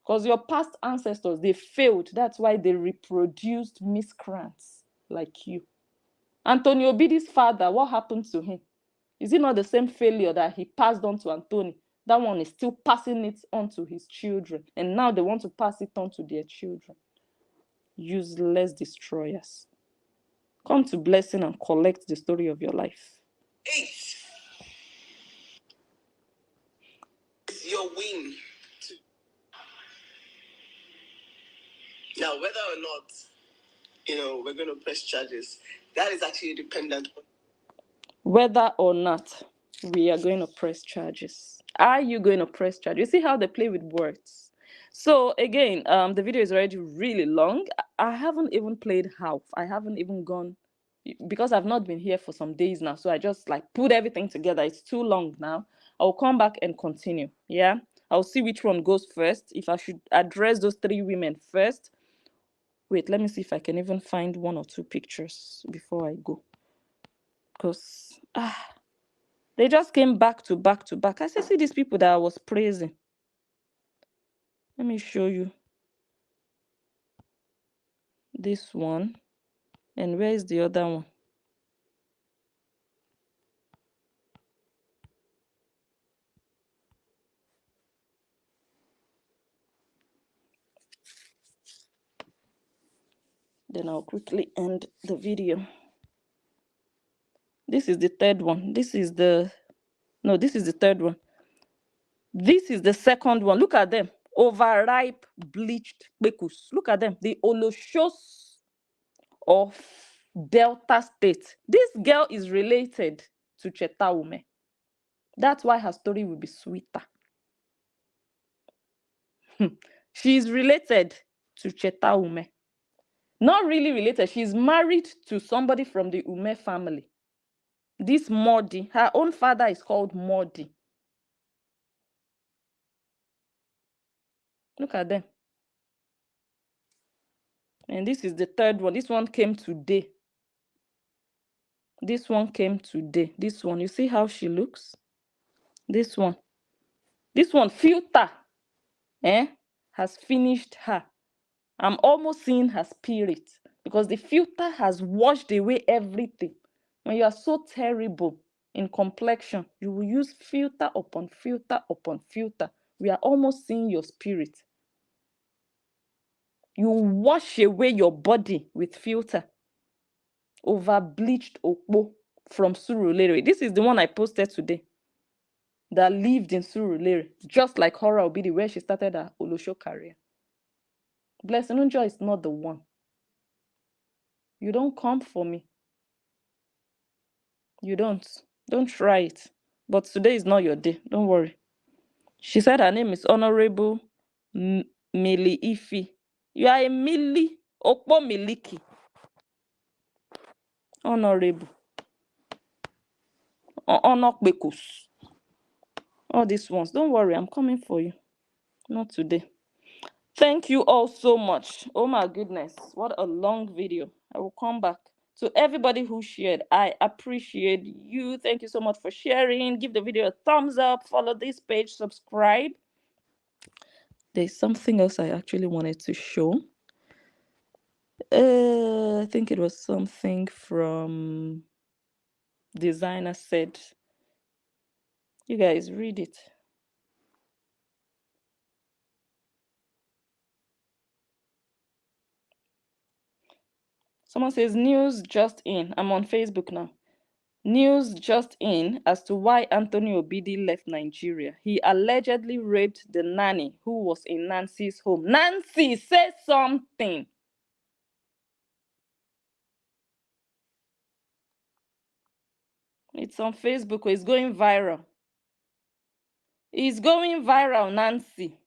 Because your past ancestors, they failed. That's why they reproduced miscreants like you. Anthony Obidi's father, what happened to him? Is it not the same failure that he passed on to Anthony? That one is still passing it on to his children. And now they want to pass it on to their children. Useless destroyers. Come to Blessing and collect the story of your life. 8 is your win. Now, whether or not, we're going to press charges, that is actually dependent on Whether or not we are going to press charges. Are you going to press charges? You see how they play with words. So again, the video is already really long. I haven't even played half. I haven't even gone, because I've not been here for some days now. So I just like put everything together. It's too long now. I'll come back and continue. Yeah. I'll see which one goes first. If I should address those 3 women first. Wait, let me see if I can even find 1 or 2 pictures before I go. Because they just came back to back to back. I see these people that I was praising. Let me show you this one. And where is the other one? Then I'll quickly end the video. This is the 3rd one. This is the third one. This is the 2nd one. Look at them. Overripe, bleached bekus. Look at them. The Oloshos of Delta State. This girl is related to Chetaume. That's why her story will be sweeter. She's related to Chetaume. Not really related. She's married to somebody from the Ume family. This Modi, her own father is called Modi. Look at them. And this is the 3rd one. This one came today. This one came today. This one, you see how she looks? This one, filter, has finished her. I'm almost seeing her spirit because the filter has washed away everything. When you are so terrible in complexion, you will use filter upon filter upon filter. We are almost seeing your spirit. You wash away your body with filter. Over bleached okpo from Surulere. This is the one I posted today. That lived in Surulere, just like Whorra Obidi, where she started her Olosho career. Blessing Unjo is not the one. You don't come for me. You don't. Don't try it. But today is not your day. Don't worry. She said her name is Honorable Mili Ifi. You are a Mili Okpo Miliki. Honorable. Onokbekus. All these ones. Don't worry, I'm coming for you. Not today. Thank you all so much. Oh my goodness, what a long video. I will come back. To everybody who shared, I appreciate you. Thank you so much for sharing. Give the video a thumbs up. Follow this page. Subscribe. There's something else I actually wanted to show. I think it was something from Designer Said. You guys read it. Someone says, news just in. I'm on Facebook now. News just in as to why Anthony Obidi left Nigeria. He allegedly raped the nanny who was in Nancy's home. Nancy, say something. It's on Facebook. It's going viral. It's going viral, Nancy.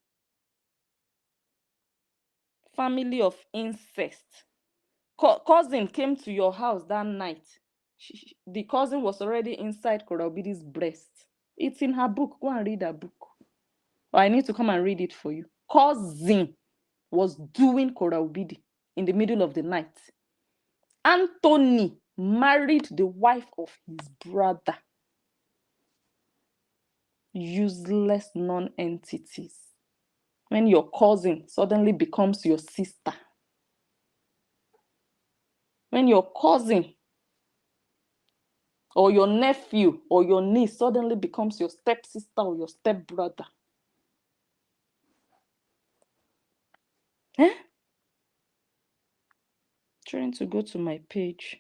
Family of incest. Cousin came to your house that night. The cousin was already inside Kora Obidi's breast. It's in her book. Go and read her book. Or I need to come and read it for you. Cousin was doing Kora Obidi in the middle of the night. Anthony married the wife of his brother. useless non-entities. When your cousin suddenly becomes your sister. When your cousin or your nephew or your niece suddenly becomes your stepsister or your stepbrother. Eh? Trying to go to my page.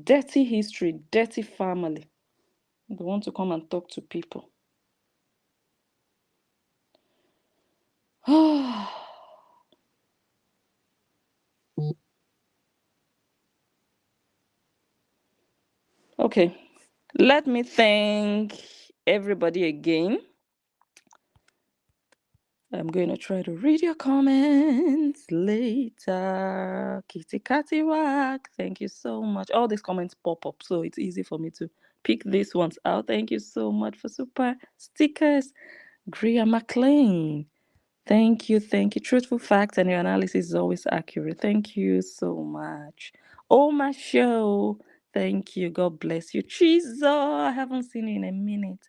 Dirty history, dirty family. They want to come and talk to people. Okay, let me thank everybody again. I'm going to try to read your comments later. Kitty Catty Wack, thank you so much. All these comments pop up, so it's easy for me to pick these ones out. Thank you so much for super stickers. Gria McLean, thank you. Truthful facts and your analysis is always accurate. Thank you so much. Oh, my show. Thank you. God bless you. Chizo, I haven't seen you in a minute.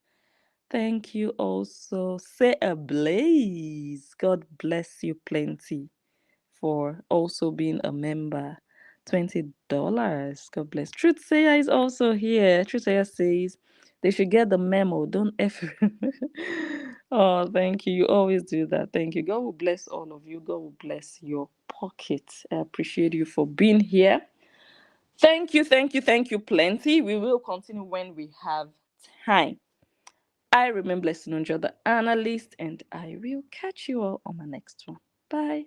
Thank you also. Say a blaze. God bless you plenty for also being a member. $20. God bless. Truth Sayer is also here. Truth Sayer says they should get the memo. Don't F. Oh, thank you. You always do that. Thank you. God will bless all of you. God will bless your pocket. I appreciate you for being here. Thank you plenty. We will continue when we have time. I remain Blessing Onjo, the analyst, and I will catch you all on my next one. Bye.